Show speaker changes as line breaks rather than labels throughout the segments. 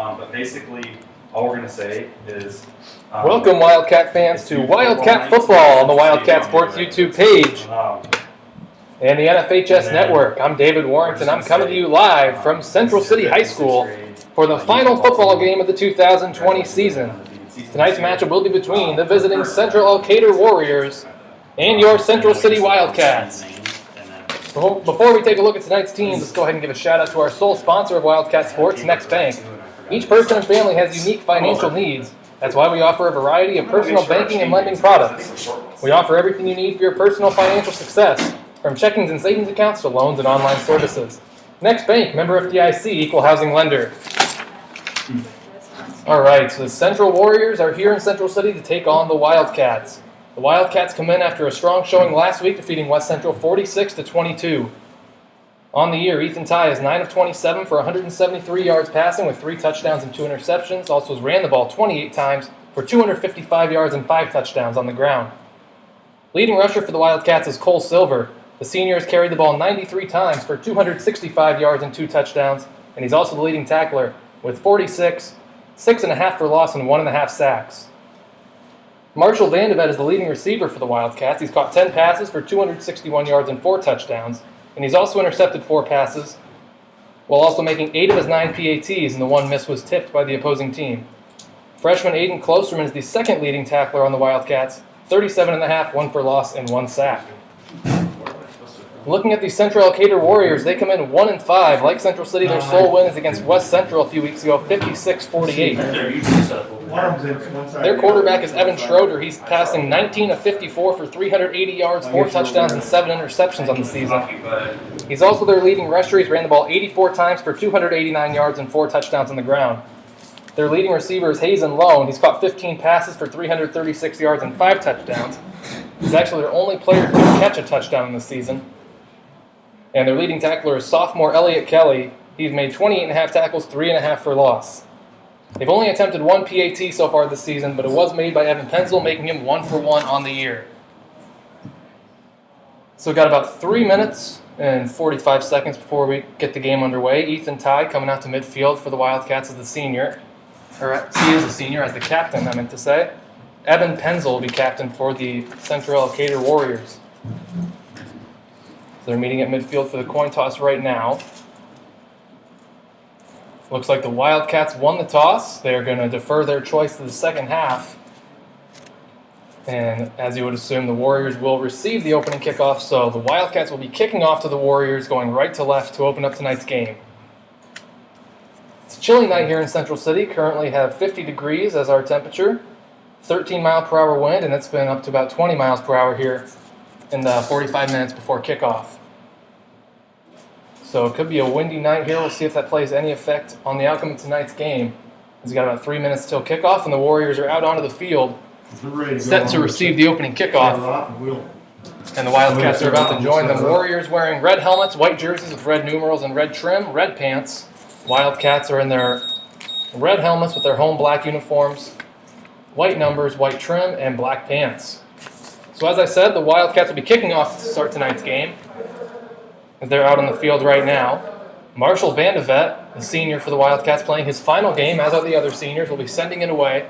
But basically, all we're going to say is...
welcome, Wildcat fans, to Wildcat Football on the Wildcat Sports YouTube page and the NFHS Network. I'm David Warrington. I'm coming to you live from Central City High School for the final football game of the 2020 season. Tonight's matchup will be between the visiting Central Elkader Warriors and your Central City Wildcats. Before we take a look at tonight's team, let's go ahead and give a shout out to our sole sponsor of Wildcat Sports, Next Bank. Each person and family has unique financial needs. That's why we offer a variety of personal banking and lending products. We offer everything you need for your personal financial success, from checkings and savings accounts to loans and online services. Next Bank, member FDIC, equal housing lender. All right, so the Central Warriors are here in Central City to take on the Wildcats. The Wildcats come in after a strong showing last week, defeating West Central 46-22. On the year, Ethan Ty is 9 of 27 for 173 yards passing with 3 touchdowns and 2 interceptions. Also ran the ball 28 times for 255 yards and 5 touchdowns on the ground. Leading rusher for the Wildcats is Cole Silver. The senior has carried the ball 93 times for 265 yards and 2 touchdowns, and he's also the leading tackler with 46, 6.5 for loss, and 1.5 sacks. Marshall Vandevet is the leading receiver for the Wildcats. He's caught 10 passes for 261 yards and 4 touchdowns, and he's also intercepted 4 passes, while also making 8 of his 9 PATs, and the 1 miss was tipped by the opposing team. Freshman Aiden Klosterman is the second leading tackler on the Wildcats, 37.5, 1 for loss, and 1 sack. Looking at the Central Elkader Warriors, they come in 1-5. Like Central City, their sole win is against West Central a few weeks ago, 56-48. Their quarterback is Evan Schroeder. He's passing 19 of 54 for 380 yards, 4 touchdowns, and 7 interceptions on the season. He's also their leading rusher. He's ran the ball 84 times for 289 yards and 4 touchdowns on the ground. Their leading receiver is Hazen Lone. He's caught 15 passes for 336 yards and 5 touchdowns. He's actually their only player to catch a touchdown in the season. And their leading tackler is sophomore Elliott Kelly. He's made 28.5 tackles, 3.5 for loss. They've only attempted 1 PAT so far this season, but it was made by Evan Penzel, making him 1 for 1 on the year. So we've got about 3 minutes and 45 seconds before we get the game underway. Ethan Ty coming out to midfield for the Wildcats as the senior. Or he is a senior as the captain, I meant to say. Evan Penzel will be captain for the Central Elkader Warriors. They're meeting at midfield for the coin toss right now. Looks like the Wildcats won the toss. They're going to defer their choice to the second half. And as you would assume, the Warriors will receive the opening kickoff, so the Wildcats will be kicking off to the Warriors, going right to left to open up tonight's game. It's a chilly night here in Central City. Currently have 50 degrees as our temperature, 13 mile per hour wind, and it's been up to about 20 miles per hour here in the 45 minutes before kickoff. So it could be a windy night here. We'll see if that plays any effect on the outcome of tonight's game. We've got about 3 minutes till kickoff, and the Warriors are out onto the field, set to receive the opening kickoff. And the Wildcats are about to join them. Warriors wearing red helmets, white jerseys with red numerals and red trim, red pants. Wildcats are in their red helmets with their home black uniforms, white numbers, white trim, and black pants. So as I said, the Wildcats will be kicking off to start tonight's game. They're out on the field right now. Marshall Vandevet, the senior for the Wildcats, playing his final game, as are the other seniors, will be sending it away.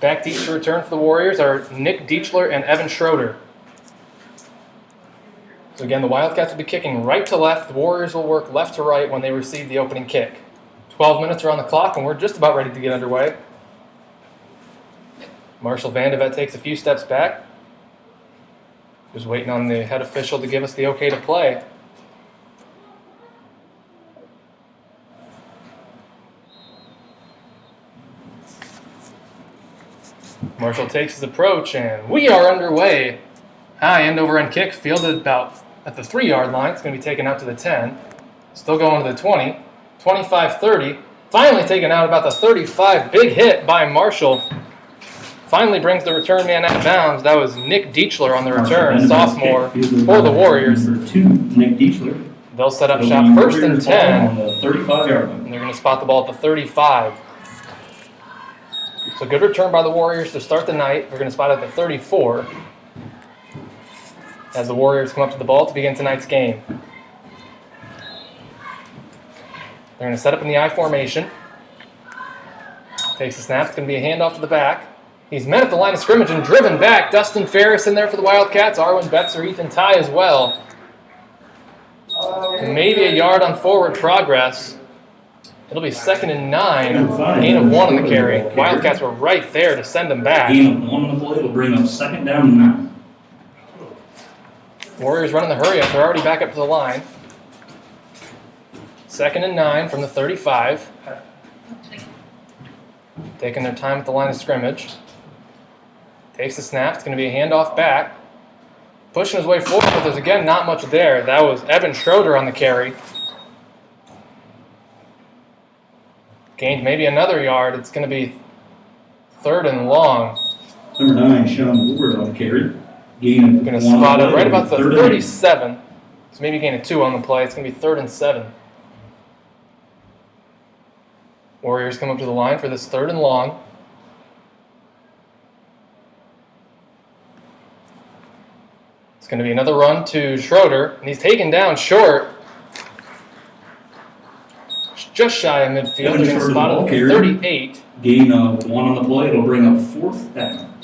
Back to each return for the Warriors are Nick Diechler and Evan Schroeder. So again, the Wildcats will be kicking right to left. The Warriors will work left to right when they receive the opening kick. 12 minutes are on the clock, and we're just about ready to get underway. Marshall Vandevet takes a few steps back. Just waiting on the head official to give us the okay to play. Marshall takes his approach, and we are underway. High end over end kick, fielded about at the 3-yard line. It's going to be taken out to the 10. Still going to the 20, 25-30. Finally taken out about the 35. Big hit by Marshall. Finally brings the return man out of bounds. That was Nick Diechler on the return, sophomore for the Warriors.
Nick Diechler.
They'll set up shop first and 10.
On the 35-yard line.
And they're going to spot the ball at the 35. So good return by the Warriors to start the night. They're going to spot it at the 34 as the Warriors come up to the ball to begin tonight's game. They're going to set up in the I formation. Takes the snap. It's going to be a handoff to the back. He's met at the line of scrimmage and driven back. Dustin Ferris in there for the Wildcats. Arwen Betts or Ethan Ty as well. Maybe a yard on forward progress. It'll be 2nd and 9. Gain of 1 on the carry. Wildcats were right there to send them back.
Gain of 1 on the play will bring up 2nd down and 9.
Warriors running the hurry up. They're already back up to the line. 2nd and 9 from the 35. Taking their time at the line of scrimmage. Takes the snap. It's going to be a handoff back. Pushing his way forward, but there's again not much there. That was Evan Schroeder on the carry. Gained maybe another yard. It's going to be 3rd and long.
Number 9, Sean Woodward on the carry. Gain of 1
Going
on
to
the
spot
play
it right
will
about the
be 3rd and 8.
37. So maybe gain a 2 on the play. It's going to be 3rd and 7. Warriors come up to the line for this 3rd and long. It's going to be another run to Schroeder, and he's taken down short. Just shy of midfield.
Evan
They're going to
Schroeder,
spot
ball
it at
carrier.
38.
Gain of 1 on the play. It'll bring up 4th down.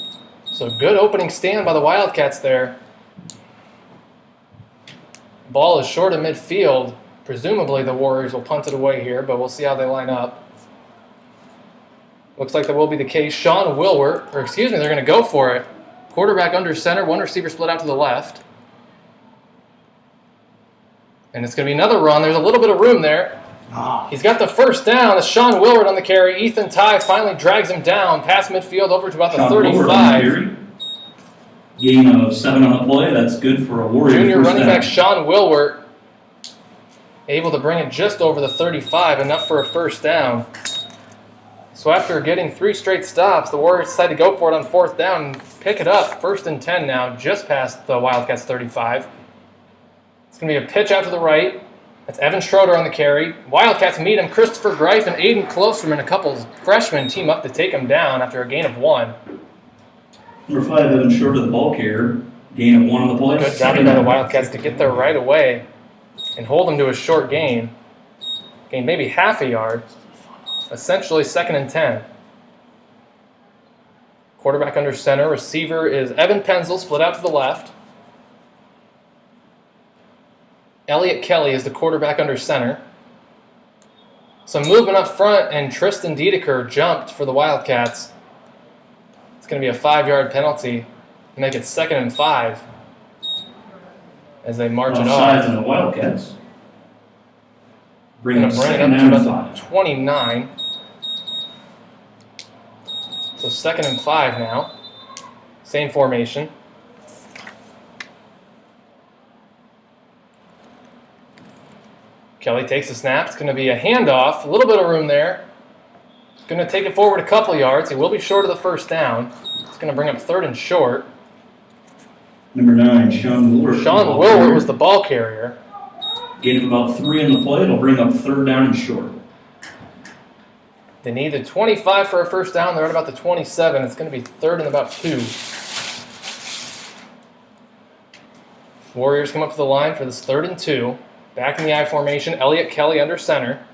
So good opening stand by the Wildcats there. Ball is short of midfield. Presumably the Warriors will punt it away here, but we'll see how they line up. Looks like that will be the case. Sean Wilwert, they're going to go for it. Quarterback under center, 1 receiver split out to the left. And it's going to be another run. There's a little bit of room there. He's got the 1st down. It's Sean Willard on the carry. Ethan Ty finally drags him down past midfield over to about the
Sean Woodward on the
35.
carry. Gain of 7 on the play. That's good for a Warrior.
Junior
1st
running
down.
back Sean Wilwert able to bring it just over the 35, enough for a 1st down. So after getting 3 straight stops, the Warriors decide to go for it on 4th down and pick it up. 1st and 10 now, just past the Wildcats 35. It's going to be a pitch out to the right. That's Evan Schroeder on the carry. Wildcats meet him. Christopher Greif and Aiden Klosterman, a couple freshmen, team up to take him down after a gain of 1.
Number 5, Evan Schroeder, the ball carrier. Gain of 1 on the play.
Good job by the Wildcats to get there right away and hold him to a short gain. Gain maybe half a yard. Essentially 2nd and 10. Quarterback under center. Receiver is Evan Penzel, split out to the left. Elliott Kelly is the quarterback under center. Some movement up front, and Tristan Dedeker jumped for the Wildcats. It's going to be a 5-yard penalty to make it 2nd and 5 as they march it
Offsides
off.
on the Wildcats. Bring
Going
up
to bring it
2nd
up to
down and
about
5.
29. So 2nd and 5 now. Same formation. Kelly takes the snap. It's going to be a handoff. A little bit of room there. Going to take it forward a couple yards. He will be short of the 1st down. It's going to bring up 3rd and short.
Number 9, Sean Woodward.
Sean Wilwert was the ball carrier.
Gain of about 3 on the play. It'll bring up 3rd down and short.
They need the 25 for a 1st down. They're at about the 27. It's going to be 3rd and about 2. Warriors come up to the line for this 3rd and 2. Back in the I formation, Elliott Kelly under center.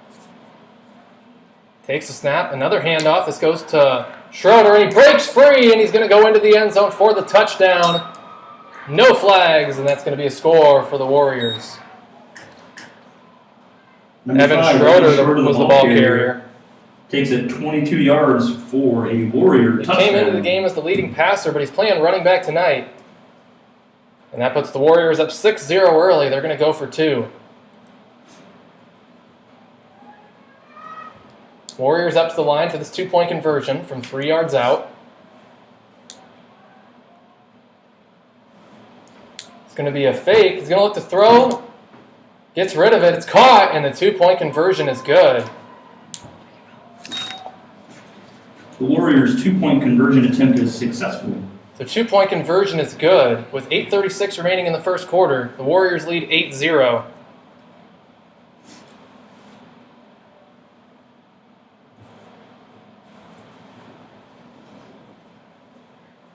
Takes the snap, another handoff. This goes to Schroeder, and he breaks free, and he's going to go into the end zone for the touchdown. No flags, and that's going to be a score for the Warriors.
Number
Evan
5,
Schroeder was the ball carrier.
Takes it 22 yards for a Warrior
He
touchdown.
came into the game as the leading passer, but he's playing running back tonight. And that puts the Warriors up 6-0 early. They're going to go for 2. Warriors up to the line for this 2-point conversion from 3 yards out. It's going to be a fake. He's going to look to throw. Gets rid of it. It's caught, and the 2-point conversion is good.
The Warriors' 2-point conversion attempt is successful.
The 2-point conversion is good. With 8:36 remaining in the 1st quarter, the Warriors lead 8-0.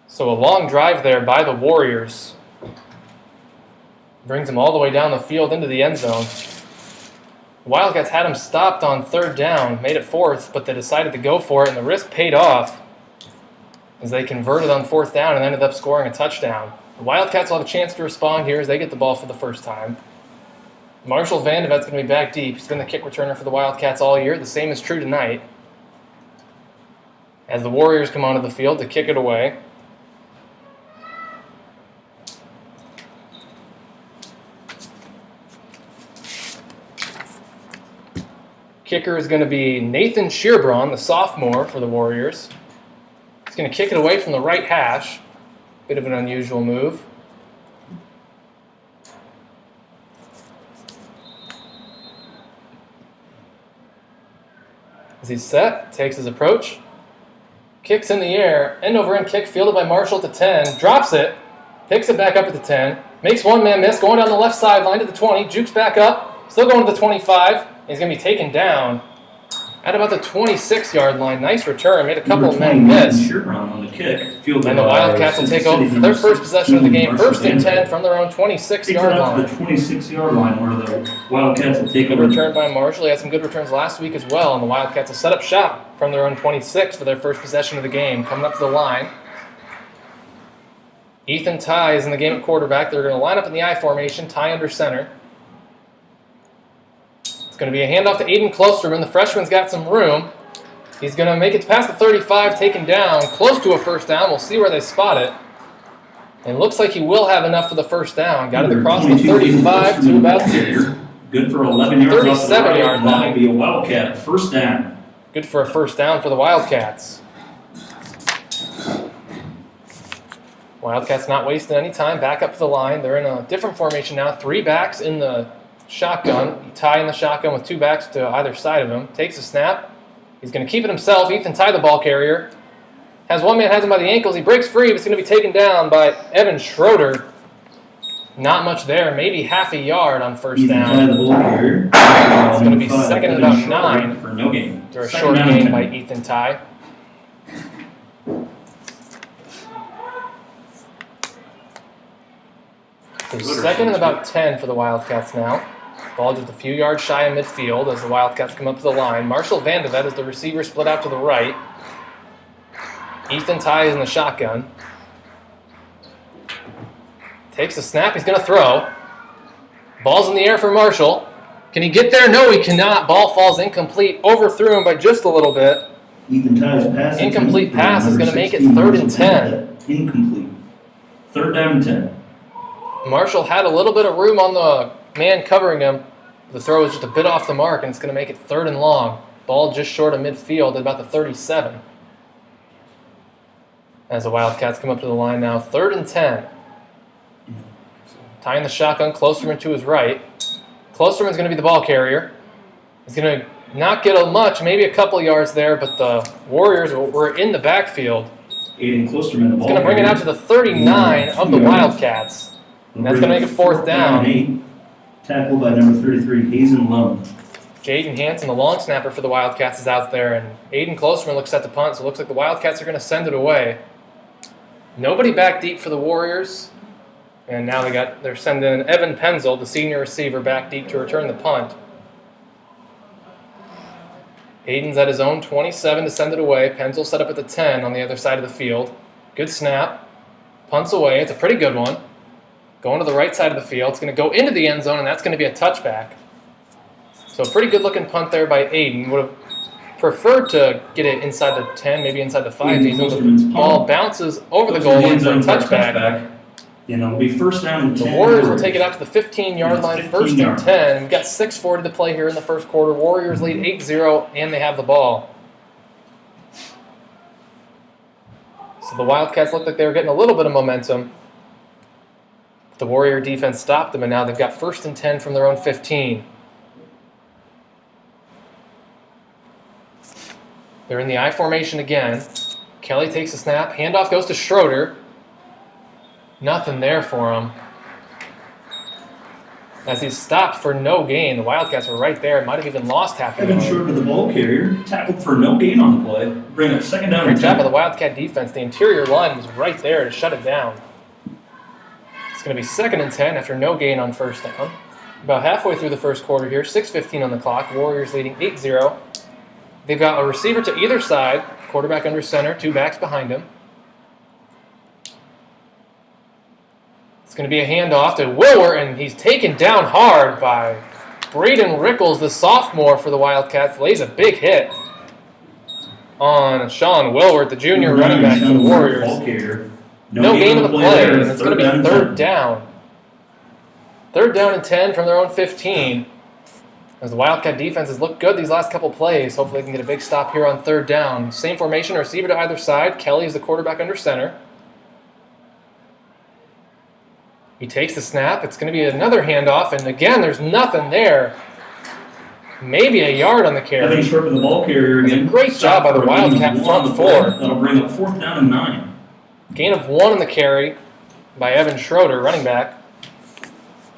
So a long drive there by the Warriors. Brings them all the way down the field into the end zone. The Wildcats had him stopped on 3rd down, made it 4th, but they decided to go for it, and the risk paid off as they converted on 4th down and ended up scoring a touchdown. The Wildcats will have a chance to respond here as they get the ball for the first time. Marshall Vandevet's going to be back deep. He's been the kick returner for the Wildcats all year. The same is true tonight, as the Warriors come onto the field to kick it away. Kicker is going to be Nathan Shearbraun, the sophomore for the Warriors. He's going to kick it away from the right hash. Bit of an unusual move. As he's set, takes his approach. Kicks in the air, end over end kick fielded by Marshall to 10, drops it, picks it back up at the 10, makes one man miss, going down the left sideline to the 20, jukes back up, still going to the 25. He's going to be taken down at about the 26-yard line. Nice return, made a couple of men miss.
On the kick,
and the Wildcats will take over for their first possession of the game, 1st and 10 from their own 26-yard line.
The 26-yard line where the Wildcats will take
Good
over.
return by Marshall. He had some good returns last week as well, and the Wildcats will set up shop from their own 26 for their first possession of the game. Coming up to the line, Ethan Ty is in the game at quarterback. They're going to line up in the I formation, Ty under center. It's going to be a handoff to Aiden Klosterman. The freshman's got some room. He's going to make it past the 35, taken down, close to a first down. We'll see where they spot it. And looks like he will have enough for the first down. Got it across the 35 to about the
good for 11 yards.
37-yard line.
That'll be a Wildcat first down.
Good for a first down for the Wildcats. Wildcats not wasting any time. Back up to the line. They're in a different formation now. 3 backs in the shotgun. Ty in the shotgun with 2 backs to either side of him. Takes a snap. He's going to keep it himself. Ethan Ty, the ball carrier. Has one man, has him by the ankles. He breaks free, but it's going to be taken down by Evan Schroeder. Not much there. Maybe half a yard on first down.
The ball carrier.
It's going to be second and about 9.
For no gain.
After a short gain by Ethan Ty. So second and about 10 for the Wildcats now. Ball just a few yards shy of midfield as the Wildcats come up to the line. Marshall Vandevet as the receiver split out to the right. Ethan Ty is in the shotgun. Takes a snap. He's going to throw. Ball's in the air for Marshall. Can he get there? No, he cannot. Ball falls incomplete. Overthrew him by just a little bit.
Ethan Ty's pass.
Incomplete pass is going to make it 3rd and 10.
Incomplete. 3rd down and 10.
Marshall had a little bit of room on the man covering him. The throw was just a bit off the mark, and it's going to make it 3rd and long. Ball just short of midfield at about the 37. As the Wildcats come up to the line now, 3rd and 10. Tying the shotgun, Klosterman to his right. Klosterman's going to be the ball carrier. He's going to not get much, maybe a couple yards there, but the Warriors were in the backfield.
Aiden Klosterman, the ball.
It's going to bring it out to the 39 of the Wildcats. And that's going to make it 4th down.
Tackled by number 33, Hazen Lum.
Jaden Hansen, the long snapper for the Wildcats, is out there, and Aiden Klosterman looks set to punt, so it looks like the Wildcats are going to send it away. Nobody back deep for the Warriors, and now they're sending Evan Penzel, the senior receiver, back deep to return the punt. Aiden's at his own 27 to send it away. Penzel set up at the 10 on the other side of the field. Good snap. Punts away. It's a pretty good one. Going to the right side of the field. It's going to go into the end zone, and that's going to be a touchback. So a pretty good-looking punt there by Aiden. Would have preferred to get it inside the 10, maybe inside the 5. The ball bounces over the goal line for a touchback.
It'll be 1st down and 10.
The Warriors will take it out to the 15-yard line, 1st and 10. We've got 6:40 to play here in the first quarter. Warriors lead 8-0, and they have the ball. So the Wildcats looked like they were getting a little bit of momentum. The Warrior defense stopped them, and now they've got 1st and 10 from their own 15. They're in the I formation again. Kelly takes a snap. Handoff goes to Schroeder. Nothing there for him. As he's stopped for no gain. The Wildcats were right there. Might have even lost half of
Evan Schroeder, the ball carrier, tackled for no gain on the play. Bring up 2nd down.
Great job by the Wildcat defense. The interior line was right there to shut it down. It's going to be 2nd and 10 after no gain on 1st down. About halfway through the first quarter here, 6:15 on the clock. Warriors leading 8-0. They've got a receiver to either side, quarterback under center, 2 backs behind him. It's going to be a handoff to Wilwer, and he's taken down hard by Braden Rickles, the sophomore for the Wildcats. Lays a big hit on Sean Wilwer, the junior running back for the Warriors. No gain of the play, and it's going to be third down. Third down and 10 from their own 15. As the Wildcat defense has looked good these last couple plays. Hopefully they can get a big stop here on third down. Same formation, receiver to either side. Kelly is the quarterback under center. He takes the snap. It's going to be another handoff, and again, there's nothing there. Maybe a yard on the carry.
Evan Short with the ball carrier again.
Great job by the Wildcat front 4.
That'll bring up 4th down and 9.
Gain of 1 on the carry by Evan Schroeder, running back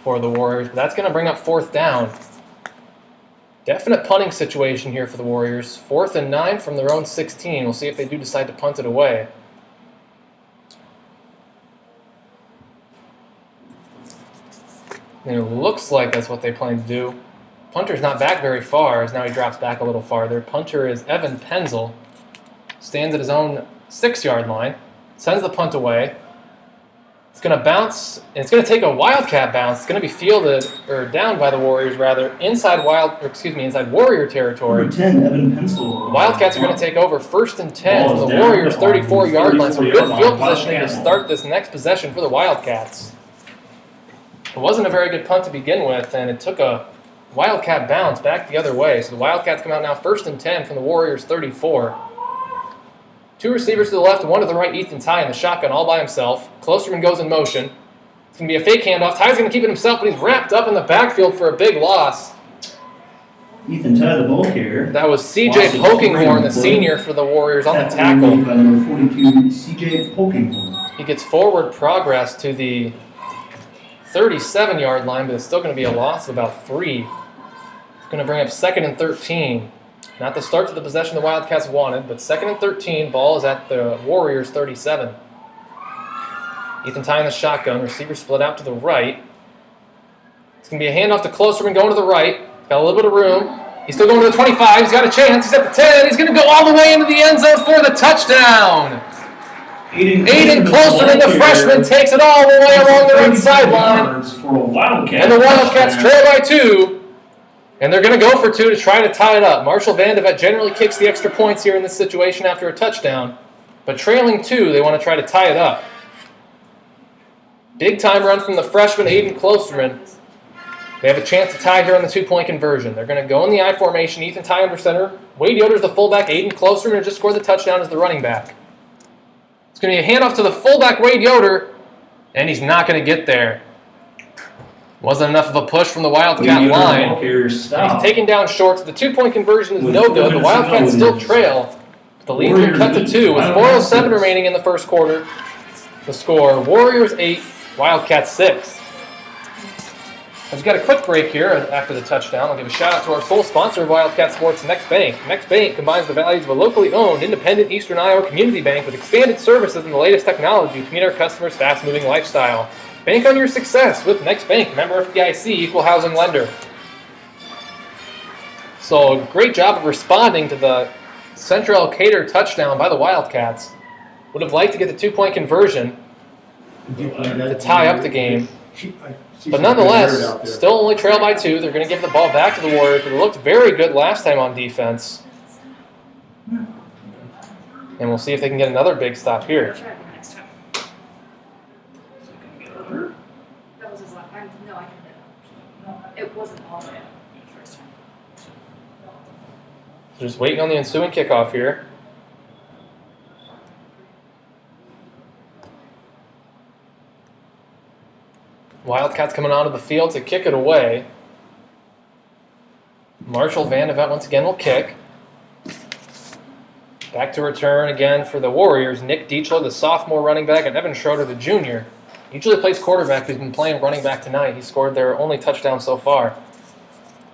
for the Warriors. But that's going to bring up 4th down. Definite punting situation here for the Warriors. 4th and 9 from their own 16. We'll see if they do decide to punt it away. And it looks like that's what they plan to do. Punter's not back very far, as now he drops back a little farther. Punter is Evan Penzel. Stands at his own 6-yard line. Sends the punt away. It's going to bounce, and it's going to take a Wildcat bounce. It's going to be fielded, or down by the Warriors, rather, inside Warrior territory.
Number 10, Evan Penzel.
The Wildcats are going to take over 1st and 10 from the Warriors' 34-yard line. So good field positioning to start this next possession for the Wildcats. It wasn't a very good punt to begin with, and it took a Wildcat bounce back the other way. So the Wildcats come out now 1st and 10 from the Warriors' 34. 2 receivers to the left and 1 to the right. Ethan Ty in the shotgun all by himself. Klosterman goes in motion. It's going to be a fake handoff. Ty's going to keep it himself, but he's wrapped up in the backfield for a big loss.
Ethan Ty, the ball carrier.
That was C.J. Pokinghorn, the senior for the Warriors, on the tackle.
By number 42, C.J. Pokinghorn.
He gets forward progress to the 37-yard line, but it's still going to be a loss of about 3. It's going to bring up 2nd and 13. Not the start to the possession the Wildcats wanted, but 2nd and 13. Ball is at the Warriors' 37. Ethan Ty in the shotgun. Receiver split out to the right. It's going to be a handoff to Klosterman going to the right. Got a little bit of room. He's still going to the 25. He's got a chance. He's at the 10. He's going to go all the way into the end zone for the touchdown. Aiden Klosterman, the freshman, takes it all the way along the right sideline. And the Wildcats trail by 2. And they're going to go for 2 to try to tie it up. Marshall Vandevet generally kicks the extra points here in this situation after a touchdown. But trailing 2, they want to try to tie it up. Big time run from the freshman, Aiden Klosterman. They have a chance to tie here on the 2-point conversion. They're going to go in the I formation. Ethan Ty under center. Wade Yoder's the fullback. Aiden Klosterman just scored the touchdown as the running back. It's going to be a handoff to the fullback, Wade Yoder. And he's not going to get there. Wasn't enough of a push from the Wildcat line. He's taken down short. So the 2-point conversion is no good. The Wildcats still trail. The lead will cut to 2 with 4:07 remaining in the first quarter. The score, Warriors 8, Wildcats 6. We've got a quick break here after the touchdown. I'll give a shout out to our sole sponsor of Wildcat Sports, Next Bank. Next Bank combines the values of a locally owned, independent Eastern Iowa community bank with expanded services and the latest technology to meet our customers' fast-moving lifestyle. Bank on your success with Next Bank, member FDIC, equal housing lender. So, great job of responding to the Central Elkader touchdown by the Wildcats. Would have liked to get the 2-point conversion to tie up the game. But nonetheless, still only trail by 2. They're going to give the ball back to the Warriors, but it looked very good last time on defense. And we'll see if they can get another big stop here.
That was his last time. No, I can do it. It wasn't all the first time.
Just waiting on the ensuing kickoff here. Wildcats coming onto the field to kick it away. Marshall Vandevet once again will kick. Back to return again for the Warriors. Nick Dietschler, the sophomore running back, and Evan Schroeder, the junior. Usually plays quarterback. He's been playing running back tonight. He scored their only touchdown so far.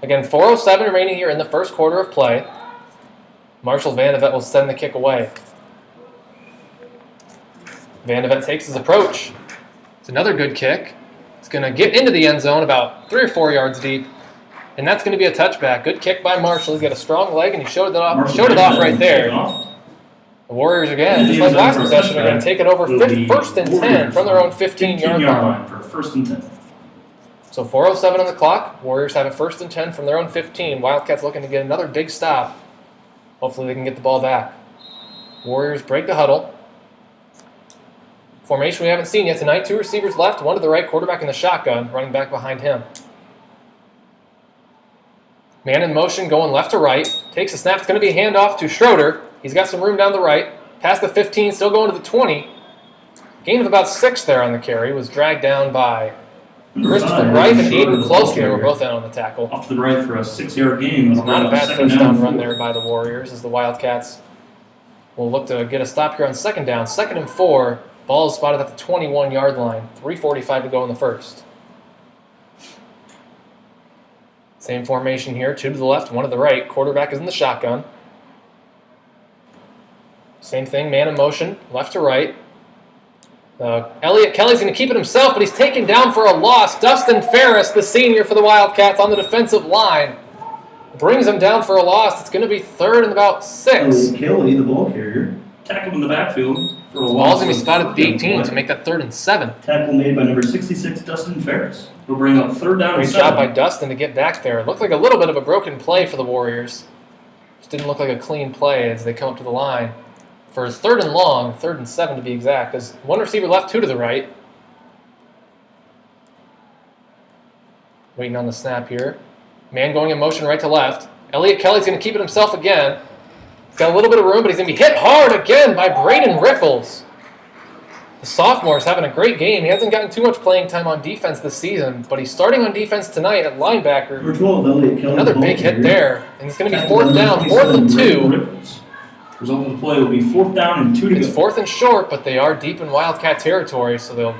Again, 4:07 remaining here in the first quarter of play. Marshall Vandevet will send the kick away. Vandevet takes his approach. It's another good kick. It's going to get into the end zone about 3 or 4 yards deep. And that's going to be a touchback. Good kick by Marshall. He's got a strong leg, and he showed it off right there. The Warriors, again, just like last possession, are going to take it over first and 10 from their own 15-yard line.
For first and 10.
So 4:07 on the clock. Warriors have it first and 10 from their own 15. Wildcats looking to get another big stop. Hopefully they can get the ball back. Warriors break the huddle. Formation we haven't seen yet tonight. 2 receivers left, 1 to the right, quarterback in the shotgun, running back behind him. Man in motion going left to right. Takes a snap. It's going to be a handoff to Schroeder. He's got some room down the right. Past the 15, still going to the 20. Gain of about 6 there on the carry. Was dragged down by Christopher Greif and Aiden Closter. Were both out on the tackle.
Off to the right for a 6-yard gain.
It's not a bad first down run there by the Warriors as the Wildcats will look to get a stop here on second down. 2nd and 4. Ball is spotted at the 21-yard line. 3:45 to go in the first. Same formation here. 2 to the left, 1 to the right. Quarterback is in the shotgun. Same thing, man in motion, left to right. Elliott Kelly's going to keep it himself, but he's taken down for a loss. Dustin Ferris, the senior for the Wildcats, on the defensive line. Brings him down for a loss. It's going to be 3rd and about 6.
Kelly, the ball carrier, tackled in the backfield for a loss.
Ball's going to be spotted at the 18 to make that 3rd and 7.
Tackle made by number 66, Dustin Ferris. Will bring up 3rd down and 7.
Great job by Dustin to get back there. It looked like a little bit of a broken play for the Warriors. Just didn't look like a clean play as they come up to the line. For his 3rd and long, 3rd and 7 to be exact. There's 1 receiver left, 2 to the right. Waiting on the snap here. Man going in motion right to left. Elliott Kelly's going to keep it himself again. He's got a little bit of room, but he's going to be hit hard again by Braden Rickles. The sophomore is having a great game. He hasn't gotten too much playing time on defense this season, but he's starting on defense tonight at linebacker.
Number 12, Elliott Kelly.
Another big hit there. And it's going to be 4th down, 4th and 2.
Result of the play will be 4th down and 2 to go.
It's 4th and short, but they are deep in Wildcat territory, so they'll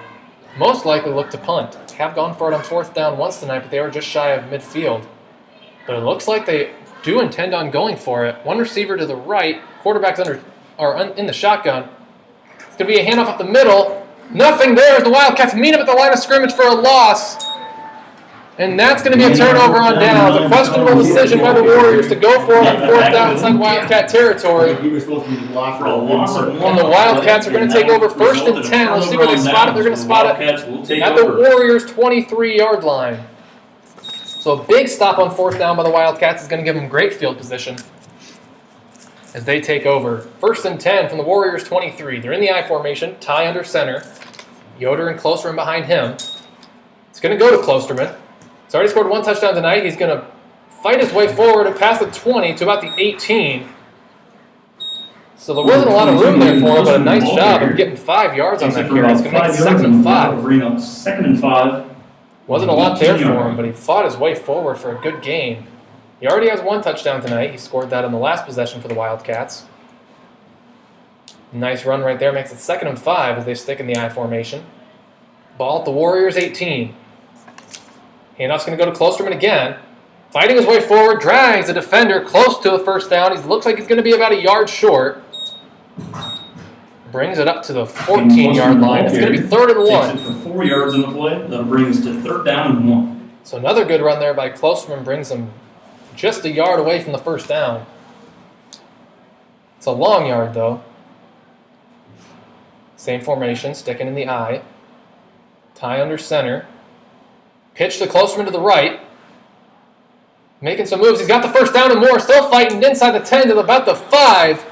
most likely look to punt. Have gone for it on 4th down once tonight, but they were just shy of midfield. But it looks like they do intend on going for it. 1 receiver to the right, quarterback's in the shotgun. It's going to be a handoff up the middle. Nothing there as the Wildcats meet him at the line of scrimmage for a loss. And that's going to be a turnover on downs. A questionable decision by the Warriors to go for it on 4th down inside Wildcat territory.
He was supposed to be blocked
For a loss of 1.
And the Wildcats are going to take over 1st and 10. We'll see where they spot it. They're going to spot it at the Warriors' 23-yard line. So a big stop on 4th down by the Wildcats is going to give them great field position as they take over. 1st and 10 from the Warriors' 23. They're in the I formation. Ty under center. Yoder and Klosterman behind him. It's going to go to Klosterman. He's already scored 1 touchdown tonight. He's going to fight his way forward and past the 20 to about the 18. So there wasn't a lot of room there for him, but a nice job of getting 5 yards on that carry. It's going to make it 2nd and 5.
Bring up 2nd and 5.
Wasn't a lot there for him, but he fought his way forward for a good gain. He already has 1 touchdown tonight. He scored that in the last possession for the Wildcats. Nice run right there. Makes it 2nd and 5 as they stick in the I formation. Ball at the Warriors' 18. Handoff's going to go to Klosterman again. Fighting his way forward, drags a defender close to the 1st down. He looks like he's going to be about a yard short. Brings it up to the 14-yard line. It's going to be 3rd and 1.
Takes it for 4 yards in the play. That'll bring us to 3rd down and 1.
So another good run there by Klosterman brings him just a yard away from the 1st down. It's a long yard, though. Same formation, sticking in the I. Ty under center. Pitch to Klosterman to the right. Making some moves. He's got the 1st down and more. Still fighting inside the 10 to about the 5.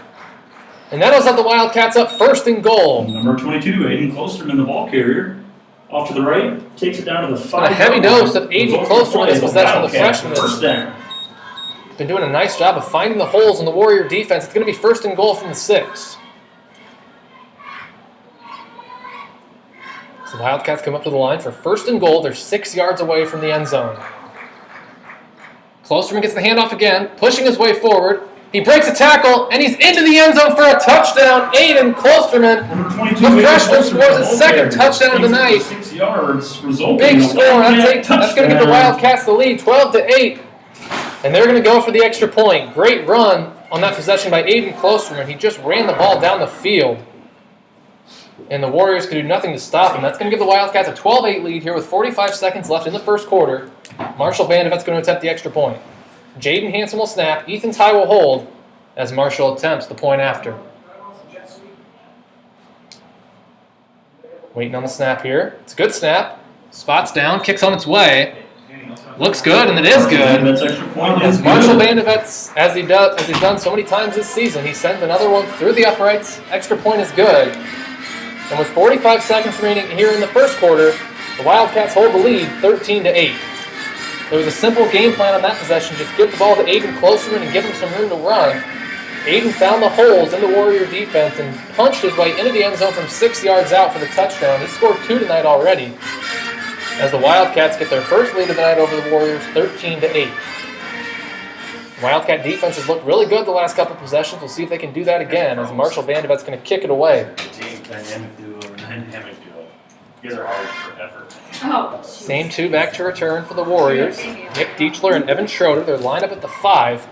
And that'll set the Wildcats up 1st and goal.
Number 22, Aiden Klosterman, the ball carrier. Off to the right. Takes it down to the 5.
A heavy dose of Aiden Klosterman this possession of the freshman.
1st down.
Been doing a nice job of finding the holes in the Warrior defense. It's going to be 1st and goal from the 6. So the Wildcats come up to the line for 1st and goal. They're 6 yards away from the end zone. Klosterman gets the handoff again, pushing his way forward. He breaks a tackle, and he's into the end zone for a touchdown. Aiden Klosterman, the freshman, scores his 2nd touchdown of the night.
6 yards, resulting
Big
in a
score.
Wildcat
That's going to give the Wildcats the lead, 12-8. And they're going to go for the extra point. Great run on that possession by Aiden Klosterman. He just ran the ball down the field. And the Warriors could do nothing to stop him. That's going to give the Wildcats a 12-8 lead here with 45 seconds left in the first quarter. Marshall Vandevet's going to attempt the extra point. Jaden Hanson will snap. Ethan Ty will hold as Marshall attempts the point after. Waiting on the snap here. It's a good snap. Spots down, kicks on its way. Looks good, and it is good.
That's extra point.
As Marshall Vandevet's, as he's done so many times this season, he sends another one through the uprights. Extra point is good. And with 45 seconds remaining here in the first quarter, the Wildcats hold the lead 13-8. There was a simple game plan on that possession. Just give the ball to Aiden Closerman and give him some room to run. Aiden found the holes in the Warrior defense and punched his way into the end zone from 6 yards out for the touchdown. He scored 2 tonight already, as the Wildcats get their first lead of the night over the Warriors, 13-8. Wildcat defense has looked really good the last couple of possessions. We'll see if they can do that again, as Marshall Vandevet's going to kick it away.
Dynamic duo. You guys are hard for effort.
Oh,
Same two back to return for the Warriors. Nick Deichler and Evan Schroeder. They're lined up at the 5.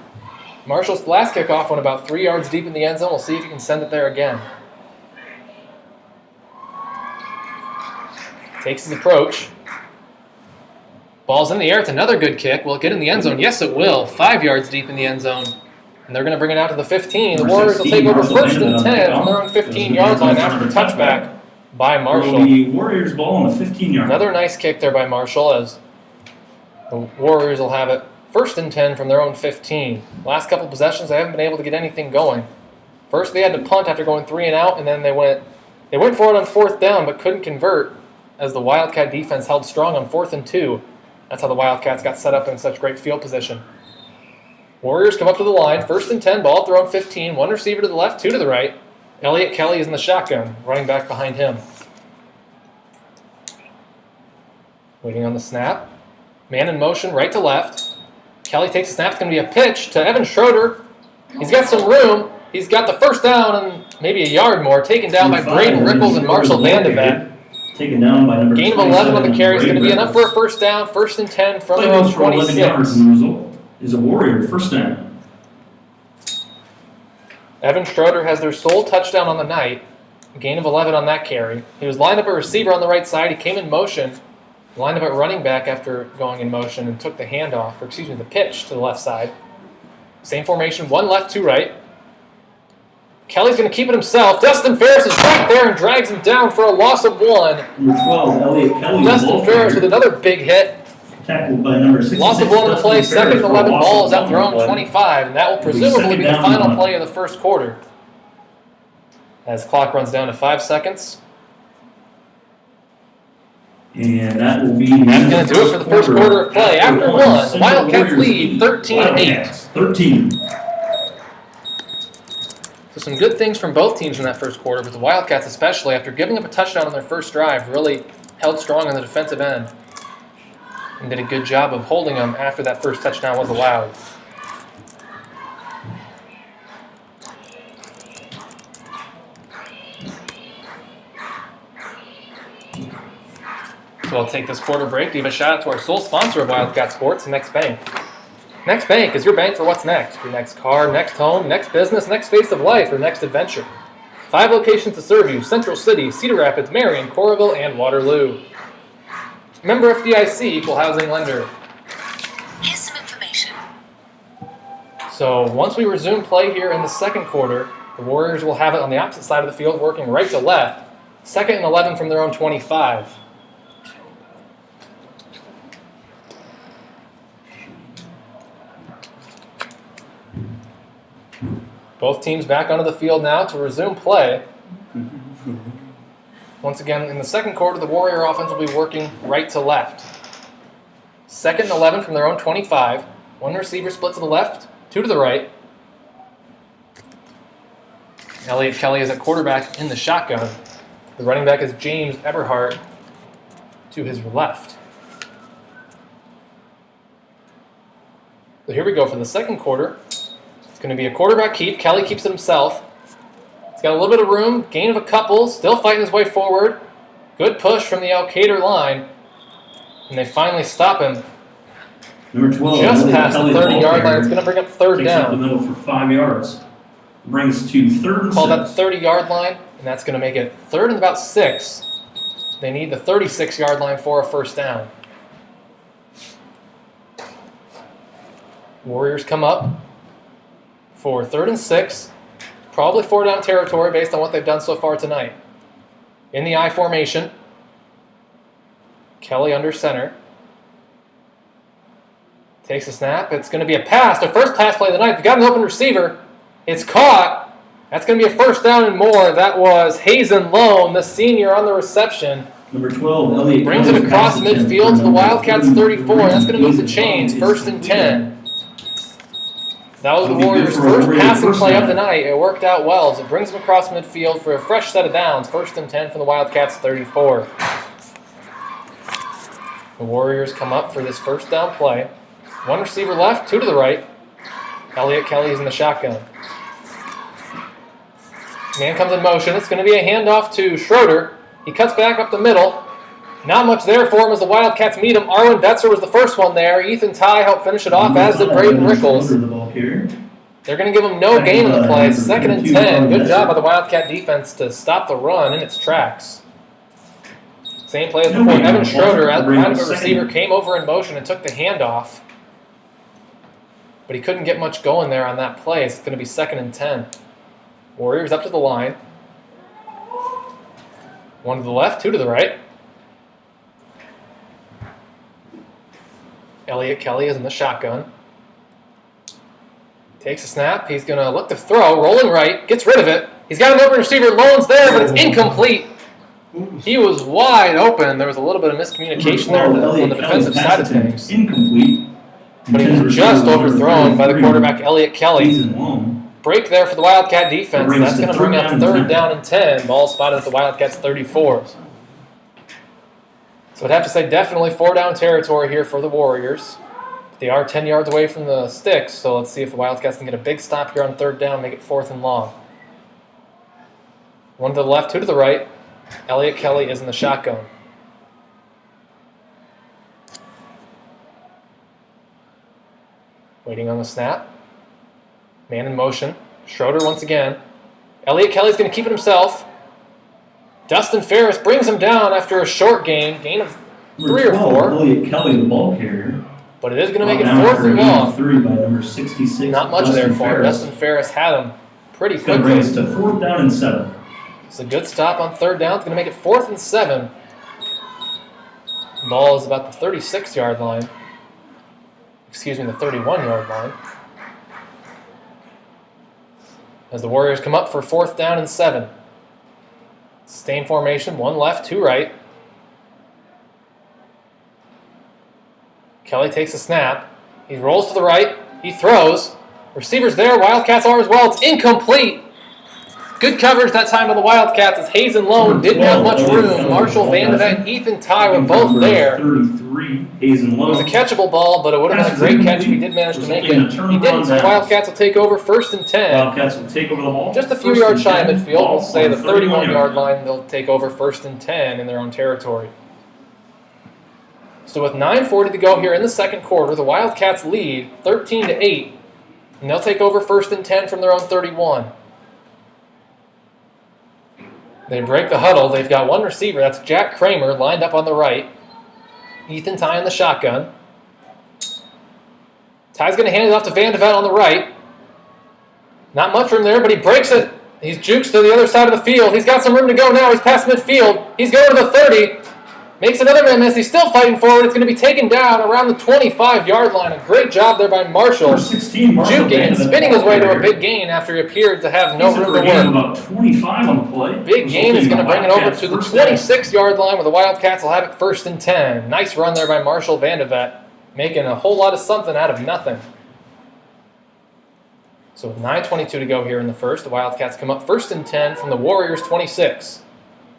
Marshall's last kickoff went about 3 yards deep in the end zone. We'll see if he can send it there again. Takes his approach. Ball's in the air. It's another good kick. Will it get in the end zone? Yes, it will. 5 yards deep in the end zone. And they're going to bring it out to the 15. The Warriors will take over first and 10 from their own 15-yard line after the touchback by Marshall.
The Warriors ball on the 15-yard.
Another nice kick there by Marshall, as the Warriors will have it first and 10 from their own 15. Last couple possessions, they haven't been able to get anything going. First, they had to punt after going 3 and out, and then they went for it on 4th down, but couldn't convert, as the Wildcat defense held strong on 4th and 2. That's how the Wildcats got set up in such great field position. Warriors come up to the line, first and 10, ball at their own 15, 1 receiver to the left, 2 to the right. Elliott Kelly is in the shotgun, running back behind him. Waiting on the snap. Man in motion, right to left. Kelly takes a snap. It's going to be a pitch to Evan Schroeder. He's got some room. He's got the first down and maybe a yard more, taken down by Braden Rickles and Marshall Vandevet.
Taken down by number
Gain of 11 on the carry is going to be enough for a first down, first and 10 from their own 26.
The result is a Warrior first down.
Evan Schroeder has their sole touchdown on the night. Gain of 11 on that carry. He was lined up a receiver on the right side. He came in motion, lined up at running back after going in motion, and took the handoff, the pitch to the left side. Same formation, 1 left, 2 right. Kelly's going to keep it himself. Dustin Ferris is right there and drags him down for a loss of 1.
Number 12, Elliott Kelly.
Dustin Ferris with another big hit.
Tackled by number 66.
Loss of 1 on the play. Second and 11 ball is at their own 25, and that will presumably be the final play of the first quarter. As the clock runs down to 5 seconds.
And that will be...
That's going to do it for the first quarter of play. After 1, the Wildcats lead 13-8.
13.
So some good things from both teams in that first quarter, but the Wildcats especially, after giving up a touchdown on their first drive, really held strong on the defensive end and did a good job of holding them after that first touchdown was allowed. So I'll take this quarter break to give a shout out to our sole sponsor of Wildcat Sports, Next Bank. Next Bank is your bank for what's next. Your next car, next home, next business, next phase of life, or next adventure. 5 locations to serve you: Central City, Cedar Rapids, Marion, Coralville, and Waterloo. Member FDIC, equal housing lender.
Here's some information.
So once we resume play here in the second quarter, the Warriors will have it on the opposite side of the field, working right to left. Second and 11 from their own 25. Both teams back onto the field now to resume play. Once again, in the second quarter, the Warrior offense will be working right to left. Second and 11 from their own 25. 1 receiver split to the left, 2 to the right. Elliott Kelly is at quarterback in the shotgun. The running back is James Eberhardt to his left. So here we go for the second quarter. It's going to be a quarterback keep. Kelly keeps it himself. He's got a little bit of room. Gain of a couple. Still fighting his way forward. Good push from the Elkader line. And they finally stop him.
Number 12.
Just past the 30-yard line. It's going to bring up third
Takes up the
down.
middle for 5 yards. Brings to 3rd and
Called at
6.
the 30-yard line, and that's going to make it 3rd and about 6. They need the 36-yard line for a first down. Warriors come up for 3rd and 6. Probably 4-down territory based on what they've done so far tonight. In the I formation. Kelly under center. Takes a snap. It's going to be a pass. The first pass play of the night. They've got an open receiver. It's caught. That's going to be a first down and more. That was Hazen Lone, the senior, on the reception.
Number 12, Elliott
Brings it across midfield to the Wildcats 34. That's going to move the chains. 1st and 10. That was the Warriors' first passing play of the night. It worked out well as it brings them across midfield for a fresh set of downs. 1st and 10 from the Wildcats 34. The Warriors come up for this first down play. 1 receiver left, 2 to the right. Elliott Kelly is in the shotgun. Man comes in motion. It's going to be a handoff to Schroeder. He cuts back up the middle. Not much there for him as the Wildcats meet him. Arwen Betzer was the first one there. Ethan Ty helped finish it off, as did Braden Rickles. They're going to give him no gain in the play. 2nd and 10. Good job by the Wildcat defense to stop the run in its tracks. Same play as before. Evan Schroeder, at line of a receiver, came over in motion and took the handoff. But he couldn't get much going there on that play. It's going to be 2nd and 10. Warriors up to the line. 1 to the left, 2 to the right. Elliott Kelly is in the shotgun. Takes a snap. He's going to look to throw. Rolling right. Gets rid of it. He's got an open receiver. Lone's there, but it's incomplete. He was wide open. There was a little bit of miscommunication there on the defensive side of things.
Incomplete.
But he was just overthrown by the quarterback, Elliott Kelly. Break there for the Wildcat defense. That's going to bring up 3rd down and 10. Ball spotted at the Wildcats 34. So I'd have to say definitely 4-down territory here for the Warriors. They are 10 yards away from the sticks, so let's see if the Wildcats can get a big stop here on 3rd down, make it 4th and long. 1 to the left, 2 to the right. Elliott Kelly is in the shotgun. Waiting on the snap. Man in motion. Schroeder once again. Elliott Kelly's going to keep it himself. Dustin Ferris brings him down after a short gain of 3 or 4.
Elliott Kelly, the ball carrier.
But it is going to make it 4th and long.
3 by number 66.
Not much there for him. Dustin Ferris had him pretty quickly.
Brings to 4th down and 7.
It's a good stop on 3rd down. It's going to make it 4th and 7. Ball is about the 36-yard line. Excuse me, the 31-yard line. As the Warriors come up for 4th down and 7. Same formation, 1 left, 2 right. Kelly takes a snap. He rolls to the right. He throws. Receivers there. Wildcats are as well. It's incomplete. Good coverage that time of the Wildcats as Hazen Lone didn't have much room. Marshall Vandevet and Ethan Ty were both there.
33, Hazen Lone.
It was a catchable ball, but it would have been a great catch if he did manage to make it. He didn't, so Wildcats will take over 1st and 10.
Wildcats will take over the ball.
Just a few yards shy of midfield. We'll say the 31-yard line, they'll take over 1st and 10 in their own territory. So with 9:40 to go here in the second quarter, the Wildcats lead 13-8, and they'll take over 1st and 10 from their own 31. They break the huddle. They've got 1 receiver. That's Jack Kramer lined up on the right. Ethan Ty in the shotgun. Ty's going to hand it off to Vandevet on the right. Not much room there, but he breaks it. He's jukes to the other side of the field. He's got some room to go now. He's past midfield. He's going to the 30. Makes another man miss. He's still fighting forward. It's going to be taken down around the 25-yard line. A great job there by Marshall.
16,
Juking and spinning his way to a big gain after he appeared to have no room to work.
About 25 on the play.
Big gain is going to bring it over to the 26-yard line where the Wildcats will have it 1st and 10. Nice run there by Marshall Vandevet, making a whole lot of something out of nothing. So with 9:22 to go here in the first, the Wildcats come up 1st and 10 from the Warriors' 26.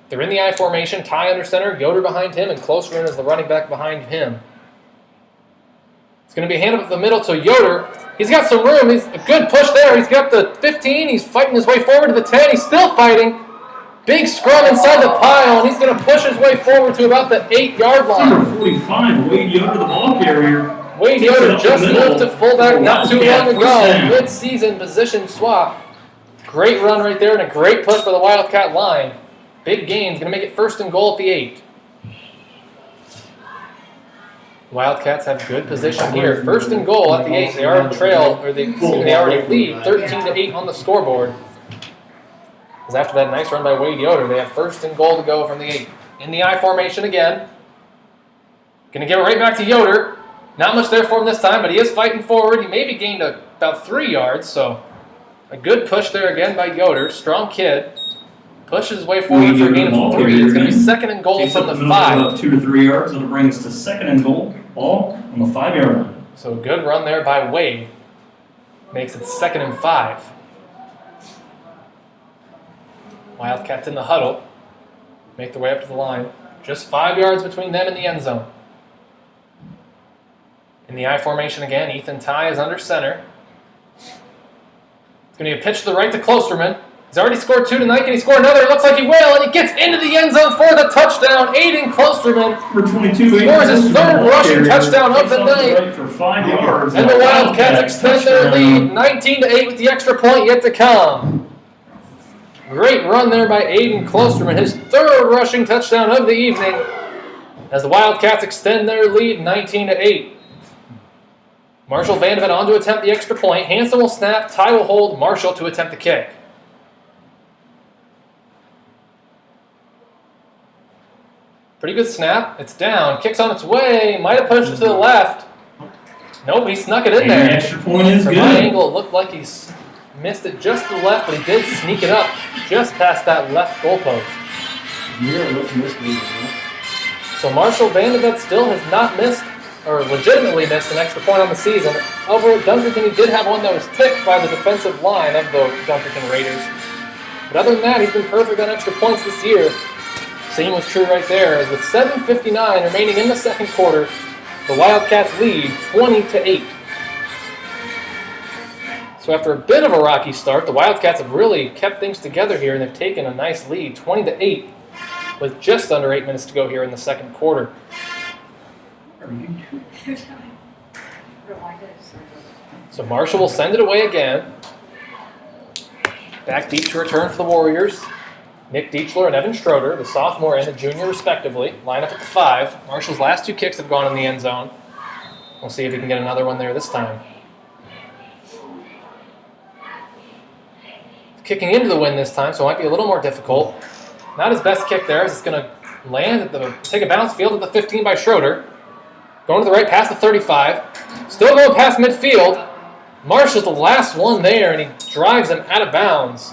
They're in the I formation, Ty under center, Yoder behind him, and closer in is the running back behind him. It's going to be a hand up the middle to Yoder. He's got some room. He's a good push there. He's got the 15. He's fighting his way forward to the 10. He's still fighting. Big scrum inside the pile, and he's going to push his way forward to about the 8-yard line.
Number 45, Wade Yoder, the ball carrier.
Wade Yoder just moved to fullback not too long ago. Mid-season position swap. Great run right there and a great push by the Wildcat line. Big gains, going to make it 1st and goal at the 8. Wildcats have good position here. 1st and goal at the 8. They already trail, or they already lead 13-8 on the scoreboard. Because after that nice run by Wade Yoder, they have 1st and goal to go from the 8. In the I formation again. Going to give it right back to Yoder. Not much there for him this time, but he is fighting forward. He maybe gained about 3 yards, so a good push there again by Yoder. Strong kid. Pushes his way forward for a gain of 3. It's going to be 2nd and goal from the 5.
About 2 to 3 yards, and it brings to 2nd and goal. Ball on the 5-yard line.
So a good run there by Wade. Makes it 2nd and 5. Wildcats in the huddle. Make their way up to the line. Just 5 yards between them and the end zone. In the I formation again, Ethan Ty is under center. It's going to be a pitch to the right to Klosterman. He's already scored 2 tonight. Can he score another? It looks like he will, and he gets into the end zone for the touchdown. Aiden Klosterman
Number 22,
scores his 3rd rushing touchdown of the night.
For 5 yards.
And the Wildcats extend their lead 19-8 with the extra point yet to come. Great run there by Aiden Klosterman, his 3rd rushing touchdown of the evening, as the Wildcats extend their lead 19-8. Marshall Vandevet on to attempt the extra point. Hanson will snap, Ty will hold, Marshall to attempt the kick. Pretty good snap. It's down. Kicks on its way. Might have punched it to the left. Nope, he snuck it in
And
there.
the extra point is
From
good.
my angle, it looked like he missed it just to the left, but he did sneak it up just past that left goalpost. So Marshall Vandevet still has not missed, or legitimately missed, an extra point on the season. Over at Dunkerton, he did have one that was tipped by the defensive line of the Dunkerton Raiders. But other than that, he's been perfect on extra points this year. Same was true right there, as with 7:59 remaining in the 2nd quarter, the Wildcats lead 20-8. So after a bit of a rocky start, the Wildcats have really kept things together here, and they've taken a nice lead, 20-8, with just under 8 minutes to go here in the 2nd quarter. So Marshall will send it away again. Back deep to return for the Warriors. Nick Deichler and Evan Schroeder, the sophomore and the junior respectively, line up at the 5. Marshall's last 2 kicks have gone in the end zone. We'll see if he can get another one there this time. Kicking into the wind this time, so it might be a little more difficult. Not his best kick there, as it's going to land take a bounce field at the 15 by Schroeder. Going to the right past the 35. Still going past midfield. Marshall's the last one there, and he drives him out of bounds.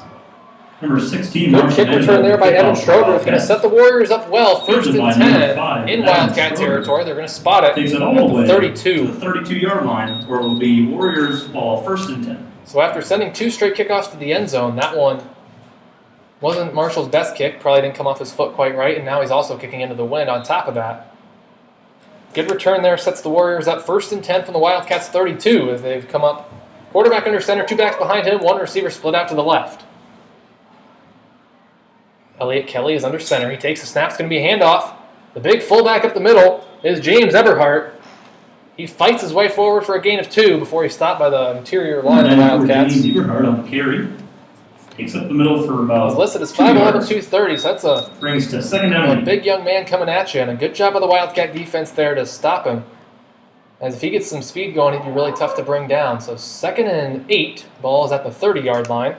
Number 16,
Good kick return there by Evan Schroeder. Is going to set the Warriors up well. 1st and 10 in Wildcat territory. They're going to spot it
takes it all the way
at the 32.
to the 32-yard line, where it will be Warriors ball, 1st and 10.
So after sending 2 straight kickoffs to the end zone, that one wasn't Marshall's best kick. Probably didn't come off his foot quite right, and now he's also kicking into the wind on top of that. Good return there, sets the Warriors up 1st and 10 from the Wildcats 32 as they've come up. Quarterback under center, 2 backs behind him, 1 receiver split out to the left. Elliott Kelly is under center. He takes the snap. It's going to be a handoff. The big fullback up the middle is James Eberhardt. He fights his way forward for a gain of 2 before he's stopped by the interior line of the Wildcats.
James Eberhardt on the carry. Takes up the middle for about
He's listed as
2
5'11",
yards.
230, so that's a
Brings to 2nd down.
big young man coming at you, and a good job by the Wildcat defense there to stop him. As if he gets some speed going, he'd be really tough to bring down. So 2nd and 8, ball is at the 30-yard line.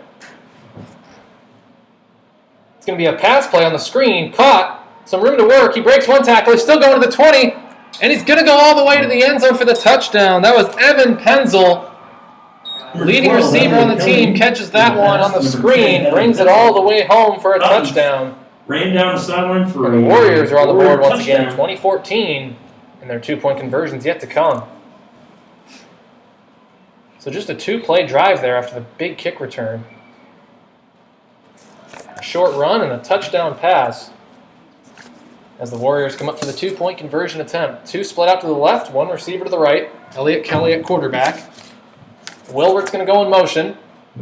It's going to be a pass play on the screen, caught, some room to work. He breaks 1 tackle, he's still going to the 20, and he's going to go all the way to the end zone for the touchdown. That was Evan Penzel. Leading receiver on the team catches that one on the screen, brings it all the way home for a touchdown.
Ran down the sideline for
And the Warriors are on the board once
touchdown.
again, 2014, and their 2-point conversions yet to come. So just a 2-play drive there after the big kick return. A short run and a touchdown pass as the Warriors come up for the 2-point conversion attempt. 2 split out to the left, 1 receiver to the right. Elliott Kelly at quarterback. Wilbert's going to go in motion.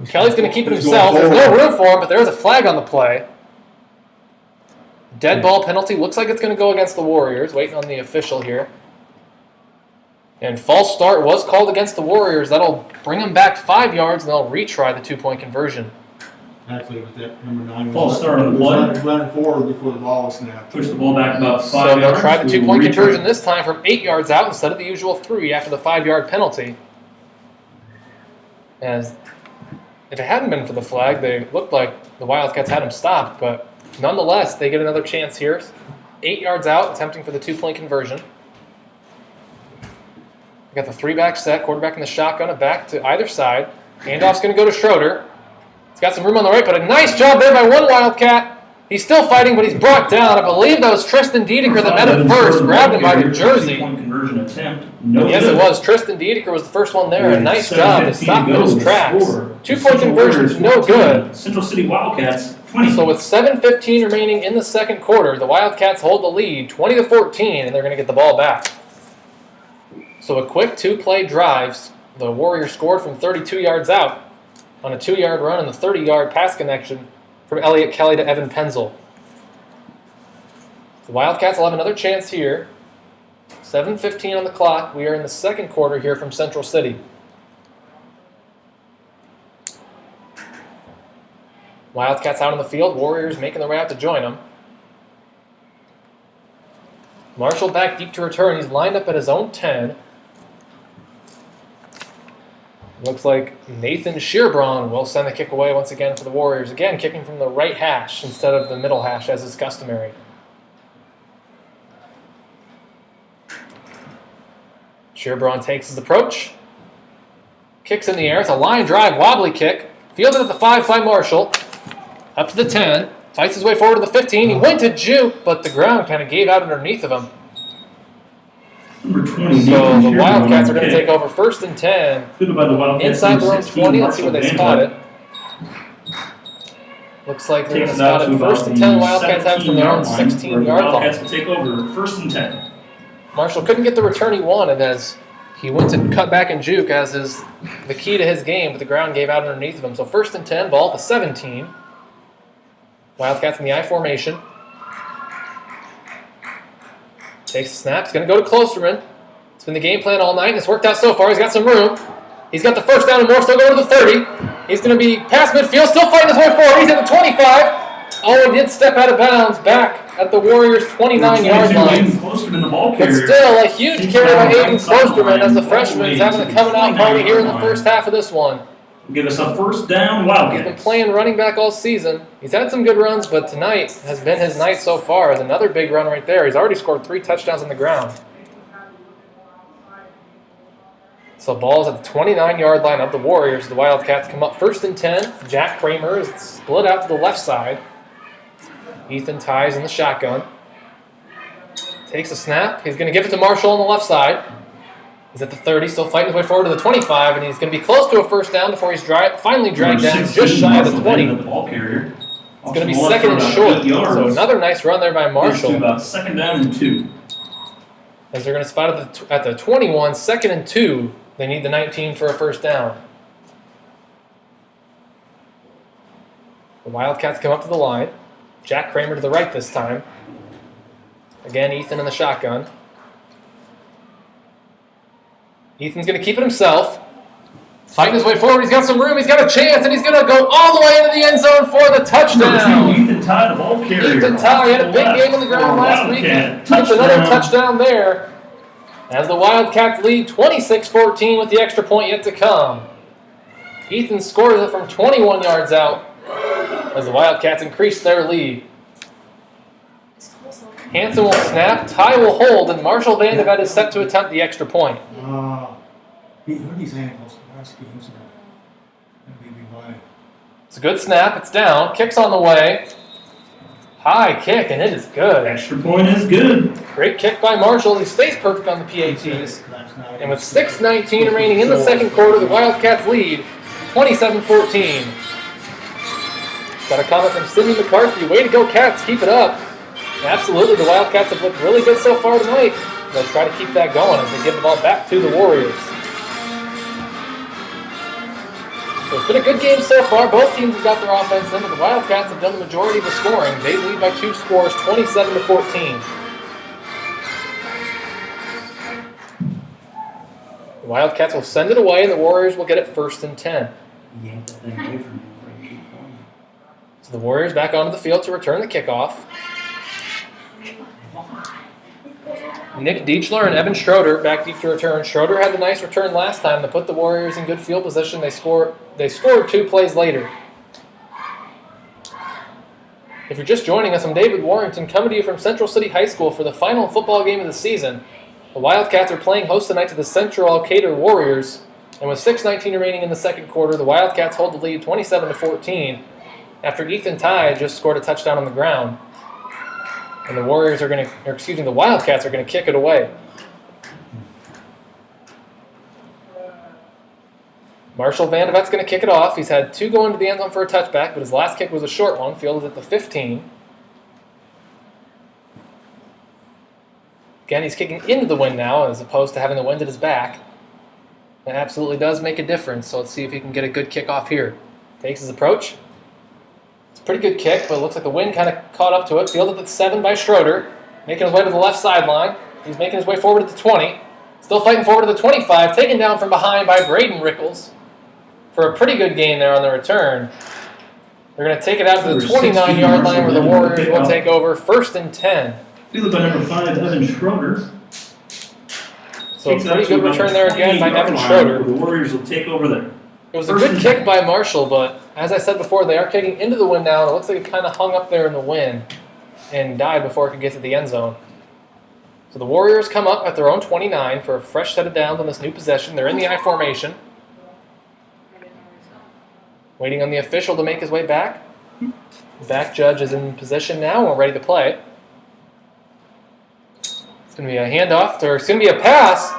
Kelly's going to keep it himself. There's no room for him, but there's a flag on the play. Dead ball penalty. Looks like it's going to go against the Warriors. Waiting on the official here. And false start was called against the Warriors. That'll bring them back 5 yards, and they'll retry the 2-point conversion.
Actually, it was that number 9.
False start on the play.
Running forward before the ball was snapped.
Push the ball back about 5
So
yards.
they'll try the
We will
2-point
return.
conversion this time from 8 yards out instead of the usual 3 after the 5-yard penalty. As if it hadn't been for the flag, they looked like the Wildcats had him stopped, but nonetheless, they get another chance here. 8 yards out, attempting for the 2-point conversion. We got the 3-back set, quarterback in the shotgun, a back to either side. Handoff's going to go to Schroeder. He's got some room on the right, but a nice job there by one Wildcat. He's still fighting, but he's brought down. I believe that was Tristan Dedeker that met him first, grabbed him by the jersey.
2-point conversion attempt. No
Yes,
good.
it was. Tristan Dedeker was the first one there. A nice
7:15
job to stop
to go.
those
The
tracks.
score.
2-point
Central
conversion is no
Warriors
good.
14, Central City Wildcats 20.
So with 7:15 remaining in the second quarter, the Wildcats hold the lead 20-14, and they're going to get the ball back. So a quick 2-play drives. The Warriors scored from 32 yards out on a 2-yard run and the 30-yard pass connection from Elliott Kelly to Evan Penzel. The Wildcats will have another chance here. 7:15 on the clock. We are in the second quarter here from Central City. Wildcats out on the field. Warriors making their way out to join them. Marshall back deep to return. He's lined up at his own 10. Looks like Nathan Shearbraun will send the kick away once again for the Warriors. Again, kicking from the right hash instead of the middle hash as is customary. Shearbraun takes his approach. Kicks in the air. It's a line drive, wobbly kick. Fielded at the 5 by Marshall. Up to the 10. Fights his way forward to the 15. He went to juke, but the ground kind of gave out underneath of him.
Number 20.
So the
Nathan
Wildcats
Shearbraun
are going to
kick.
take over 1st and 10.
Fielded by the Wildcats.
Inside their own
16,
20. Let's see where they
Marshall
spot
Banta.
it. Looks like they're going
Takes
to
it out
spot
to
it
about
1st and 10.
the
Wildcats have it from their own
17-yard line,
16-yard
where the Wildcats
line.
will take over 1st and 10.
Marshall couldn't get the return he wanted as he went to cut back and juke as is the key to his game, but the ground gave out underneath of him. So 1st and 10, ball at the 17. Wildcats in the I formation. Takes the snap. He's going to go to Klosterman. It's been the game plan all night, and it's worked out so far. He's got some room. He's got the 1st down and more. Still going to the 30. He's going to be past midfield, still fighting his way forward. He's at the 25. Oh, he did step out of bounds back at the Warriors' 29-yard line.
Klosterman, the ball
But
carrier.
still, a huge
Keeps
carry by
down
Aiden
right sideline,
Klosterman as the
all
freshman
the
is
way
having
to
a
the
coming out party here in the
29-yard
first half of this one.
Give us a 1st down,
He's been
Wildcats.
playing running back all season. He's had some good runs, but tonight has been his night so far. As another big run right there. He's already scored 3 touchdowns on the ground. So ball's at the 29-yard line of the Warriors. The Wildcats come up 1st and 10. Jack Kramer is split out to the left side. Ethan Ties in the shotgun. Takes a snap. He's going to give it to Marshall on the left side. He's at the 30, still fighting his way forward to the 25, and he's going to be close to a 1st down before he's finally dragged
Number
down
16,
just shy of the
Marshall
20.
Banta, the ball carrier.
It's going to be 2nd and short. So another nice run there by Marshall.
About 2nd down and 2.
As they're going to spot at the 21, 2nd and 2. They need the 19 for a 1st down. The Wildcats come up to the line. Jack Kramer to the right this time. Again, Ethan in the shotgun. Ethan's going to keep it himself. Fighting his way forward. He's got some room. He's got a chance, and he's going to go all the way into the end zone for the touchdown.
Ethan Tye, the ball carrier.
Ethan Tye had a big game on the ground last week. Gets another touchdown there. As the Wildcats lead 26-14 with the extra point yet to come. Ethan scores it from 21 yards out as the Wildcats increase their lead. Hanson will snap, Ty will hold, and Marshall Vandevet is set to attempt the extra point.
He hurt his ankles last game, so that may be why.
It's a good snap, it's down, kick's on the way. High kick, and it is good.
Extra point is good.
Great kick by Marshall, he stays perfect on the PATs.
Last night.
And with 6:19 remaining in the second quarter, the Wildcats lead 27-14. Got a comment from Sidney McCarthy. Way to go, Cats. Keep it up. Absolutely, the Wildcats have looked really good so far tonight. They'll try to keep that going as they give the ball back to the Warriors. So it's been a good game so far. Both teams have got their offense in, but the Wildcats have done the majority of the scoring. They lead by 2 scores, 27-14. The Wildcats will send it away, and the Warriors will get it 1st and 10.
Yank that thing away from him before he keep going.
So the Warriors back onto the field to return the kickoff. Nick Deichler and Evan Schroeder back deep to return. Schroeder had the nice return last time to put the Warriors in good field position. They scored 2 plays later. If you're just joining us, I'm David Warrington coming to you from Central City High School for the final football game of the season. The Wildcats are playing host tonight to the Central Elkader Warriors. And with 6:19 remaining in the second quarter, the Wildcats hold the lead 27-14 after Ethan Ty just scored a touchdown on the ground. And the Wildcats are going to kick it away. Marshall Vandevet's going to kick it off. He's had 2 go into the end zone for a touchback, but his last kick was a short one, fielded at the 15. Again, he's kicking into the wind now as opposed to having the wind at his back. That absolutely does make a difference, so let's see if he can get a good kickoff here. Takes his approach. It's a pretty good kick, but it looks like the wind kind of caught up to it. Fielded at the 7 by Schroeder, making his way to the left sideline. He's making his way forward at the 20. Still fighting forward to the 25, taken down from behind by Braden Rickles for a pretty good gain there on the return. They're going to take it out to the 29-yard line where the Warriors will take over 1st and 10.
Fielded by number 5, Evan Schroeder.
So a pretty good return there again by Evan Schroeder.
The Warriors will take over there.
It was a good kick by Marshall, but as I said before, they are kicking into the wind now, and it looks like it kind of hung up there in the wind and died before it could get to the end zone. So the Warriors come up at their own 29 for a fresh set of downs on this new possession. They're in the I formation. Waiting on the official to make his way back. The back judge is in position now, and we're ready to play. It's going to be a handoff, or it's going to be a pass.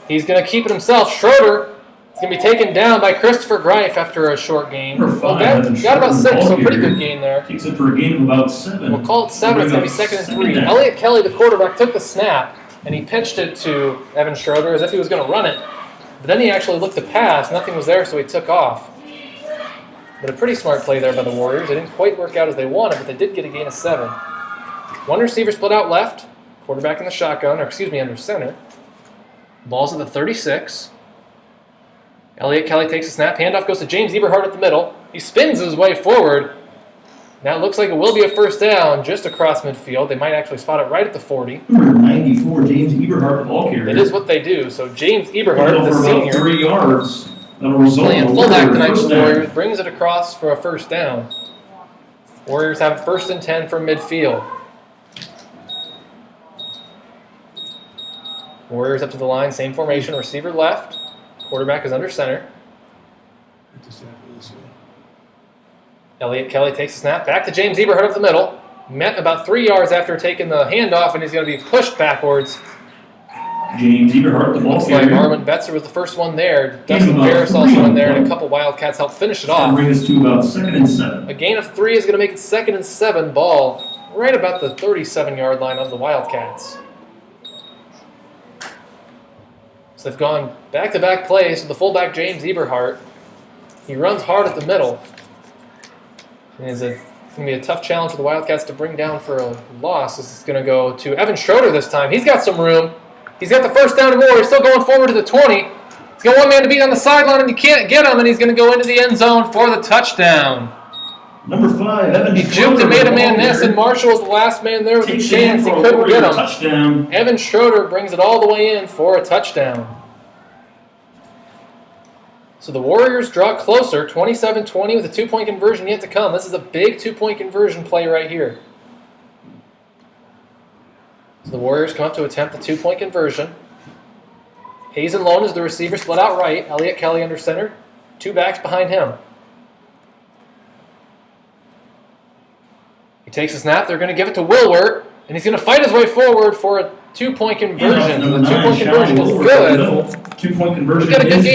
He's going to keep it himself. Schroeder is going to be taken down by Christopher Greif after a short gain. Got about 6, so pretty good gain there.
Takes it for a gain of about 7.
We'll call it 7. It's going to be 2nd and 3. Elliott Kelly, the quarterback, took the snap, and he pitched it to Evan Schroeder as if he was going to run it. But then he actually looked to pass. Nothing was there, so he took off. But a pretty smart play there by the Warriors. It didn't quite work out as they wanted, but they did get a gain of 7. One receiver split out left. Quarterback in the shotgun, under center. Ball's at the 36. Elliott Kelly takes a snap. Handoff goes to James Eberhardt at the middle. He spins his way forward. Now it looks like it will be a first down just across midfield. They might actually spot it right at the 40.
Number 94, James Eberhardt, the ball carrier.
It is what they do. So James Eberhardt, the senior,
3 yards. That'll result
playing
in
fullback tonight for the
down.
Warriors, brings it across for a first down. Warriors have 1st and 10 from midfield. Warriors up to the line, same formation, receiver left. Quarterback is under center. Elliott Kelly takes a snap. Back to James Eberhardt up the middle. Met about 3 yards after taking the handoff, and he's going to be pushed backwards.
James Eberhardt, the ball
Looks like
carrier.
Armin Betzer was the first one there. Dustin Ferris also in there, and a couple Wildcats helped finish it off.
Bring us to about 2nd and 7.
A gain of 3 is going to make it 2nd and 7. Ball right about the 37-yard line of the Wildcats. So they've gone back-to-back plays with the fullback James Eberhardt. He runs hard at the middle. And it's going to be a tough challenge for the Wildcats to bring down for a loss. This is going to go to Evan Schroeder this time. He's got some room. He's got the first down and more. He's still going forward to the 20. He's got one man to beat on the sideline, and he can't get him, and he's going to go into the end zone for the touchdown.
Number 5, Evan
He juked and made a man miss, and Marshall was the last man there with a chance. He couldn't get him.
Touchdown.
Evan Schroeder brings it all the way in for a touchdown. So the Warriors draw closer, 27-20 with a 2-point conversion yet to come. This is a big 2-point conversion play right here. So the Warriors come up to attempt the 2-point conversion. Hazen Lone is the receiver, split out right. Elliott Kelly under center. 2 backs behind him. He takes a snap. They're going to give it to Wilwert, and he's going to fight his way forward for a 2-point conversion. The 2-point conversion is good.
2-point conversion
We've got
is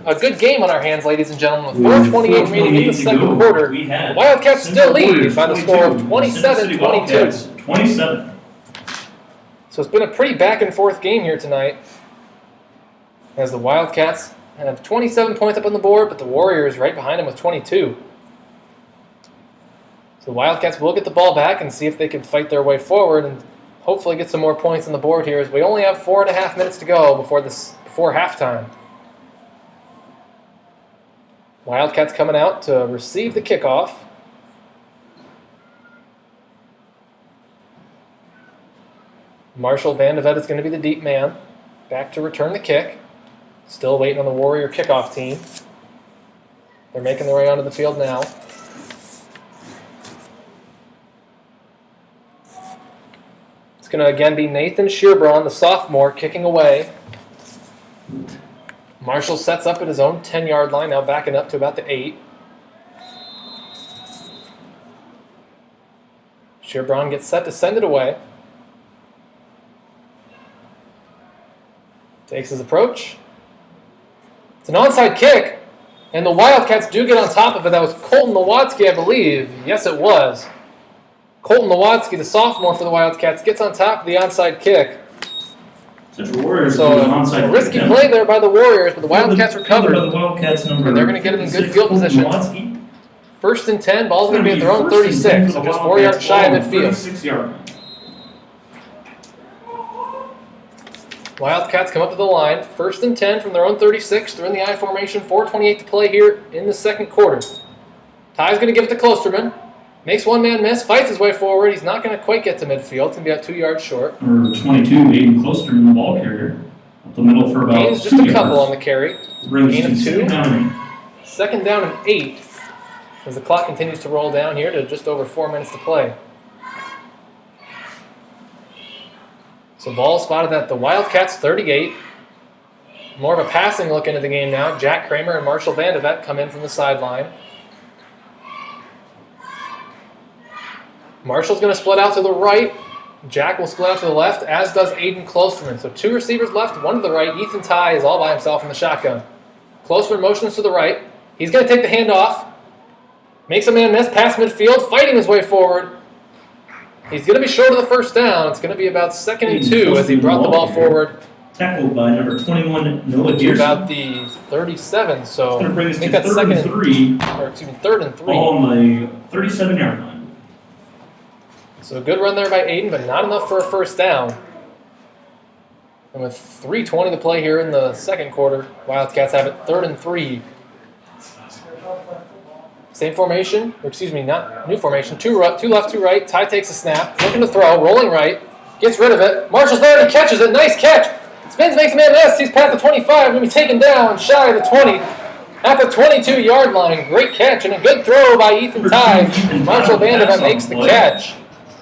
a good game on our hands, ladies and gentlemen, with 4:28 remaining in the second quarter.
We
The
had
Wildcats still lead by the
22,
score of
Mississippi
27-22.
Wildcats, 27.
So it's been a pretty back-and-forth game here tonight, as the Wildcats have 27 points up on the board, but the Warriors right behind them with 22. So the Wildcats will get the ball back and see if they can fight their way forward and hopefully get some more points on the board here, as we only have 4.5 minutes to go before halftime. Wildcats coming out to receive the kickoff. Marshall Vandevet is going to be the deep man. Back to return the kick. Still waiting on the Warrior kickoff team. They're making their way onto the field now. It's going to again be Nathan Shearbraun, the sophomore, kicking away. Marshall sets up at his own 10-yard line, now backing up to about the 8. Shearbraun gets set to send it away. Takes his approach. It's an onside kick, and the Wildcats do get on top of it. That was Colton Nowatzki, I believe. Yes, it was. Colton Nowatzki, the sophomore for the Wildcats, gets on top of the onside kick.
Central Warriors
So
with an onside
a risky
kick.
play there by the Warriors, but the Wildcats recovered.
By the Wildcats number
And they're gonna get it in good
56,
field
Colton
position.
Nowatzki.
First and 10, ball's going to be at their own
First and 10
36,
for
so
the
just 4 yards
Wildcats,
shy of
ball on the
midfield.
36-yard line.
Wildcats come up to the line. First and 10 from their own 36. They're in the I formation. 4:28 to play here in the second quarter. Ty's going to give it to Klosterman. Makes one man miss. Fights his way forward. He's not going to quite get to midfield. It's going to be about 2 yards short.
Number 22, Aiden Klosterman, the ball carrier. Up the middle for about
Gains
2
just a
yards.
couple on the carry.
Brings
Gain of
to
2.
2.
Second down and 8 as the clock continues to roll down here to just over 4 minutes to play. So ball spotted at the Wildcats 38. More of a passing look into the game now. Jack Kramer and Marshall Vandevet come in from the sideline. Marshall's going to split out to the right. Jack will split out to the left, as does Aiden Klosterman. So 2 receivers left, 1 to the right. Ethan Ty is all by himself in the shotgun. Klosterman motions to the right. He's going to take the handoff. Makes a man miss, past midfield, fighting his way forward. He's going to be short of the first down. It's going to be about 2nd and 2 as he brought the ball forward
Tackled by number 21, Noah
to
Dearson.
about the 37. So
It's going to bring
I
us
think
to
that's
3rd and 3,
3rd and 3.
all on the 37-yard line.
So a good run there by Aiden, but not enough for a first down. And with 3:20 to play here in the second quarter, Wildcats have it 3rd and 3. Same formation, or excuse me, not new formation. 2 left, 2 right. Ty takes a snap, looking to throw, rolling right, gets rid of it. Marshall's there and he catches it. Nice catch. Spins, makes a man miss. He's past the 25. Going to be taken down shy of the 20 at the 22-yard line. Great catch and a good throw by Ethan Ty. Marshall Vandevet makes the catch.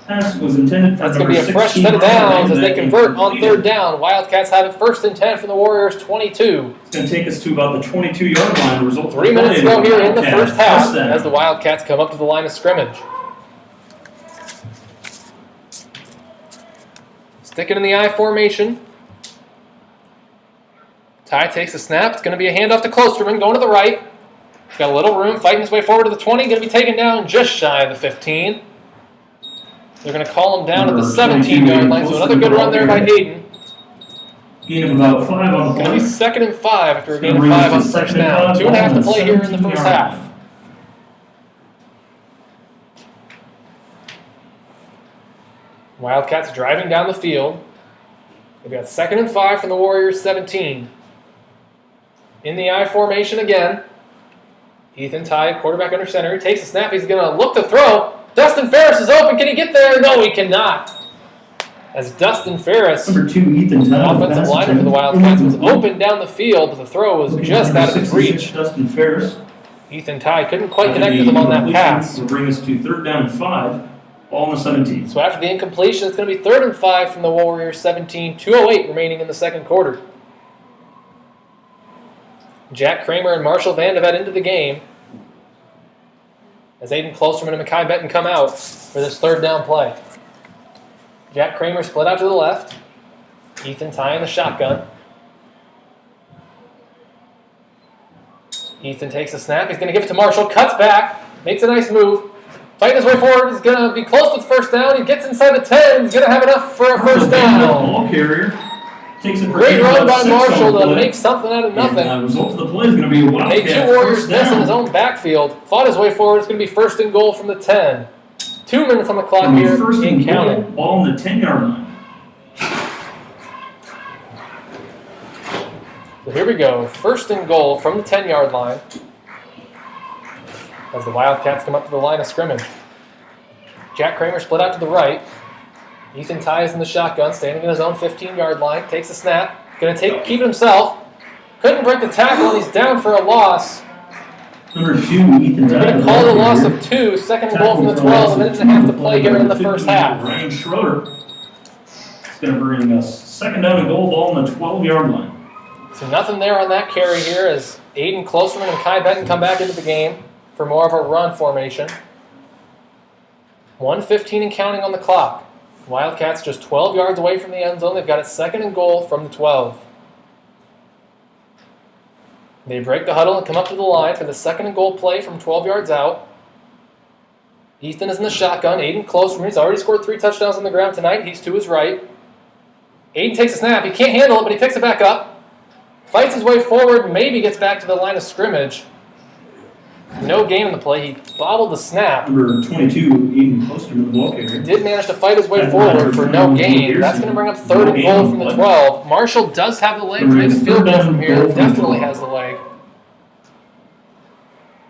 Pass was intended for
That's going to be a fresh
16
set of downs as they
Vandevet
convert on
completed.
3rd down. Wildcats have it 1st and 10 from the Warriors 22.
It's going to take us to about the 22-yard line. The result of
3
the
minutes to
play,
go here in the
Wildcats
first half
first down.
as the Wildcats come up to the line of scrimmage. Sticking in the I formation. Ty takes a snap. It's going to be a handoff to Klosterman, going to the right. He's got a little room, fighting his way forward to the 20. Going to be taken down just shy of the 15. They're going to call him down at the 17-yard line. So another good run there by Aiden.
Gain of about 5 on the
It's going to be
play.
2nd and 5 after a gain of
Brings
5 on
us to
first
2nd and
down.
5,
2.5 to
ball
play
on
here in the first
17-yard
half.
line.
Wildcats driving down the field. They've got 2nd and 5 from the Warriors 17. In the I formation again. Ethan Ty, quarterback under center. He takes a snap. He's going to look to throw. Dustin Ferris is open. Can he get there? No, he cannot. As Dustin Ferris,
Number 2, Ethan Tunnell.
offensive lineman for the Wildcats, was open down the field, but the throw was just out of his reach.
Dustin Ferris.
Ethan Ty couldn't quite connect with him on that pass.
Will bring us to 3rd down and 5, all on the 17.
So after the incompletion, it's going to be 3rd and 5 from the Warriors 17. 2:08 remaining in the second quarter. Jack Kramer and Marshall Vandevet into the game as Aiden Klosterman and Mekhi Benton come out for this 3rd down play. Jack Kramer split out to the left. Ethan Ty in the shotgun. Ethan takes a snap. He's going to give it to Marshall. Cuts back. Makes a nice move. Fighting his way forward. He's going to be close to the first down. He gets inside the 10. He's going to have enough for a first down.
Ball carrier. Takes it for
Great run by
6
Marshall
on the
to
play.
make something out of nothing.
And the result of the play is going to be a Wildcat
Made 2 Warriors
first
miss in his
down.
own backfield. Fought his way forward. It's going to be 1st and goal from the 10. 2 minutes on the clock
It'll be
here.
first
In
and goal,
counting.
ball on the 10-yard line.
So here we go. 1st and goal from the 10-yard line as the Wildcats come up to the line of scrimmage. Jack Kramer split out to the right. Ethan Ty is in the shotgun, standing in his own 15-yard line. Takes a snap. Going to keep it himself. Couldn't break the tackle, and he's down for a loss.
Number 2, Ethan
They're
Dye.
going to call the loss of 2. Second and goal from the 12. A minute and a half to play here in the first half.
Ryan Schroeder is going to bring us second down and goal, ball on the 12-yard line.
So nothing there on that carry here as Aiden Klosterman and Kai Benton come back into the game for more of a run formation. 1:15 and counting on the clock. Wildcats just 12 yards away from the end zone. They've got it second and goal from the 12. They break the huddle and come up to the line for the second and goal play from 12 yards out. Ethan is in the shotgun. Aiden Klosterman, he's already scored 3 touchdowns on the ground tonight. He's to his right. Aiden takes a snap. He can't handle it, but he picks it back up. Fights his way forward, maybe gets back to the line of scrimmage. No gain in the play. He bobbled the snap.
Number 22, Aiden Klosterman, the ball carrier.
Did manage to fight his way forward for no gain. That's going to bring up third and goal from the 12. Marshall does have the leg to make a field goal from here. Definitely has the leg.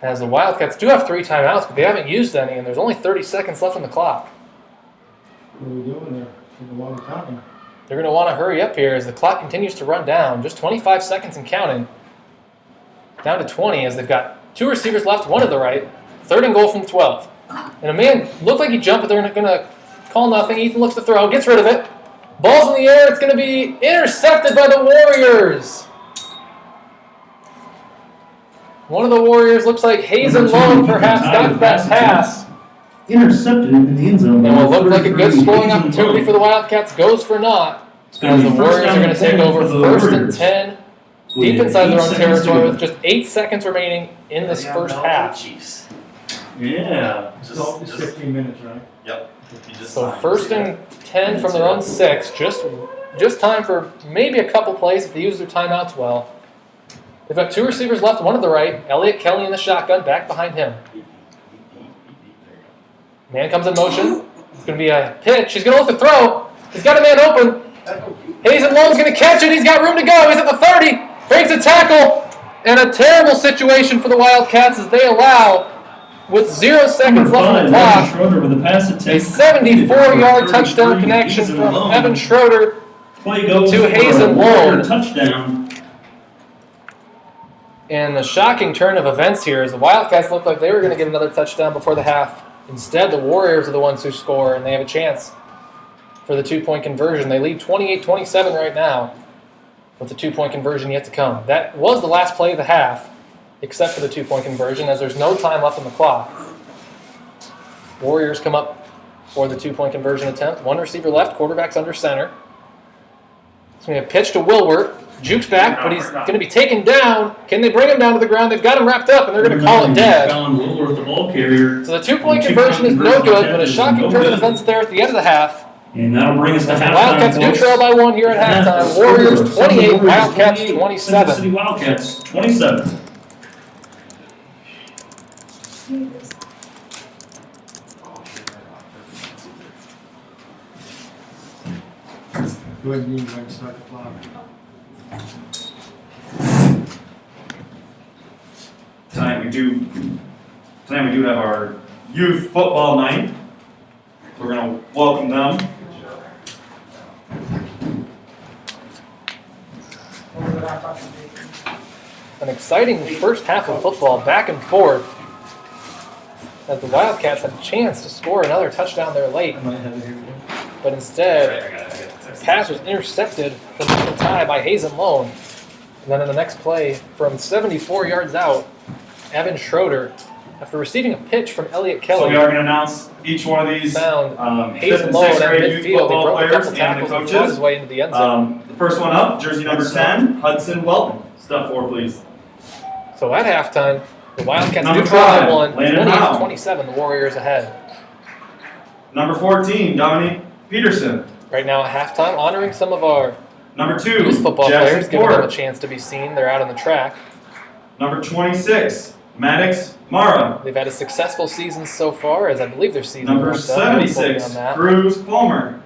As the Wildcats do have 3 timeouts, but they haven't used any, and there's only 30 seconds left on the clock.
What are we doing there? Take a long time.
They're going to want to hurry up here as the clock continues to run down. Just 25 seconds and counting. Down to 20 as they've got 2 receivers left, 1 to the right. Third and goal from the 12. And a man looked like he jumped, but they're going to call nothing. Ethan looks to throw, gets rid of it. Ball's in the air. It's going to be intercepted by the Warriors. One of the Warriors looks like Hazen Long perhaps got that pass.
Intercepted in the end zone.
And what looked like a good scoring opportunity for the Wildcats goes for naught. As the Warriors are going to take over first and 10 deep inside their own territory with just 8 seconds remaining in this first half.
Chiefs. Yeah.
So it's 15 minutes, right?
Yep.
So first and 10 from their own 6. Just time for maybe a couple plays if they use their timeouts well. They've got 2 receivers left, 1 to the right. Elliott Kelly in the shotgun, back behind him. Man comes in motion. It's going to be a pitch. He's going to look to throw. He's got a man open. Hazen Lone's going to catch it. He's got room to go. He's at the 30. Breaks a tackle. And a terrible situation for the Wildcats as they allow, with 0 seconds left on the clock, a 74-yard touchdown connection from Evan Schroeder to Hazen Lone.
Touchdown.
And the shocking turn of events here is the Wildcats looked like they were going to get another touchdown before the half. Instead, the Warriors are the ones who score, and they have a chance for the 2-point conversion. They lead 28-27 right now with the 2-point conversion yet to come. That was the last play of the half, except for the 2-point conversion, as there's no time left on the clock. Warriors come up for the 2-point conversion attempt. 1 receiver left, quarterback's under center. It's going to be a pitch to Wilbert. Jukes back, but he's going to be taken down. Can they bring him down to the ground? They've got him wrapped up, and they're going to call it dead. So the 2-point conversion is no good, but a shocking turn of events there at the end of the half.
And that'll bring us to halftime.
Wildcats do trail by 1 here at halftime. Warriors 28, Wildcats 27.
Central City Wildcats 27.
Go ahead and start the clock.
Tonight we do have our youth football night. We're going to welcome them.
An exciting first half of football, back and forth, as the Wildcats had a chance to score another touchdown there late. But instead, the pass was intercepted from the tie by Hazen Lone. And then in the next play, from 74 yards out, Evan Schroeder, after receiving a pitch from Elliott Kelly,
So we are going to announce each one of these
found
5th
Hazen
and
Lone
6th
at
grade youth
midfield. They
football
broke a
players
couple
and the
tackles and fought his
coaches.
way into the end zone.
The first one up, jersey number 10, Hudson Welton. Step forward, please.
So at halftime, the Wildcats
Number
do try
5,
one,
Landon Howe.
28-27, the Warriors ahead.
Number 14, Dominique Peterson.
Right now at halftime, honoring some of our
Number 2,
youth football players,
Jackson
giving them a
Porter.
chance to be seen. They're out on the track.
Number 26, Maddox Mara.
They've had a successful season so far, as I believe their season
Number
wrapped up. I'm quoting
76,
on that.
Bruce Palmer.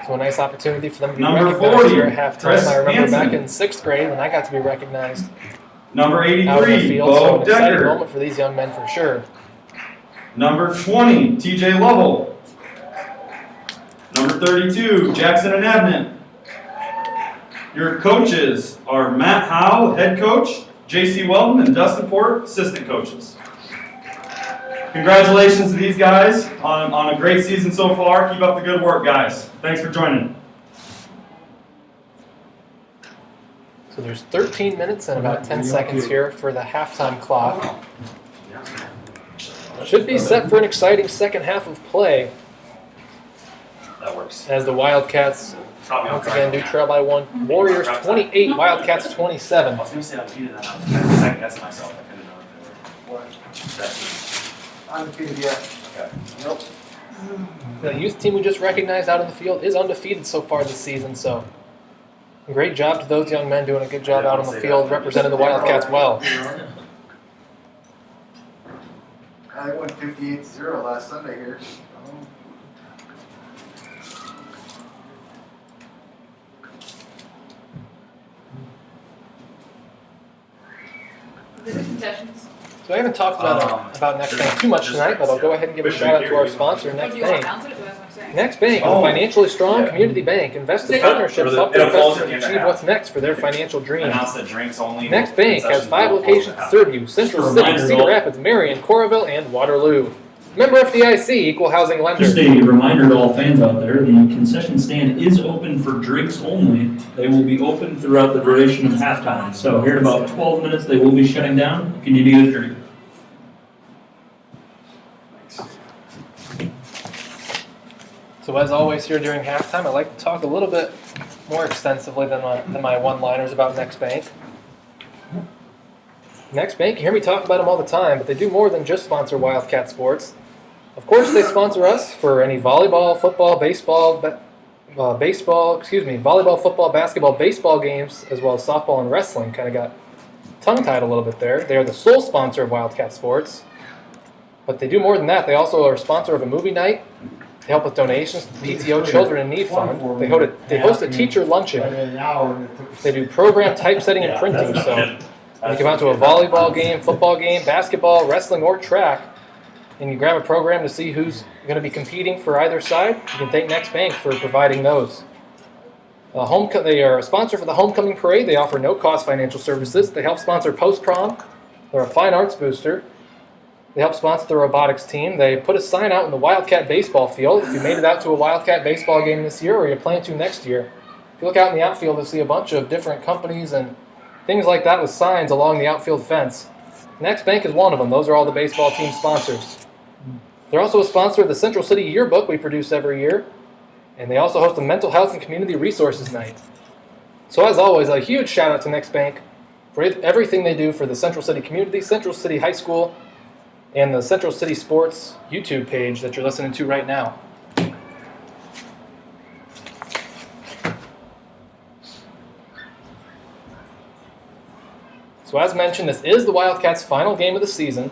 So a nice opportunity for them to be
Number
recognized
40,
here at halftime.
Chris
I remember
Hansen.
back in 6th grade when I got to be recognized
Number
out in the
83,
field. So
Bo
an exciting
Decker.
moment for these young men for sure.
Number 20, TJ Lovell. Number 32, Jackson and Abnett. Your coaches are Matt Howe, head coach, J.C. Weldon, and Dustin Port, assistant coaches. Congratulations to these guys on a great season so far. Keep up the good work, guys. Thanks for joining.
So there's 13 minutes and about 10 seconds here for the halftime clock. Should be set for an exciting second half of play
That works.
as the Wildcats
Caught me off
once
guard.
again do trail by 1. Warriors 28, Wildcats 27.
I was gonna say undefeated, and I was kind of second guessing myself. I couldn't know if they were. That
Undefeated yet.
team. Okay.
The youth team we just recognized out in the field is undefeated so far this season, so great job to those young men doing a good job out on the field, representing the Wildcats well.
I went 58-0 last Sunday here.
The concessions.
So I haven't talked about Next Bank too much tonight, but I'll go ahead and give a shout out to our sponsor, Next
Do you want
Bank.
to announce it, or do I have to say?
Next Bank, a financially strong community bank. Invested partnerships help their customers achieve what's next for their financial dreams.
Announce that drinks only.
Next Bank has 5 locations to serve you: Central City, Cedar Rapids, Marion, Coralville, and Waterloo. Member FDIC, Equal Housing Lender.
Just a reminder to all fans out there, the concession stand is open for drinks only. They will be open throughout the duration of halftime. So here in about 12 minutes, they will be shutting down if you need to get a drink.
So as always here during halftime, I like to talk a little bit more extensively than my one-liners about Next Bank. Next Bank, you hear me talk about them all the time, but they do more than just sponsor Wildcat sports. Of course, they sponsor us for any volleyball, football, volleyball, football, basketball, baseball games, as well as softball and wrestling. Kind of got tongue-tied a little bit there. They are the sole sponsor of Wildcat sports. But they do more than that. They also are a sponsor of a movie night. They help with donations to the PTO Children in Need Fund. They host a teacher luncheon.
An hour and it took us.
They do program typesetting and printing. So when you come out to a volleyball game, football game, basketball, wrestling, or track, and you grab a program to see who's going to be competing for either side, you can thank Next Bank for providing those. They are a sponsor for the Homecoming Parade. They offer no-cost financial services. They help sponsor Post-Prom. They're a fine arts booster. They help sponsor the robotics team. They put a sign out in the Wildcat baseball field. If you made it out to a Wildcat baseball game this year or you plan to next year, if you look out in the outfield, you'll see a bunch of different companies and things like that with signs along the outfield fence. Next Bank is one of them. Those are all the baseball team sponsors. They're also a sponsor of the Central City Yearbook we produce every year. And they also host a Mental Health and Community Resources Night. So as always, a huge shout out to Next Bank for everything they do for the Central City community, Central City High School, and the Central City Sports YouTube page that you're listening to right now. So as mentioned, this is the Wildcats' final game of the season.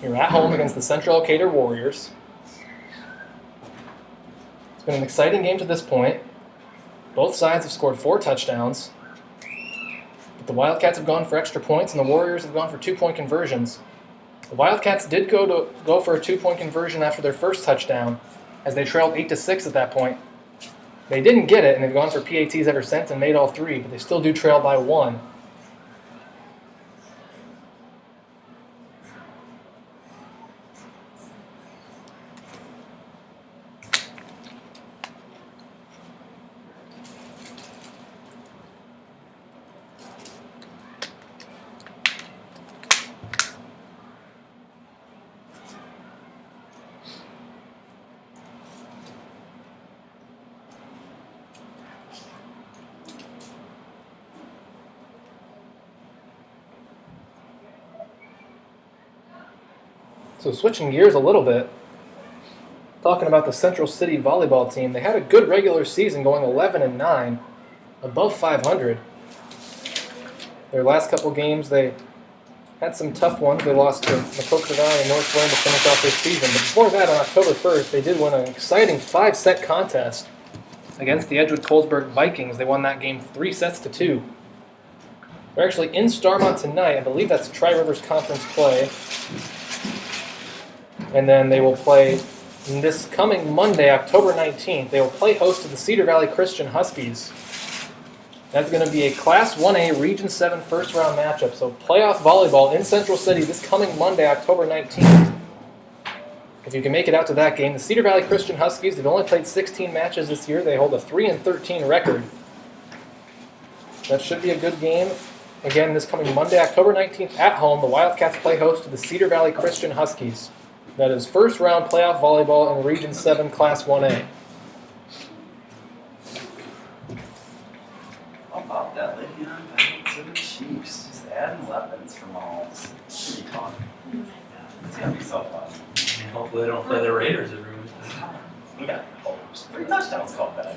You're at home against the Central Elkader Warriors. It's been an exciting game to this point. Both sides have scored 4 touchdowns. But the Wildcats have gone for extra points, and the Warriors have gone for 2-point conversions. The Wildcats did go for a 2-point conversion after their first touchdown, as they trailed 8-6 at that point. They didn't get it, and they've gone for PATs ever since and made all 3, but they still do trail by 1. So switching gears a little bit, talking about the Central City volleyball team, they had a good regular season going 11-9, above 500. Their last couple games, they had some tough ones. They lost to Maquoketa Valley and North Lane to finish off their season. But before that, on October 1st, they did win an exciting 5-set contest against the Edgewood-Colesburg Vikings. They won that game 3-2. They're actually in Starmont tonight. I believe that's Tri-Rivers Conference play. And then they will play And this coming Monday, October 19th, they will play host to the Cedar Valley Christian Huskies. That's going to be a Class 1A Region 7 first-round matchup. So playoff volleyball in Central City this coming Monday, October 19th. If you can make it out to that game, the Cedar Valley Christian Huskies, they've only played 16 matches this year. They hold a 3-13 record. That should be a good game. Again, this coming Monday, October 19th at home, the Wildcats play host to the Cedar Valley Christian Huskies. That is first-round playoff volleyball in Region 7 Class 1A.
How about that lady on balance of the Chiefs? Just adding weapons for Mahomes. Pretty fun. It's gonna be so fun.
Hopefully they don't play the Raiders every week.
We got hopes. 3 touchdowns called back.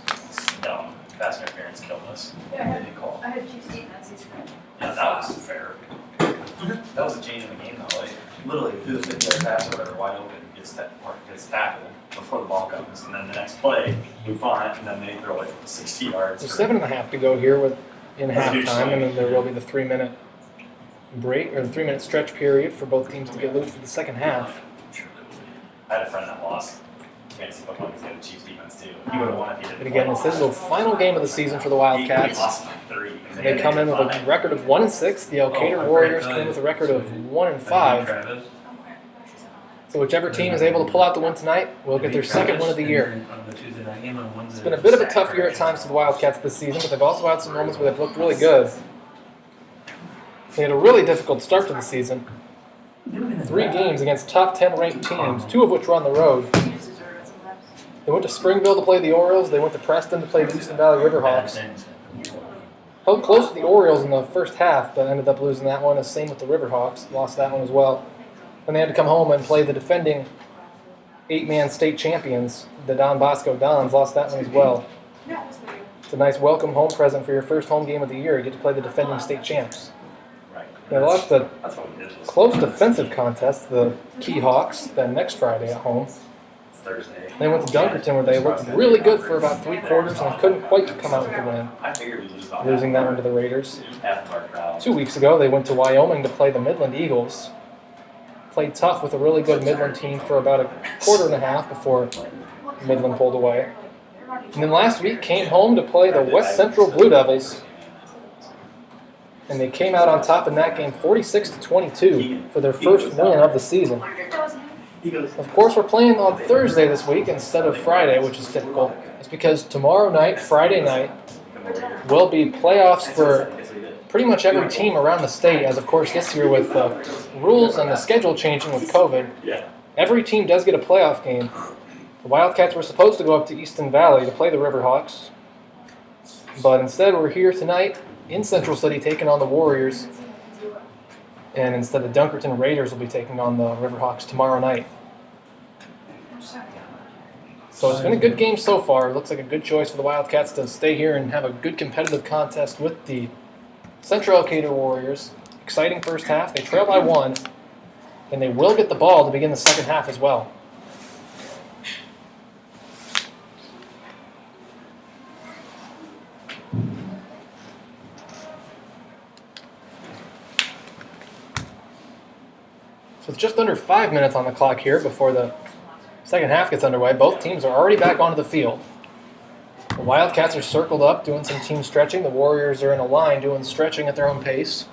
It's dumb. Pass interference killed us.
Yeah,
They didn't call.
I had Chiefs defense, he's right.
Yeah, that was fair. That was a change in the game though. Like, literally, through the 50-yard pass or whatever, wide open, gets tackled before the ball comes, and then the next play, we punt, and then they throw it 60 yards.
There's 7.5 to go here in
That's a huge
halftime,
swing.
and then there will be the 3-minute break, or the 3-minute stretch period for both teams to get loose for the second half.
I had a friend that lost fantasy football because he had the Chiefs defense too. He would have won if he didn't.
But again, this is the final game of the season for the
He
Wildcats.
lost by 3. and
They come in with a
five.
record of 1-6. The Elkader Warriors come in with a record of 1-5.
Travis.
So whichever team is able to pull out the win tonight will get their second win of the year.
On the Tuesday night game on Wednesday.
It's been a bit of a tough year at times for the Wildcats this season, but they've also had some moments where they've looked really good. They had a really difficult start to the season. 3 games against top 10 ranked teams, 2 of which were on the road. They went to Springville to play the Orioles. They went to Preston to play the Eastern Valley Riverhawks. Held close to the Orioles in the first half, but ended up losing that one. Same with the Riverhawks. Lost that one as well. Then they had to come home and play the defending 8-man state champions, the Don Bosco Dons. Lost that one as well. It's a nice welcome home present for your first home game of the year. You get to play the defending state champs.
Right.
They lost a
That's what we did.
close defensive contest, the Keyhawks, then next Friday at home.
It's Thursday.
They went to Dunkerton where they looked really good for about 3 quarters and couldn't quite come out with the win,
I figured we'd lose about
losing that one to the Raiders.
half of our crowd.
2 weeks ago, they went to Wyoming to play the Midland Eagles. Played tough with a really good Midland team for about a quarter and a half before Midland pulled away. And then last week came home to play the West Central Blue Devils. And they came out on top in that game 46-22 for their first win of the season. Of course, we're playing on Thursday this week instead of Friday, which is typical. It's because tomorrow night, Friday night, will be playoffs for pretty much every team around the state, as of course this year with the rules and the schedule changing with COVID, every team does get a playoff game. The Wildcats were supposed to go up to Easton Valley to play the Riverhawks, but instead we're here tonight in Central City taking on the Warriors, and instead the Dunkerton Raiders will be taking on the Riverhawks tomorrow night. So it's been a good game so far. It looks like a good choice for the Wildcats to stay here and have a good competitive contest with the Central Elkader Warriors. Exciting first half. They trail by 1, and they will get the ball to begin the second half as well. So it's just under 5 minutes on the clock here before the second half gets underway. Both teams are already back onto the field. The Wildcats are circled up doing some team stretching. The Warriors are in a line doing stretching at their own pace.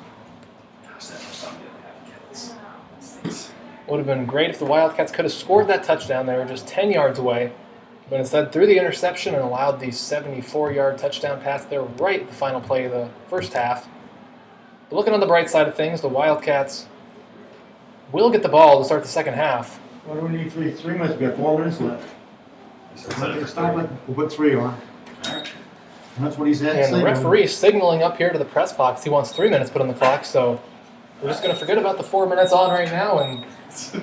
Would have been great if the Wildcats could have scored that touchdown. They were just 10 yards away. But instead threw the interception and allowed the 74-yard touchdown pass there right at the final play of the first half. But looking on the bright side of things, the Wildcats will get the ball to start the second half.
What do we need? 3 minutes, we got 4 minutes left. Stop it, we'll put 3 on. That's what he said.
And the referee is signaling up here to the press box. He wants 3 minutes put on the clock, so we're just going to forget about the 4 minutes on right now and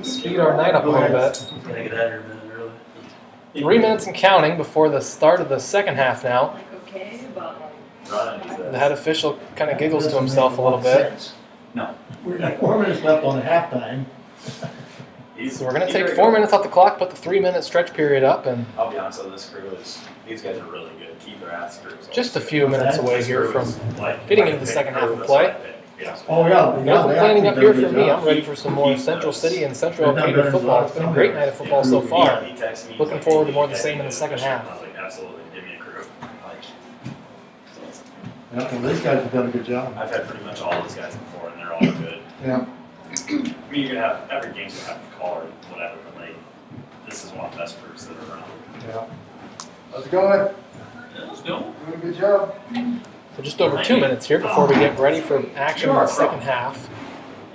speed our night up a little bit.
Gotta get out of here a minute early.
3 minutes and counting before the start of the second half now.
Like, okay, but
The head official kind of giggles to himself a little bit.
No.
We got 4 minutes left on the halftime.
So we're going to take 4 minutes off the clock, put the 3 minute stretch period up, and
I'll be honest, this crew is, these guys are really good. Keep their ass crews.
just a few minutes away here from getting into the second half of play.
Yeah.
Oh, yeah.
Nothing planning up here for me. I'm ready for some more Central City and Central Elkader football. It's been a great night of football so far.
He texted me.
Looking forward to more of the same in the second half.
I was like, absolutely, give me a crew. Like,
Yeah, well, these guys have done a good job.
I've had pretty much all those guys before, and they're all good.
Yeah.
I mean, you're gonna have every game's gonna have a call or whatever, but like, this is one of the best groups that are around.
Yeah. How's it going?
Let's go.
Doing a good job.
So just over 2 minutes here before we get ready for action in the second half.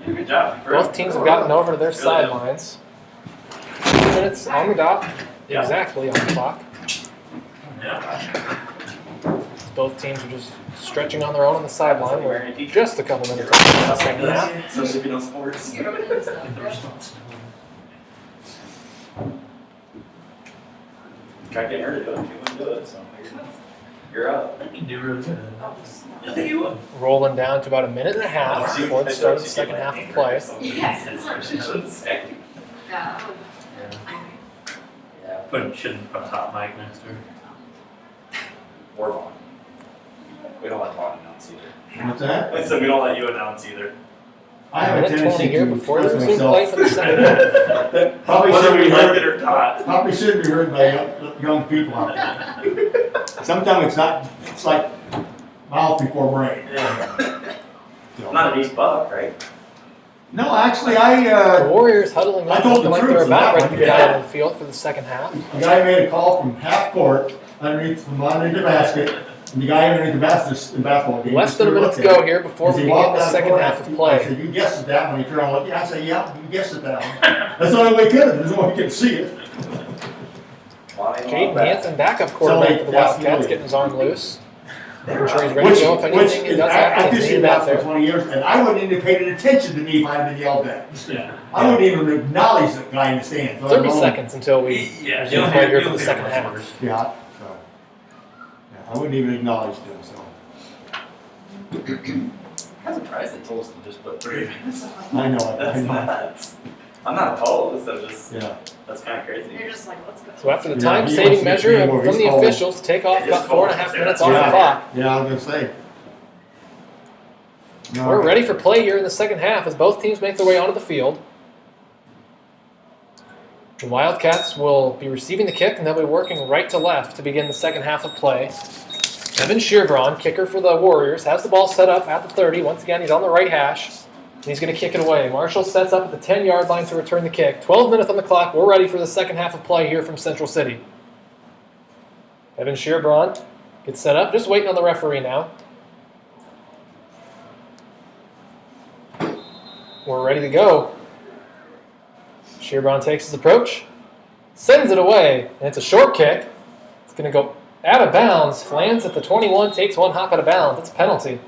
Yeah, good job.
Both teams have gotten over to their sidelines. 2 minutes on the dot,
Yeah.
exactly on the clock.
Yeah.
Both teams are just stretching on their own on the sideline. We're just a couple minutes into the second half.
Especially if you know sports. Try getting her to do it. She wouldn't do it, so you're up.
You do really good.
I think you would.
Rolling down to about a minute and a half before the start of the second half of play.
Yes.
She should say.
Yeah.
Yeah.
Shouldn't put a hot mic next to her.
Or Vaughn. We don't let Vaughn announce either.
What's that?
I said we don't let you announce either.
I have a
Minute 20
tendency
here
to
before they
express
resume play
myself.
for the second half.
Probably
Whether
shouldn't
we
be
like
heard,
it or not.
probably shouldn't be heard by young people out there. Sometimes it's like mouth before brain.
Yeah.
So.
I'm not an East Buck, right?
No, actually,
The Warriors huddling
I
up,
told
looking
the
like
truth
they're
on
about
that
ready to
one.
get out on the field for the second half.
the guy made a call from half court from underneath the basket, and the guy underneath the basket in basketball game.
Less than a minute to go here before we begin the second half of
I
play.
said, you guessed it that when you turn on. Yeah, I said, yeah, you guessed it that one. That's the only way we could. There's no way we could see it.
Jaden Hansen, backup quarterback for the Wildcats, getting his arm loose. Making sure he's ready to go if anything he does have
I
to
fished
need
it
out
out for
there.
20 years, and I wouldn't even paid attention to me if I had been yelled at.
Yeah.
I wouldn't even acknowledge the guy in the stands. let
30
alone-
seconds until we
Yeah.
resume play here for the second half.
Yeah, so, I wouldn't even acknowledge them, so.
I'm surprised they told us to just put 3 minutes on.
I know it,
That's
I know.
nuts. I'm not opposed, I'm just,
Yeah.
that's kind of crazy.
You're just like, let's go.
So after the
Yeah,
time-saving
he wants to
measure
get more.
from the
He's cold.
officials, take off
It
about
is
4.5
cold.
minutes
Yeah.
off the clock.
Yeah, I was gonna say. No,
We're ready for play here in the second half as both teams make their way onto the field. The Wildcats will be receiving the kick and they'll be working right to left to begin the second half of play. Evan Shearbraun, kicker for the Warriors, has the ball set up at the 30. Once again, he's on the right hash. And he's going to kick it away. Marshall sets up at the 10-yard line to return the kick. 12 minutes on the clock. We're ready for the second half of play here from Central City. Evan Shearbraun gets set up, just waiting on the referee now. We're ready to go. Shearbraun takes his approach, sends it away, and it's a short kick. It's going to go out of bounds, lands at the 21, takes one hop out of bounds. That's a penalty.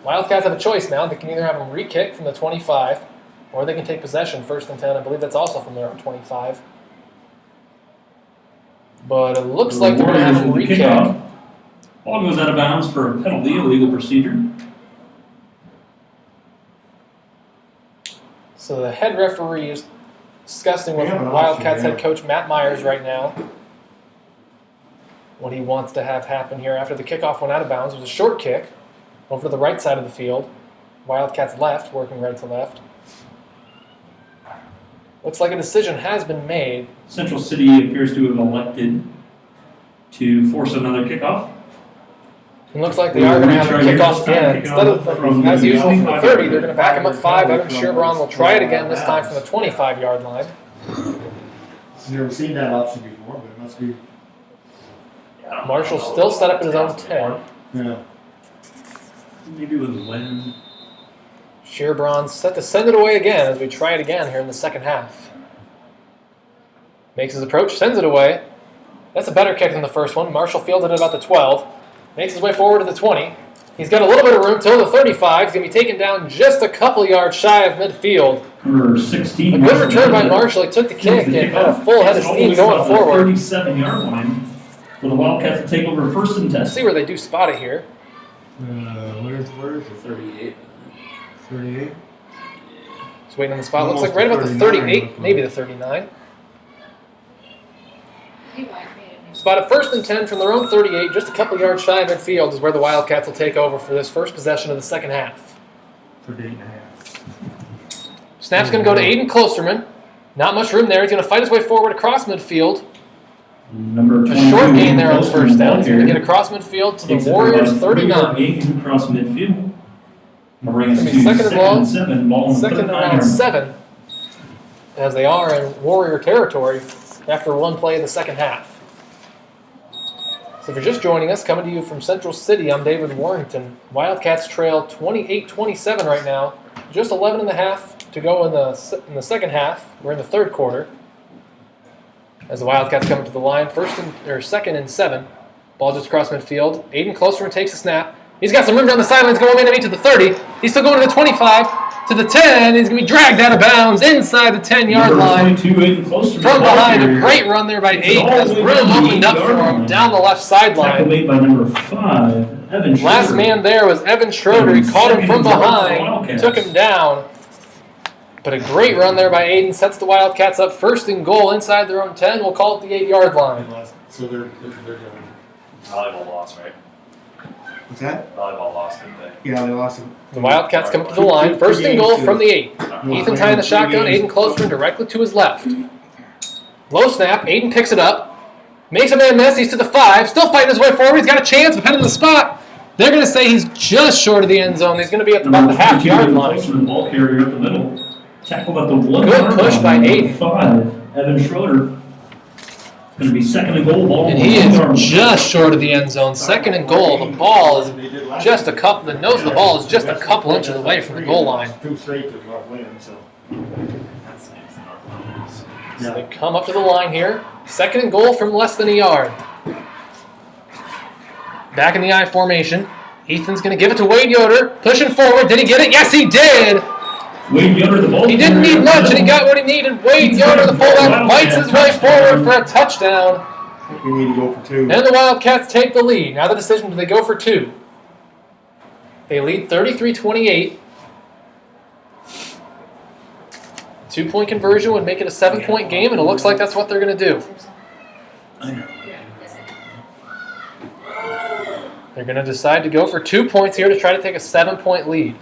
Wildcats have a choice now. They can either have them re-kick from the 25, or they can take possession first and 10. I believe that's also from their own 25. But it looks like they're going to have them re-kick.
Ball goes out of bounds for a penalty, illegal procedure.
So the head referee is discussing with
We have an
Wildcats
option,
head coach Matt Myers right now. What he wants to have happen here after the kickoff went out of bounds was a short kick over to the right side of the field. Wildcats left, working right to left. Looks like a decision has been made.
Central City appears to have elected to force another kickoff.
It looks like they are going to have a kickoff again. Instead of, as usual, from the 30, they're going to back him up 5. Evan Shearbraun will try it again, this time from the 25-yard line.
Never seen that option before, but it must be,
Marshall's still set up at his own 10.
yeah.
Maybe with the wind.
Shearbraun set to send it away again as we try it again here in the second half. Makes his approach, sends it away. That's a better kick than the first one. Marshall fielded it about the 12. Makes his way forward to the 20. He's got a little bit of room till the 35. He's going to be taken down just a couple yards shy of midfield.
Number 16.
A good return by Marshall. He took the kick and had a full head of steam going forward.
37-yard line for the Wildcats to take over first and 10.
Let's see where they do spot it here.
Where is it?
38.
38?
Just waiting on the spot. Looks
Almost
like right about the
39,
38,
looks
maybe
like.
the 39.
He might be in
Spot at first and 10 from their own 38, just a couple yards shy of midfield is where the Wildcats will take over for this first possession of the second half.
for the 8.5.
Snap's going to go to Aiden Klosterman. Not much room there. He's going to fight his way forward across midfield.
Number
A
22.
short gain there on
Klosterman
first down. He's going to
here.
get across midfield to the
Takes it for
Warriors
about a 3-yard
39.
gain across midfield. Bring us
Gonna
to
be second and long.
7, ball on the
Second and
39
around
yard.
7, as they are in Warrior territory after one play in the second half. So if you're just joining us, coming to you from Central City, I'm David Warrington. Wildcats trail 28-27 right now. Just 11 and a half to go in the second half. We're in the third quarter. As the Wildcats come to the line, second and 7. Ball just across midfield. Aiden Klosterman takes the snap. He's got some room down the sidelines going in to the 30. He's still going to the 25, to the 10. He's going to be dragged out of bounds inside the 10-yard line.
22, Aiden Klosterman.
From behind, a great run there by Aiden. As room opened up for him down the left
Tackle
sideline.
made by number 5, Evan Schroeder.
Last man there was Evan Schroeder. He caught him from behind, took him down. But a great run there by Aiden sets the Wildcats up first and goal inside their own 10. We'll call it the 8-yard line.
So they're going.
Volleyball lost, right?
What's that?
Volleyball lost, didn't they?
Yeah, they lost him.
The Wildcats come up to the line. First and goal from the 8. Ethan tying the shotgun. Aiden Klosterman directly to his left. Low snap. Aiden picks it up. Makes a man miss. He's to the 5. Still fighting his way forward. He's got a chance. Depending on the spot. They're going to say he's just short of the end zone. He's going to be at about the half-yard line.
Klosterman, ball carrier up the middle. Tackle at the 1
Good push by Aiden.
5, Evan Schroeder. It's going to be second and goal. Ball
And he is just short of the end zone. Second and goal. The ball is just a couple. The nose of the ball is just a couple inches away from the goal line.
2 straight to North William, so.
That's nice. North
So they come up to the line here. Second and goal from less than a yard. Back in the I formation. Ethan's going to give it to Wade Yoder. Pushing forward. Did he get it? Yes, he did.
Wade Yoder, the ball
He didn't
carrier
need
up the
much, and he
middle.
got what he needed. Wade Yoder, the fullback, fights his way forward for a touchdown.
I think we need to go for 2.
And the Wildcats take the lead. Now the decision, do they go for 2? They lead 33-28. 2-point conversion would make it a 7-point game, and it looks like that's what they're going to do. They're going to decide to go for 2 points here to try to take a 7-point lead.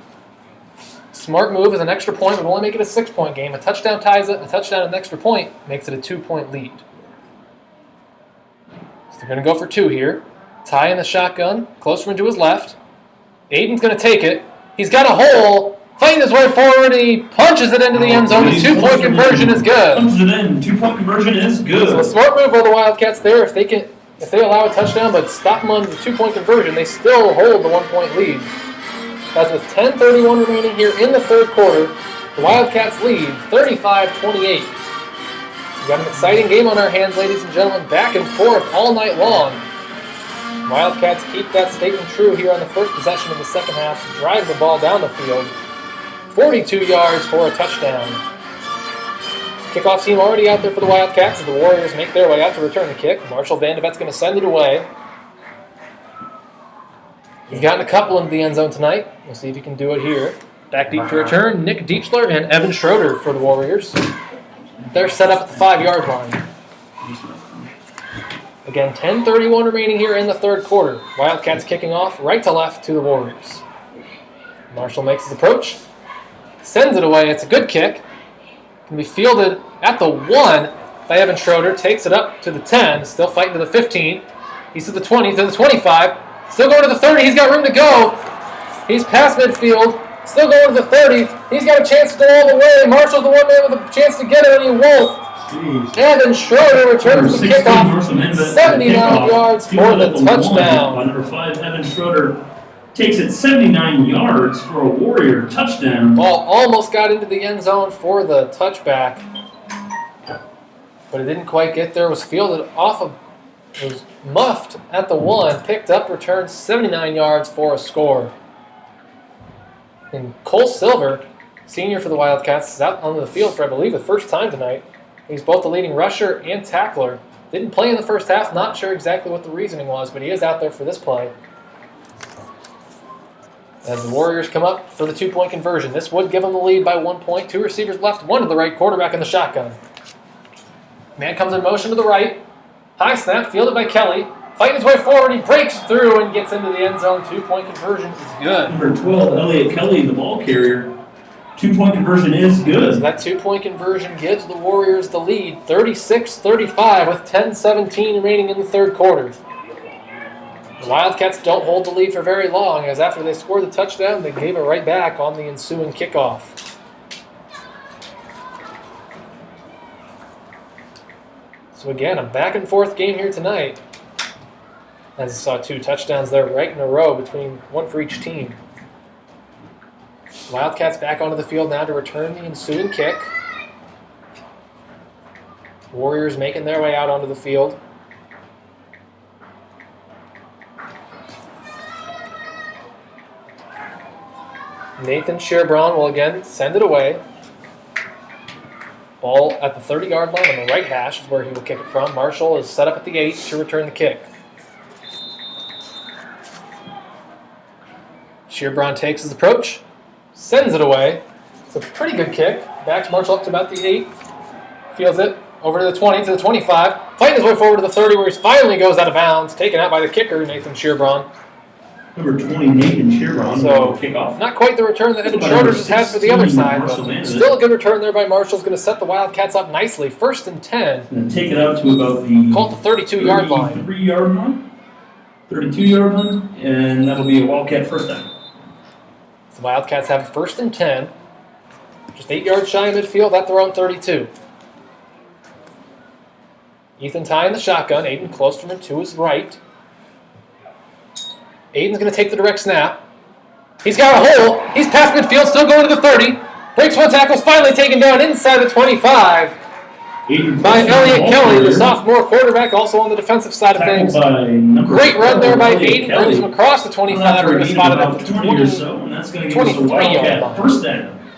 Smart move is an extra point would only make it a 6-point game. A touchdown ties it. A touchdown and an extra point makes it a 2-point lead. So they're going to go for 2 here. Tie in the shotgun. Klosterman to his left. Aiden's going to take it. He's got a hole. Fighting his way forward. He punches it into the end zone. The 2-point conversion is good.
Punches it in. 2-point conversion is good.
So a smart move by the Wildcats there. If they allow a touchdown but stop them on the 2-point conversion, they still hold the 1-point lead. As with 10:31 remaining here in the third quarter, the Wildcats lead 35-28. We've got an exciting game on our hands, ladies and gentlemen, back and forth all night long. Wildcats keep that statement true here on the first possession of the second half, drive the ball down the field. 42 yards for a touchdown. Kickoff team already out there for the Wildcats as the Warriors make their way out to return the kick. Marshall Vandevet's going to send it away. He's gotten a couple into the end zone tonight. We'll see if he can do it here. Back deep to return, Nick Dietzler and Evan Schroeder for the Warriors. They're set up at the 5-yard line. Again, 10:31 remaining here in the third quarter. Wildcats kicking off right to left to the Warriors. Marshall makes his approach. Sends it away. It's a good kick. Can be fielded at the 1 by Evan Schroeder. Takes it up to the 10. Still fighting to the 15. He's to the 20, to the 25. Still going to the 30. He's got room to go. He's past midfield. Still going to the 30. He's got a chance to go all the way. Marshall's the one man with a chance to get it, and he won't.
Jeez.
Evan Schroeder returns the kickoff. 79 yards for the touchdown.
Number 5, Evan Schroeder takes it 79 yards for a Warrior touchdown.
Ball almost got into the end zone for the touchback, but it didn't quite get there. It was fielded off of, it was muffed at the 1, picked up, returned 79 yards for a score. And Cole Silver, senior for the Wildcats, is out on the field for, I believe, the first time tonight. He's both the leading rusher and tackler. Didn't play in the first half, not sure exactly what the reasoning was, but he is out there for this play. As the Warriors come up for the 2-point conversion. This would give them the lead by 1 point. 2 receivers left, 1 to the right, quarterback in the shotgun. Man comes in motion to the right. High snap, fielded by Kelly. Fighting his way forward, he breaks through and gets into the end zone. 2-point conversion is good.
Number 12, Elliott Kelly, the ball carrier. 2-point conversion is
So
good.
that 2-point conversion gives the Warriors the lead, 36-35, with 10:17 remaining in the third quarter. The Wildcats don't hold the lead for very long, as after they scored the touchdown, they gave it right back on the ensuing kickoff. So again, a back-and-forth game here tonight. As I saw 2 touchdowns there right in a row, between one for each team. Wildcats back onto the field now to return the ensuing kick. Warriors making their way out onto the field. Nathan Shearbraun will again send it away. Ball at the 30-yard line on the right hash is where he will kick it from. Marshall is set up at the 8 to return the kick. Shearbraun takes his approach, sends it away. It's a pretty good kick. Backs Marshall up to about the 8. Feels it over to the 20, to the 25. Fighting his way forward to the 30 where he finally goes out of bounds. Taken out by the kicker, Nathan Shearbraun.
Number 20, Nathan Shearbraun,
So,
will kick off.
not quite the return that Evan Schroeder just had for the other side, but still a good return there by Marshall. Is going to set the Wildcats up nicely. 1st and 10.
And take it out to about the
Call it the 32-yard line.
33-yard line. 32-yard line, and that'll be a Wildcat first down.
The Wildcats have 1st and 10. Just 8 yards shy of midfield at their own 32. Ethan Ty in the shotgun. Aiden Klosterman to his right. Aiden's going to take the direct snap. He's got a hole. He's past midfield, still going to the 30. Breaks one tackle, finally taken down inside the 25 by Elliott Kelly, the sophomore quarterback, also on the defensive side of things. Great run there by Aiden, brings him across the 25. We're going to spot it at the
20 or so, and that's going to give us a Wildcat first down.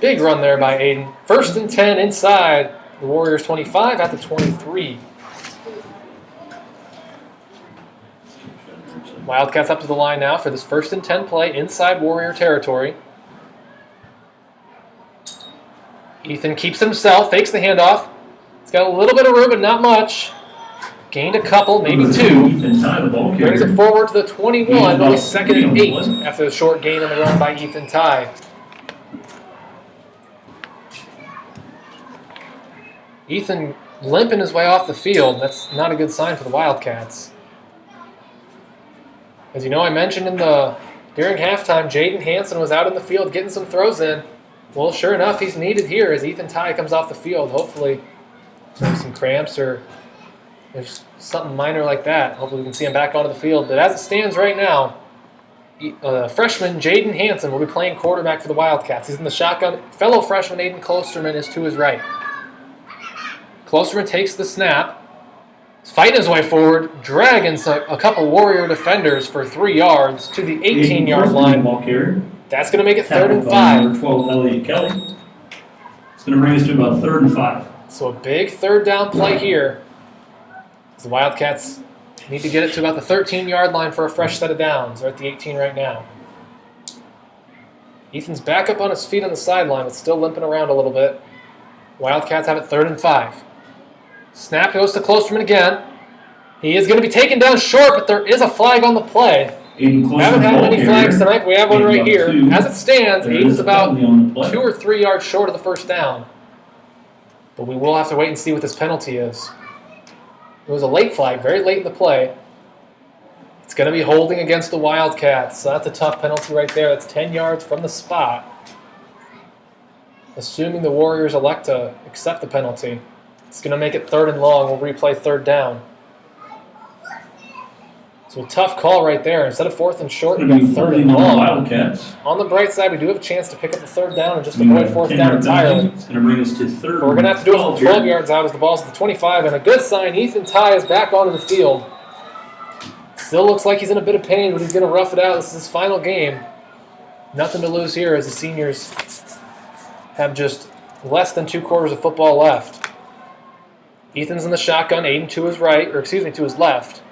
Big run there by Aiden. 1st and 10 inside the Warriors 25 at the 23. Wildcats up to the line now for this 1st and 10 play inside Warrior territory. Ethan keeps himself, fakes the handoff. He's got a little bit of room, but not much. Gained a couple, maybe 2. Brings it forward to the 21, only 2nd and 8 after the short gain on the run by Ethan Ty. Ethan limping his way off the field. That's not a good sign for the Wildcats. As you know, I mentioned during halftime, Jaden Hanson was out in the field getting some throws in. Well, sure enough, he's needed here as Ethan Ty comes off the field. Hopefully, maybe some cramps or there's something minor like that. Hopefully, we can see him back onto the field. But as it stands right now, freshman Jaden Hanson will be playing quarterback for the Wildcats. He's in the shotgun. Fellow freshman Aiden Klosterman is to his right. Klosterman takes the snap. He's fighting his way forward, dragging a couple Warrior defenders for 3 yards to the 18-yard line. That's going to make it 3rd and 5.
Number 12, Elliott Kelly. It's going to bring us to about 3rd and 5.
So a big 3rd down play here. The Wildcats need to get it to about the 13-yard line for a fresh set of downs. They're at the 18 right now. Ethan's back up on his feet on the sideline, but still limping around a little bit. Wildcats have it 3rd and 5. Snap goes to Klosterman again. He is going to be taken down short, but there is a flag on the play. We haven't had many flags tonight, but we have one right here. As it stands, Aiden's about 2 or 3 yards short of the 1st down. But we will have to wait and see what this penalty is. It was a late flag, very late in the play. It's going to be holding against the Wildcats, so that's a tough penalty right there. That's 10 yards from the spot. Assuming the Warriors elect to accept the penalty. It's going to make it 3rd and long. We'll replay 3rd down. So a tough call right there. Instead of 4th and short, we got 3rd and long.
Wildcats.
On the bright side, we do have a chance to pick up the 3rd down and just avoid 4th down entirely.
It's going to bring us to 3rd.
But we're going to have to do it from 12 yards out as the ball's at the 25. And a good sign, Ethan Ty is back onto the field. Still looks like he's in a bit of pain, but he's going to rough it out. This is his final game. Nothing to lose here as the seniors have just less than 2 quarters of football left. Ethan's in the shotgun, Aiden to his right, or excuse me, to his left.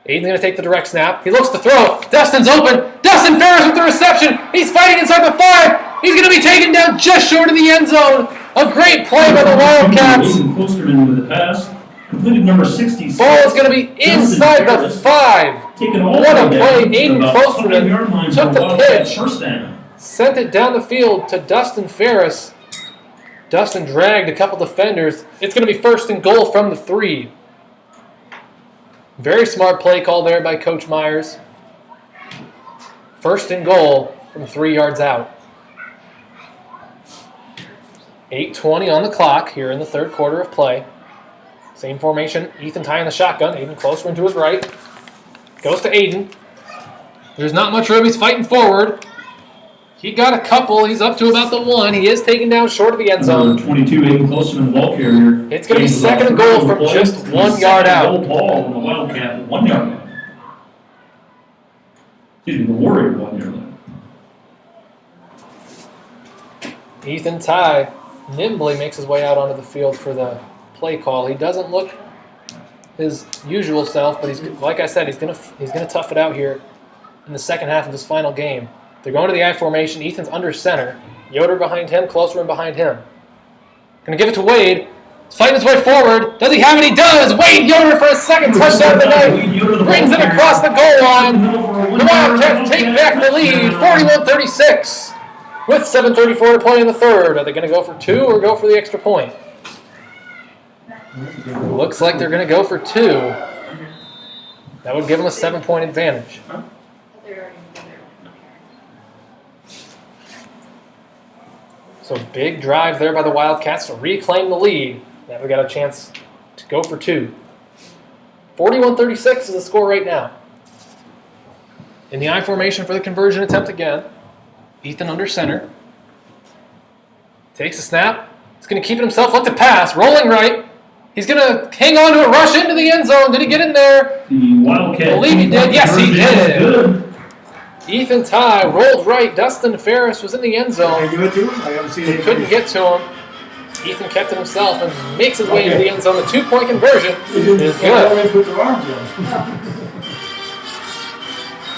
Aiden's going to take the direct snap. He looks to throw. Dustin's open. Dustin Ferris with the reception. He's fighting inside the 5. He's going to be taken down just short of the end zone. A great play by the Wildcats.
Aiden Klosterman with the pass. Completed number 66.
Ball is going to be inside the 5.
Taken all
What a
the way
play.
down to
Aiden
about
Klosterman
5-yard line
took
for
the
Wildcat
pitch.
First down.
Sent it down the field to Dustin Ferris. Dustin dragged a couple defenders. It's going to be 1st and goal from the 3. Very smart play call there by Coach Myers. 1st and goal from 3 yards out. 8:20 on the clock here in the 3rd quarter of play. Same formation, Ethan Ty in the shotgun. Aiden closer into his right. Goes to Aiden. There's not much room. He's fighting forward. He got a couple. He's up to about the 1. He is taken down short of the end zone.
Number 22, Aiden Klosterman, the ball carrier.
It's going to be
Gains
2nd and
about
goal from
3
just
points.
1 yard
Second
out.
goal ball from the Wildcat, 1 yard line. Excuse me, the Warrior 1 yard line.
Ethan Ty nimbly makes his way out onto the field for the play call. He doesn't look his usual self, but he's, like I said, he's gonna tough it out here in the second half of his final game. They're going to the I formation. Ethan's under center. Yoder behind him, Klosterman behind him. Gonna give it to Wade. He's fighting his way forward. Does he have it? He does! Wade Yoder for a second touchdown of the night. Brings it across the goal line. The Wildcats take back the lead, 41-36. With 7:34 to play in the 3rd. Are they going to go for 2 or go for the extra point? Looks like they're going to go for 2. That would give them a 7-point advantage. So big drive there by the Wildcats to reclaim the lead. Now we got a chance to go for 2. 41-36 is the score right now. In the I formation for the conversion attempt again. Ethan under center. Takes a snap. He's going to keep it himself. Look to pass. Rolling right. He's going to hang on to it. Rush into the end zone. Did he get in there?
The Wildcat.
I believe he did. Yes, he did.
Good.
Ethan Ty rolled right. Dustin Ferris was in the end
Can I
zone.
give it to him? I haven't seen
He
it.
couldn't get to him. Ethan kept it himself and makes his way into the end zone. The 2-point conversion is good.
Put their arms in.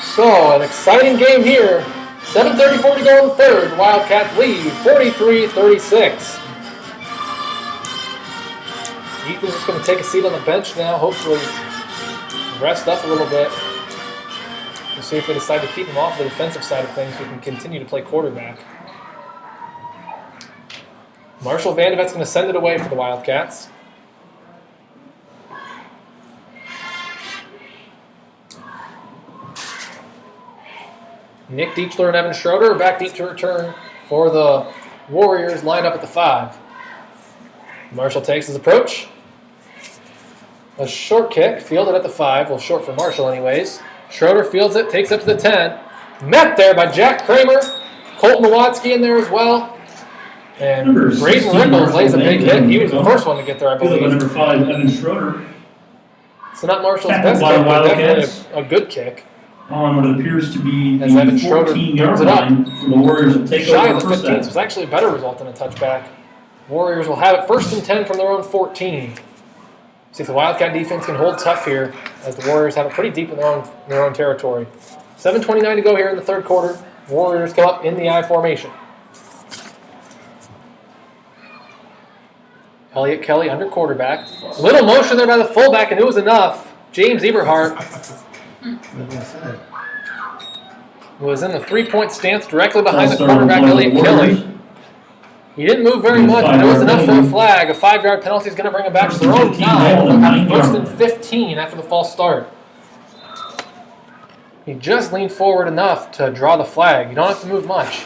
So, an exciting game here. 7:34 to go in the 3rd. Wildcats lead 43-36. Ethan's just going to take a seat on the bench now, hopefully rest up a little bit. We'll see if they decide to keep him off the defensive side of things. We can continue to play quarterback. Marshall Vandevet's going to send it away for the Wildcats. Nick Deichler and Evan Schroeder are back deep to return for the Warriors, lined up at the 5. Marshall takes his approach. A short kick, fielded at the 5. Well, short for Marshall anyways. Schroeder fields it, takes it up to the 10. Met there by Jack Kramer. Colton Nowatzki in there as well. And Braden Rickles lays a big hit. He was the first one to get there, I
Fielded by
believe.
number 5, Evan Schroeder.
So not Marshall's
Tackled
best
by
kick, but
Wildcats.
definitely a good kick.
On what appears to be the
As Evan Schroeder
14-yard
brings it up.
line for the Warriors will take
Shy
over
of the
first
15,
down.
so it's actually a better result than a touchback. Warriors will have it 1st and 10 from their own 14. See if the Wildcat defense can hold tough here, as the Warriors have it pretty deep in their own territory. 7:29 to go here in the 3rd quarter. Warriors come up in the I formation. Elliott Kelly under quarterback. Little motion there by the fullback, and it was enough. James Eberhardt was in the 3-point stance directly behind the quarterback, Elliott Kelly. He didn't move very much, but it was enough for a flag. A 5-yard penalty is going to bring him back to their own 9. 1st and 15 after the false start. He just leaned forward enough to draw the flag. You don't have to move much.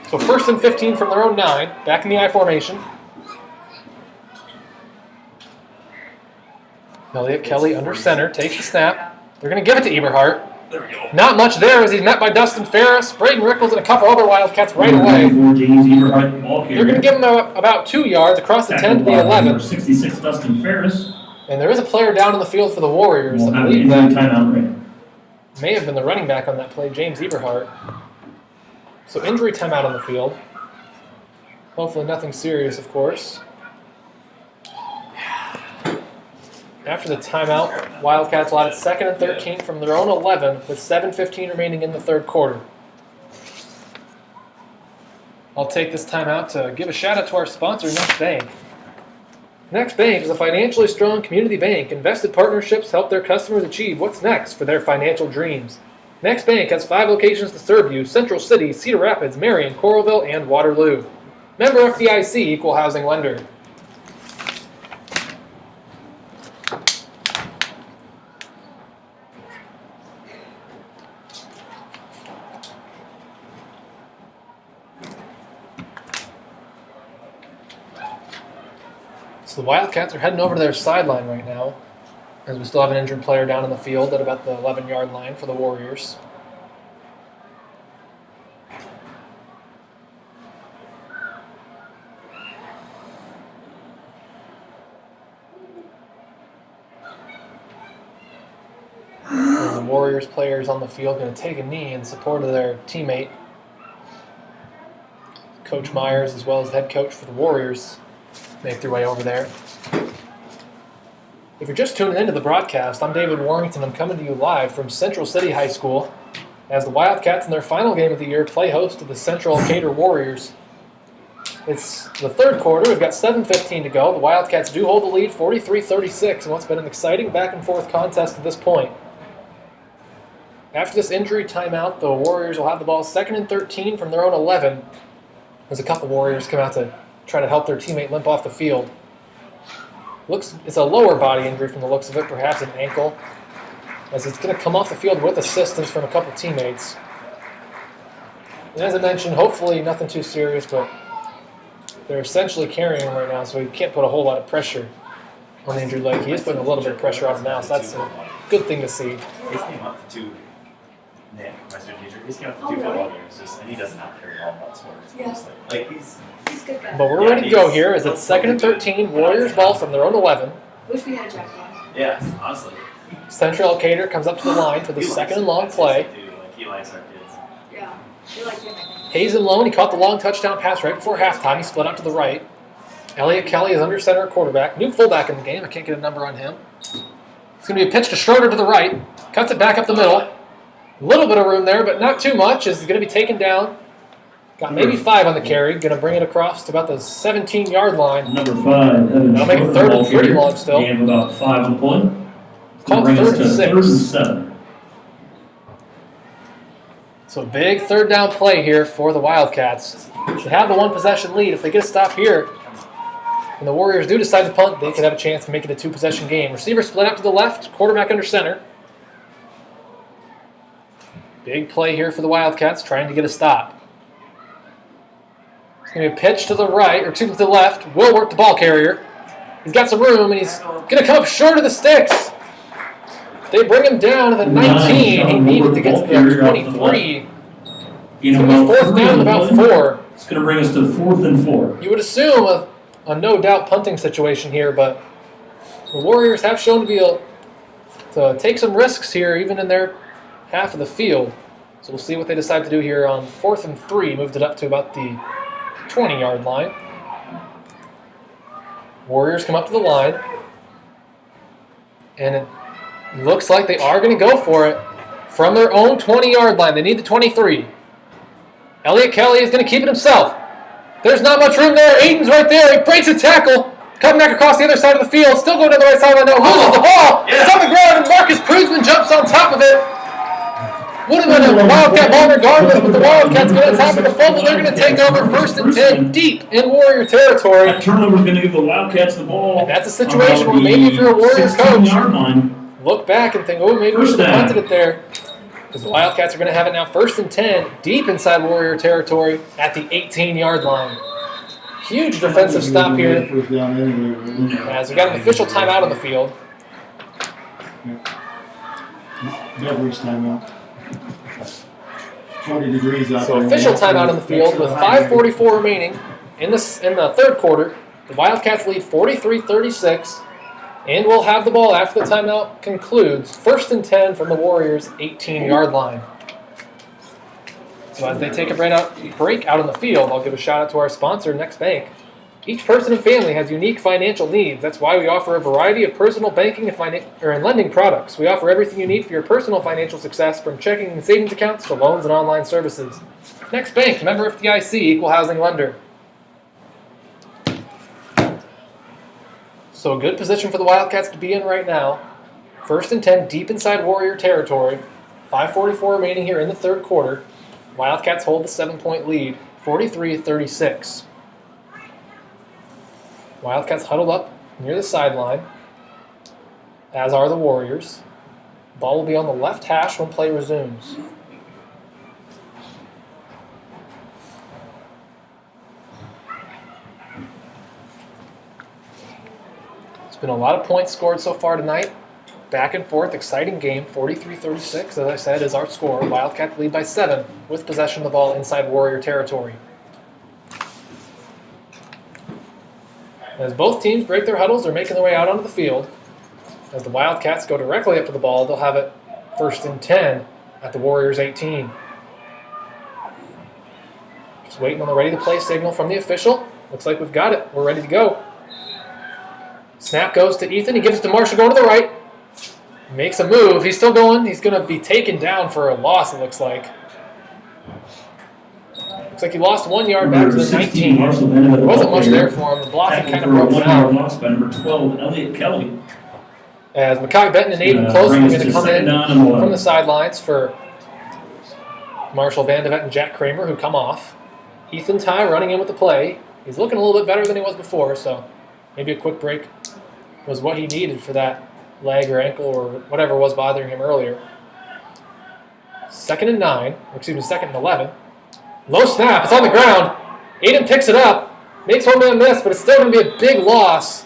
So 1st and 15 from their own 9. Back in the I formation. Elliott Kelly under center. Takes the snap. They're going to give it to Eberhardt.
There we go.
Not much there as he's met by Dustin Ferris, Braden Rickles, and a couple other Wildcats right away.
James Eberhardt, the ball carrier.
They're going to give him about 2 yards across the 10 to the
Tackled by
11.
number 66, Dustin Ferris.
And there is a player down in the field for the Warriors.
We'll
I
have an
believe
injury
that
timeout right.
may have been the running back on that play, James Eberhardt. So injury timeout on the field. Hopefully nothing serious, of course. After the timeout, Wildcats will have it 2nd and 13 from their own 11 with 7:15 remaining in the 3rd quarter. I'll take this timeout to give a shout out to our sponsor, Next Bank. Next Bank is a financially strong community bank. Invested partnerships help their customers achieve what's next for their financial dreams. Next Bank has 5 locations to serve you: Central City, Cedar Rapids, Marion, Coralville, and Waterloo. Member FDIC, equal housing lender. So the Wildcats are heading over to their sideline right now, as we still have an injured player down in the field at about the 11-yard line for the Warriors. And the Warriors players on the field going to take a knee in support of their teammate, Coach Myers, as well as the head coach for the Warriors, make their way over there. If you're just tuning into the broadcast, I'm David Warrington. I'm coming to you live from Central City High School as the Wildcats in their final game of the year play host to the Central Elkader Warriors. It's the third quarter. We've got 7:15 to go. The Wildcats do hold the lead 43-36 in what's been an exciting back-and-forth contest at this point. After this injury timeout, the Warriors will have the ball 2nd and 13 from their own 11. There's a couple Warriors come out to try to help their teammate limp off the field. It's a lower body injury from the looks of it, perhaps an ankle, as it's going to come off the field with assistance from a couple teammates. And as I mentioned, hopefully nothing too serious, but they're essentially carrying him right now, so he can't put a whole lot of pressure on the injured leg. He is putting a little bit of pressure on him now, so that's a good thing to see.
He came up to 2, Nick, my student teacher, he's came up to 2 football games, and he does not care at all about sports.
Yeah.
Like he's
He's a good guy.
But we're ready to go here as it's 2nd and 13, Warriors ball from their own 11.
Wish we had Jack on.
yeah, honestly.
Central Elkader comes up to the line for the
He likes
second and
it.
long
That's
play.
his thing, too. Like he likes our kids.
Yeah. We like him, I think.
Hayes Lone, he caught the long touchdown pass right before halftime. He split out to the right. Elliott Kelly is under center at quarterback. New fullback in the game. I can't get a number on him. It's going to be a pitch to Schroeder to the right. Cuts it back up the middle. A little bit of room there, but not too much. Is going to be taken down. Got maybe 5 on the carry. Going to bring it across to about the 17-yard line.
Number 5, Evan
Now make it
Schroeder,
3rd and
ball
pretty
carrier.
long still.
Gain of about 5 on the play.
Called
Bring us
3rd
to
and 6.
3rd and 7.
So big 3rd down play here for the Wildcats. They have the 1 possession lead. If they get a stop here, and the Warriors do decide to punt, they could have a chance to make it a 2-possession game. Receiver split out to the left, quarterback under center. Big play here for the Wildcats, trying to get a stop. It's going to be a pitch to the right, or excuse me, to the left. Will work the ball carrier. He's got some room, and he's going to come up short of the sticks. They bring him down to the 19. He needed to get to the 23.
You
It's
know,
going to be 4th
about
down and about 4.
It's going to bring us to 4th and 4.
You would assume a no-doubt punting situation here, but the Warriors have shown to be able to take some risks here, even in their half of the field. So we'll see what they decide to do here on 4th and 3. Moved it up to about the 20-yard line. Warriors come up to the line, and it looks like they are going to go for it from their own 20-yard line. They need the 23. Elliott Kelly is going to keep it himself. There's not much room there. Aiden's right there. He breaks a tackle. Coming back across the other side of the field. Still going to the right sideline now. Loses the ball.
Yeah.
It's on the ground, and Marcus Prusman jumps on top of it. Would have been a Wildcat ball regardless, but the Wildcats get on top of the fumble. They're going to take over 1st and 10 deep in Warrior territory.
That turnover is going to give the Wildcats the ball.
And that's a situation where maybe if you're a Warriors coach,
16-yard line.
look back and think, oh, maybe we
First
should have
down.
punted it there. Because the Wildcats are going to have it now 1st and 10 deep inside Warrior territory at the 18-yard line. Huge defensive stop here
First down anyway, really.
as we got an official timeout on the field.
Beverage timeout. 40 degrees out
So
there.
official timeout on the field with 5:44 remaining in the 3rd quarter. The Wildcats lead 43-36, and will have the ball after the timeout concludes. 1st and 10 from the Warriors' 18-yard line. So as they take a break out on the field, I'll give a shout out to our sponsor, Next Bank. Each person and family has unique financial needs. That's why we offer a variety of personal banking and lending products. We offer everything you need for your personal financial success, from checking and savings accounts to loans and online services. Next Bank, member FDIC, equal housing lender. So a good position for the Wildcats to be in right now. 1st and 10, deep inside Warrior territory. 5:44 remaining here in the third quarter. Wildcats hold the 7-point lead, 43-36. Wildcats huddled up near the sideline, as are the Warriors. Ball will be on the left hash when play resumes. It's been a lot of points scored so far tonight. Back and forth, exciting game, 43-36, as I said, is our score. Wildcats lead by 7 with possession of the ball inside Warrior territory. As both teams break their huddles, they're making their way out onto the field. As the Wildcats go directly up to the ball, they'll have it 1st and 10 at the Warriors' 18. Just waiting on the ready-to-play signal from the official. Looks like we've got it. We're ready to go. Snap goes to Ethan. He gives it to Marshall going to the right. Makes a move. He's still going. He's going to be taken down for a loss, it looks like. Looks like he lost 1 yard back to the 19. There wasn't much there for him. The blocking kind of broke him out.
Loss by number 12, Elliott Kelly.
As Makai Benton and Aiden Close are going to come in from the sidelines for Marshall Vandevet and Jack Kramer, who come off. Ethan Ty running in with the play. He's looking a little bit better than he was before, so maybe a quick break was what he needed for that leg or ankle or whatever was bothering him earlier. 2nd and 9, or excuse me, 2nd and 11. Low snap, it's on the ground. Aiden picks it up, makes one man miss, but it's still going to be a big loss.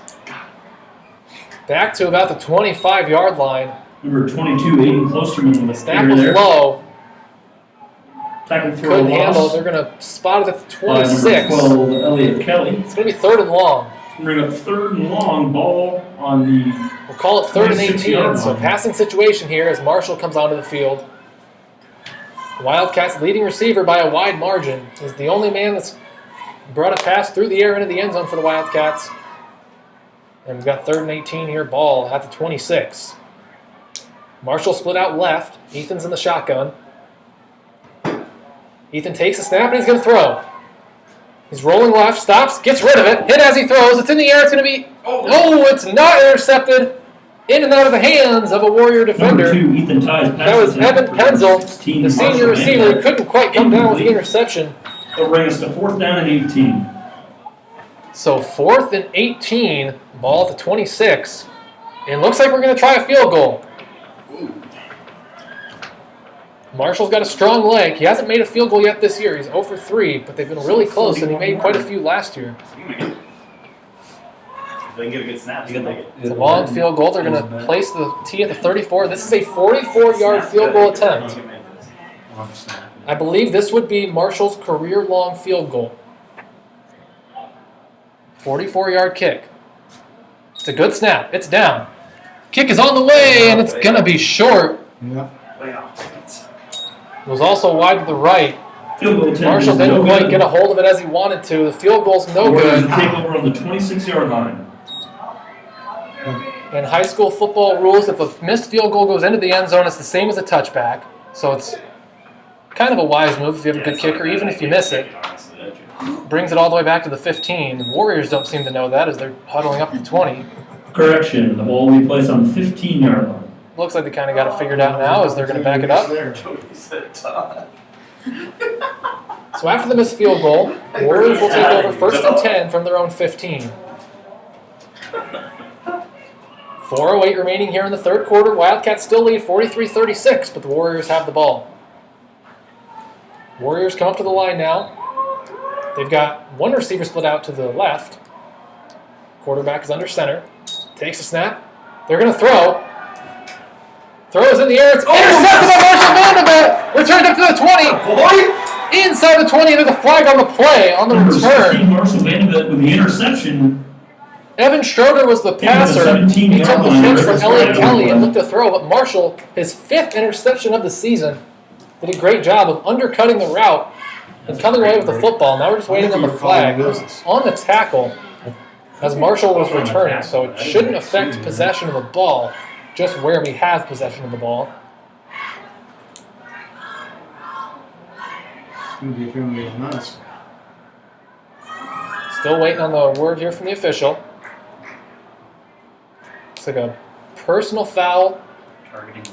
Back to about the 25-yard line.
Number 22, Aiden Klosterman with a
Snap was low.
Tackle for
Couldn't
a
handle it.
loss.
They're going to spot it at the
By
26.
number 12, Elliott Kelly.
It's going to be 3rd and long.
Bring up 3rd and long, ball on the
We'll call it 3rd and
26-yard
18. So
line.
passing situation here as Marshall comes onto the field. Wildcats leading receiver by a wide margin. He's the only man that's brought a pass through the air into the end zone for the Wildcats. And we've got 3rd and 18 here, ball at the 26. Marshall split out left. Ethan's in the shotgun. Ethan takes a snap and he's going to throw. He's rolling left, stops, gets rid of it, hit as he throws. It's in the air. It's going to be, it's not intercepted. In and out of the hands of a Warrior defender.
Number 2, Ethan Ty's pass.
That was Evan Penzel,
16,
the senior
Marshall
receiver,
Vandevet.
who couldn't quite come down with the interception.
It'll bring us to 4th down and 18.
So 4th and 18, ball at the 26. It looks like we're going to try a field goal. Marshall's got a strong leg. He hasn't made a field goal yet this year. He's 0 for 3, but they've been really close, and he made quite a few last year.
If they can get a good snap, you can make it.
It's a long field goal. They're going to place the tee at the 34. This is a 44-yard field goal attempt. I believe this would be Marshall's career-long field goal. 44-yard kick. It's a good snap. It's down. Kick is on the way, and it's going to be short.
Yeah.
Way off.
It was also wide to the right.
Field goal attempt
Marshall
is
didn't
no
quite
good.
get a hold of it as he wanted to. The field goal's no
Warriors
good.
take over on the 26-yard line.
In high school football rules, if a missed field goal goes into the end zone, it's the same as a touchback. So it's kind of a wise move if you have a good kicker, even if you miss it. Brings it all the way back to the 15. The Warriors don't seem to know that as they're huddling up to 20.
Correction, the ball will be placed on the 15-yard line.
Looks like they kind of got it figured out now as they're going to back it up. So after the missed field goal, the Warriors will take over 1st and 10 from their own 15. 4:08 remaining here in the third quarter. Wildcats still lead 43-36, but the Warriors have the ball. Warriors come up to the line now. They've got one receiver split out to the left. Quarterback is under center. Takes a snap. They're going to throw. Throws in the air. It's intercepted by Marshall Vandevet. Returned up to the 20. Inside the 20. There's a flag on the play on the
Number 16,
return.
Marshall Vandevet with the interception.
Evan Schroeder was the passer. He took the pitch from Elliott Kelly and looked to throw, but Marshall, his 5th interception of the season, did a great job of undercutting the route and coming away with the football. Now we're just waiting on the flag. It was on the tackle as Marshall was returning, so it shouldn't affect possession of the ball, just where we have possession of the ball.
It's going to be a penalty on us.
Still waiting on the word here from the official. Looks like a personal foul.
Targeting.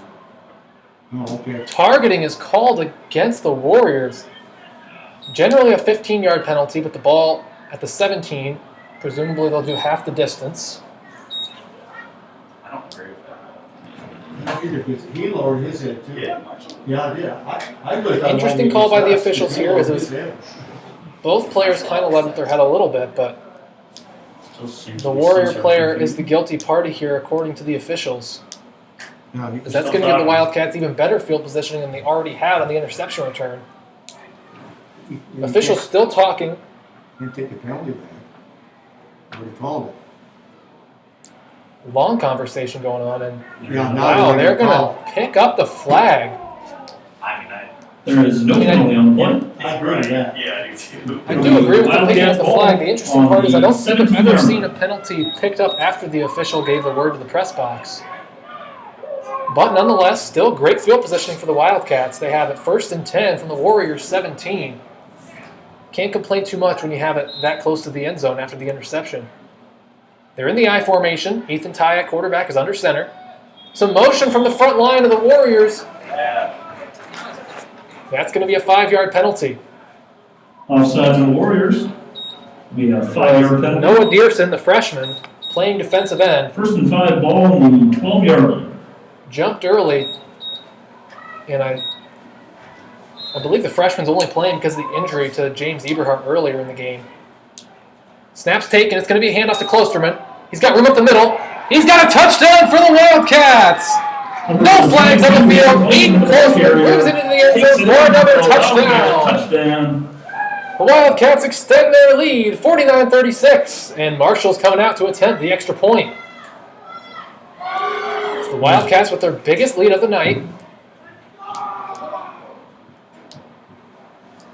Oh, okay.
Targeting is called against the Warriors. Generally a 15-yard penalty, but the ball at the 17. Presumably they'll do half the distance.
I don't agree with that.
Not either, because he lowered his head too.
Yeah, Marshall.
Yeah. I really thought.
Interesting call by the officials here is both players kind of led with their head a little bit, but the Warrior player is the guilty party here according to the officials. Because that's going to give the Wildcats even better field positioning than they already had on the interception return. Officials still talking.
Didn't take the penalty back. I would have called it.
Long conversation going on, and
Yeah, now
wow, they're going
call
to pick up the flag.
I mean,
There is no penalty on the play.
I agree with that.
Yeah, I do too.
I do agree with them picking up the flag. The interesting
On
part is I
the
don't think I've ever
17-yard
seen a penalty picked up after the official gave the word to the press box. But nonetheless, still great field positioning for the Wildcats. They have it 1st and 10 from the Warriors' 17. Can't complain too much when you have it that close to the end zone after the interception. They're in the I formation. Ethan Ty at quarterback is under center. Some motion from the front line of the Warriors.
Yeah.
That's going to be a 5-yard penalty.
Offsides of the Warriors. We have 5-yard penalty.
Noah Dearson, the freshman, playing defensive end,
1st and 5 ball on the 12-yard line.
jumped early, and I believe the freshman's only playing because of the injury to James Eberhardt earlier in the game. Snap's taken. It's going to be a handoff to Klosterman. He's got room up the middle. He's got a touchdown for the Wildcats. No flags on the field. Aiden Klosterman moves it into the end zone for another touchdown.
Touchdown.
The Wildcats extend their lead, 49-36, and Marshall's coming out to attempt the extra point. It's the Wildcats with their biggest lead of the night.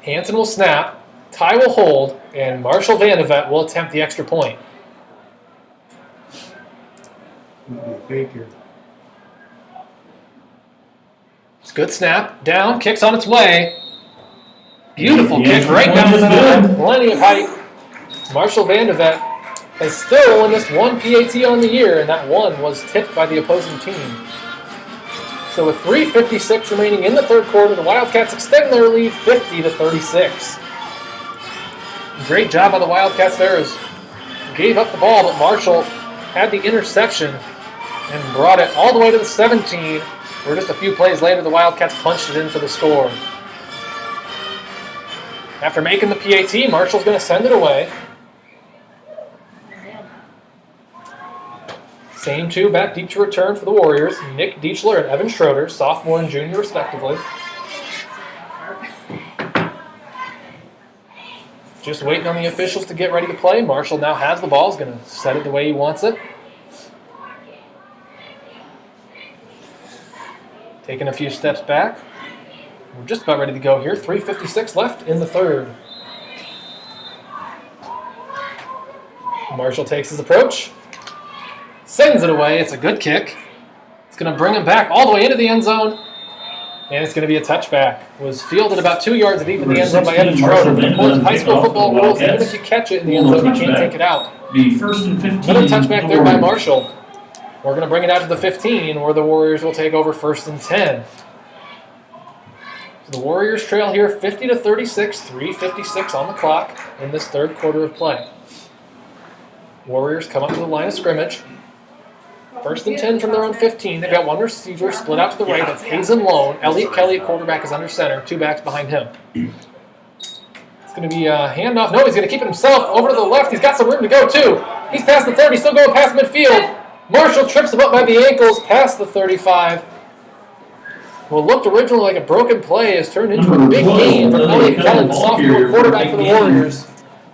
Hansen will snap, Ty will hold, and Marshall Vandevet will attempt the extra point.
It'd be a fake here.
It's a good snap, down, kicks on its way. Beautiful
The
kick
extra
right
point
down the
is
middle,
good.
plenty of height. Marshall Vandevet has still only missed one PAT on the year, and that one was tipped by the opposing team. So with 3:56 remaining in the third quarter, the Wildcats extend their lead 50-36. Great job by the Wildcats there as gave up the ball, but Marshall had the interception and brought it all the way to the 17, where just a few plays later the Wildcats punched it in for the score. After making the PAT, Marshall's going to send it away. Same two back deep to return for the Warriors, Nick Deichler and Evan Schroeder, sophomore and junior respectively. Just waiting on the officials to get ready to play. Marshall now has the ball, is going to set it the way he wants it. Taking a few steps back. We're just about ready to go here. 3:56 left in the third. Marshall takes his approach. Sends it away. It's a good kick. It's going to bring him back all the way into the end zone. And it's going to be a touchback. Was fielded about 2 yards deep in the end zone by Evan Schroeder. But of course, high school football rules, even if you catch it in the end zone, you can't take it out.
Be 1st and 15.
Another touchback there by Marshall. We're going to bring it out to the 15, where the Warriors will take over 1st and 10. So the Warriors trail here 50-36, 3:56 on the clock in this third quarter of play. Warriors come up to the line of scrimmage. 1st and 10 from their own 15. They've got one receiver split out to the right. That's Hazen Lone. Elliot Kelly, quarterback, is under center. Two backs behind him. It's going to be a handoff. No, he's going to keep it himself. Over to the left. He's got some room to go, too. He's past the 30. Still going past midfield. Marshall trips him up by the ankles past the 35. What looked originally like a broken play has turned into a big game for Elliot Kelly, the sophomore quarterback for the Warriors.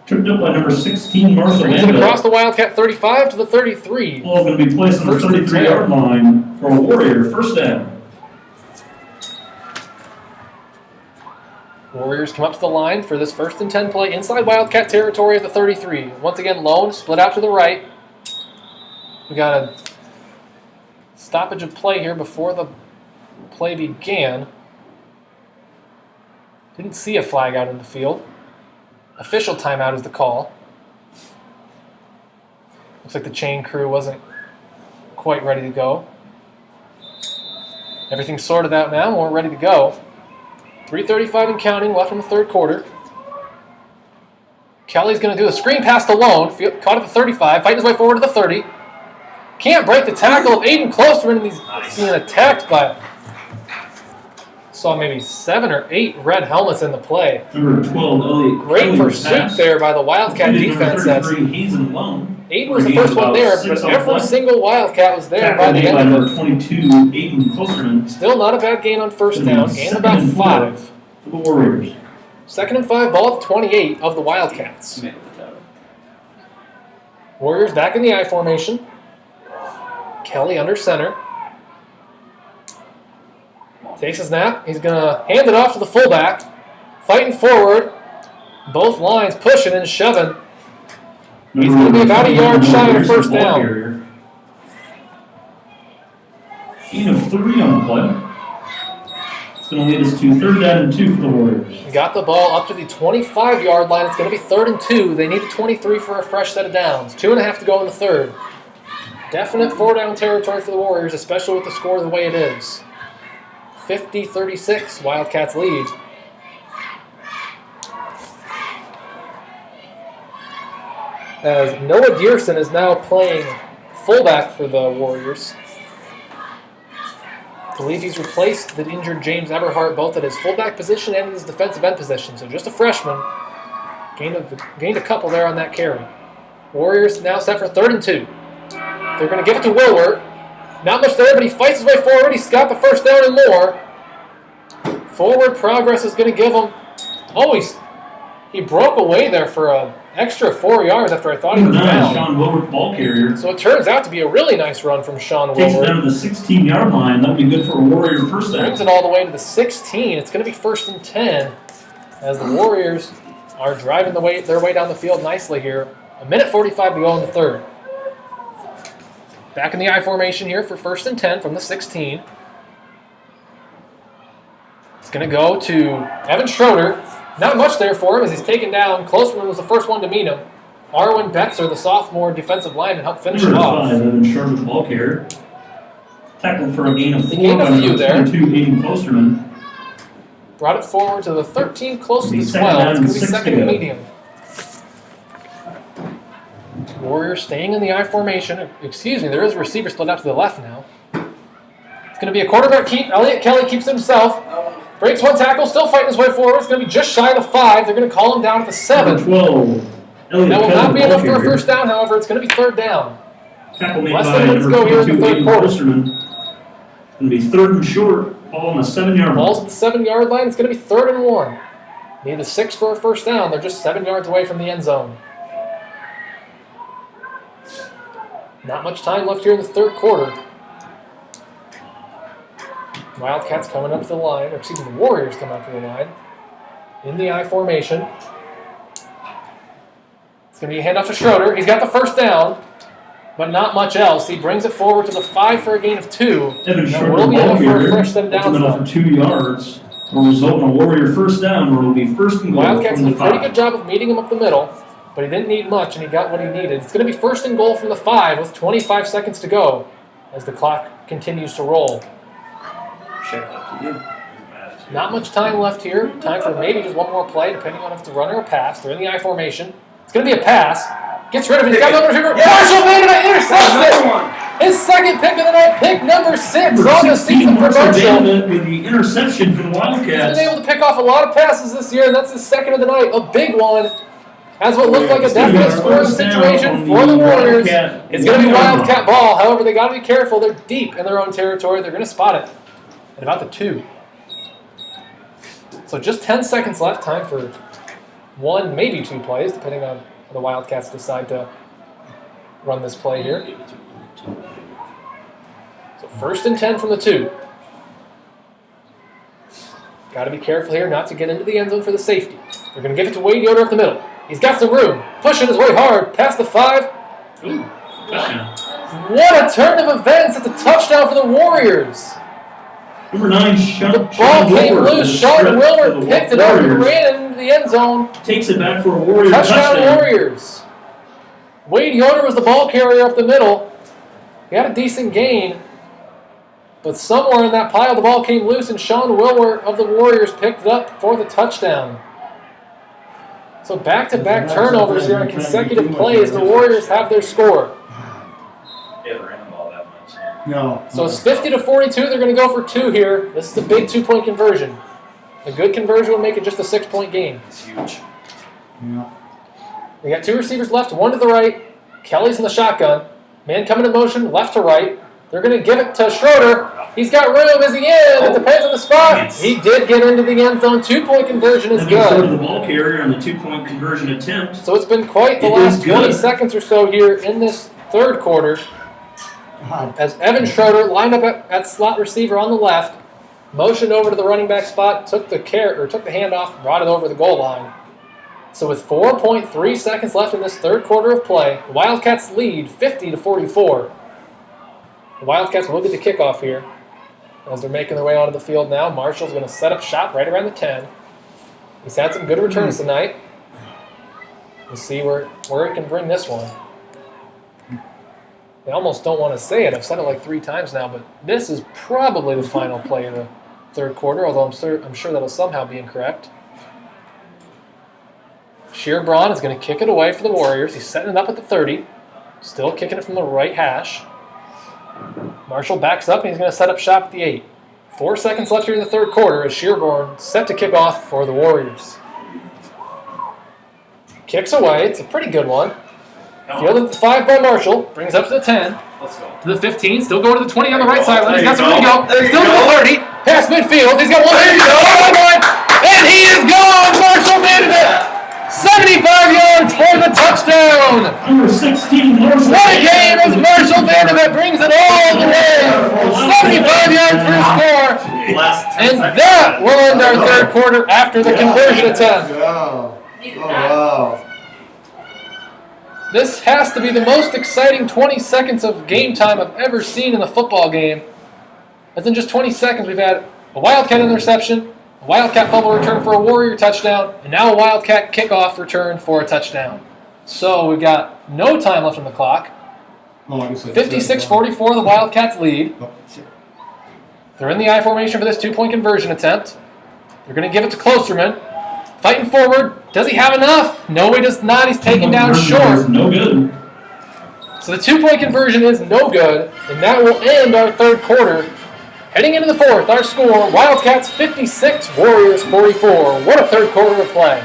Tripped up by number 16, Marshall
Brings it
Vandevet.
across the Wildcat 35 to the 33.
Ball is going to be placed on the 33-yard line for a Warrior. 1st down.
Warriors come up to the line for this 1st and 10 play inside Wildcat territory at the 33. Once again, Lone split out to the right. We got a stoppage of play here before the play began. Didn't see a flag out in the field. Official timeout is the call. Looks like the chain crew wasn't quite ready to go. Everything's sorted out now, and we're ready to go. 3:35 and counting left in the third quarter. Kelly's going to do a screen pass to Lone. Caught at the 35, fighting his way forward to the 30. Can't break the tackle of Aiden Klosterman, and he's being attacked by, saw maybe 7 or 8 red helmets in the play.
Number 12, Elliot.
Great
Kelly
pursuit
pass.
there by the Wildcat
Number
defense.
33, Hazen Lone.
Aiden was the first one there, but every single Wildcat was there by the
Tackle made by
end of
number
it.
22, Aiden Klosterman.
Still not a bad gain on first down, gain about 5.
For the Warriors.
2nd and 5, ball at the 28 of the Wildcats. Warriors back in the I formation. Kelly under center. Takes a snap. He's going to hand it off to the fullback. Fighting forward. Both lines pushing and shoving. He's going to be about a yard shy of first down.
Gain of 3 on the play. It's going to lead us to 3rd down and 2 for the Warriors.
Got the ball up to the 25-yard line. It's going to be 3rd and 2. They need a 23 for a fresh set of downs. 2.5 to go in the third. Definite 4-down territory for the Warriors, especially with the score the way it is. 50-36, Wildcats lead. As Noah Dearson is now playing fullback for the Warriors. I believe he's replaced the injured James Eberhardt both at his fullback position and his defensive end position. So just a freshman. Gained a couple there on that carry. Warriors now set for 3rd and 2. They're going to give it to Willward. Not much there, but he fights his way forward. He's got the first down and more. Forward progress is going to give him... Oh, he broke away there for an extra 4 yards after I thought he was down.
Sean Willward, ball carrier.
So it turns out to be a really nice run from Sean
Takes it
Willward.
down to the 16-yard line. That'll be good for a Warrior first down.
Brings it all the way to the 16. It's going to be 1st and 10 as the Warriors are driving their way down the field nicely here. 1:45 to go in the third. Back in the I formation here for 1st and 10 from the 16. It's going to go to Evan Schroeder. Not much there for him as he's taken down. Klosterman was the first one to meet him. Arwen Betzer, the sophomore defensive lineman, helped finish it off.
Evan Schroeder, ball carrier. Tackled for a gain of 4
He gained a
by
few
number
there.
22, Aiden Klosterman.
Brought it forward to the 13, close to the 12. It's
Second down
going
and
to be
6
second
to
and
go.
medium. Warriors staying in the I formation. Excuse me, there is a receiver split out to the left now. It's going to be a quarterback keep. Elliot Kelly keeps himself. Breaks one tackle, still fighting his way forward. It's going to be just shy of the 5. They're going to call him down at the 7.
Number 12, Elliot
That will
Kelly,
not be
ball
enough for a
carrier.
first down, however. It's going to be 3rd down.
Tackle made
Less
by
than a minute to
number
go here in the
22,
third
Aiden
quarter.
Klosterman. Going to be 3rd and short. Ball on the 7-yard line.
Ball's at the 7-yard line. It's going to be 3rd and 1. Need a 6 for a first down. They're just 7 yards away from the end zone. Not much time left here in the third quarter. Wildcats coming up to the line, or excuse me, the Warriors coming up to the line. In the I formation. It's going to be a handoff to Schroeder. He's got the first down, but not much else. He brings it forward to the 5 for a gain of 2.
Evan
That
Schroeder,
will be
ball
enough for a
carrier.
fresh set of
Up the
downs.
middle
though.
for 2 yards. Will result in a Warrior first down, where it will be 1st and goal
Wildcats
from
did
the
a pretty
5.
good job of meeting him up the middle, but he didn't need much, and he got what he needed. It's going to be 1st and goal from the 5 with 25 seconds to go as the clock continues to roll. Not much time left here. Time for maybe just one more play, depending on if it's a run or a pass. They're in the I formation. It's going to be a pass. Gets rid of it. He's got the receiver. Marshall Vanderbilt intercepts it. His second pick of the night, pick number 6
Number
on the
16,
season for
Marshall
Marshall.
Vanderbilt with the interception for the
He's
Wildcats.
been able to pick off a lot of passes this year, and that's his second of the night. A big one. Has what looked like a definite scoring situation for the Warriors. It's going to be Wildcat ball. However, they got to be careful. They're deep in their own territory. They're going to spot it at about the 2. So just 10 seconds left. Time for 1, maybe 2 plays, depending on how the Wildcats decide to run this play here. So 1st and 10 from the 2. Got to be careful here not to get into the end zone for the safety. They're going to give it to Wade Yoder up the middle. He's got some room. Pushing his way hard past the 5.
Ooh, touchdown.
What a turn of events. It's a touchdown for the Warriors.
Number 9, Sean
The ball came
Willward.
loose. Sean Willward picked it up and
Warriors.
ran it into the end zone.
Takes it back for a Warrior
Touchdown
touchdown.
Warriors. Wade Yoder was the ball carrier up the middle. He had a decent gain, but somewhere in that pile the ball came loose and Sean Wilwer of the Warriors picked it up for the touchdown. So back-to-back turnovers here on consecutive plays. The Warriors have their score.
They haven't ran the ball that much.
No.
So it's 50-42. They're going to go for 2 here. This is a big 2-point conversion. A good conversion will make it just a 6-point game.
It's huge.
Yeah.
We got 2 receivers left, 1 to the right. Kelly's in the shotgun. Man coming in motion, left to right. They're going to give it to Schroeder. He's got room. Is he in? It depends on the spot. He did get into the end zone. 2-point conversion is
Evan Schroeder, the
good.
ball carrier on the 2-point conversion attempt.
So it's been quite the
It
last
is good.
20 seconds or so here in this third quarter.
God.
As Evan Schroeder lined up at slot receiver on the left, motioned over to the running back spot, took the handoff, brought it over the goal line. So with 4.3 seconds left in this third quarter of play, the Wildcats lead 50-44. The Wildcats will get the kickoff here as they're making their way onto the field now. Marshall's going to set up shop right around the 10. He's had some good returns tonight. We'll see where it can bring this one. I almost don't want to say it. I've said it like 3 times now, but this is probably the final play of the third quarter, although I'm sure that'll somehow be incorrect. Shearbraun is going to kick it away for the Warriors. He's setting it up at the 30. Still kicking it from the right hash. Marshall backs up and he's going to set up shop at the 8. 4 seconds left here in the third quarter as Shearbraun set to kick off for the Warriors. Kicks away. It's a pretty good one. Fielded at the 5 by Marshall. Brings up to the 10.
Let's go.
To the 15. Still going to the 20 on the right sideline. He's got
There
somewhere to
you
go.
go. There you
Still to the 30. Past midfield. He's got one. There you go. And he is gone. Marshall made it. 75 yards for the touchdown.
Number 16, Marshall.
What a game as Marshall Vanderbilt brings it all the way. 75 yards for a score.
Last 10
And
seconds.
that will end our third quarter after the conversion attempt.
Oh, wow.
This has to be the most exciting 20 seconds of game time I've ever seen in a football game. As in just 20 seconds, we've had a Wildcat interception, a Wildcat fumble return for a Warrior touchdown, and now a Wildcat kickoff return for a touchdown. So we've got no time left on the clock.
Oh, like I said,
56-44, the Wildcats lead.
Oh, shit.
They're in the I formation for this 2-point conversion attempt. They're going to give it to Klosterman. Fighting forward. Does he have enough? No, he does not. He's taken down short.
No good.
So the 2-point conversion is no good, and that will end our third quarter. Heading into the fourth, our score, Wildcats 56, Warriors 44. What a third quarter of play.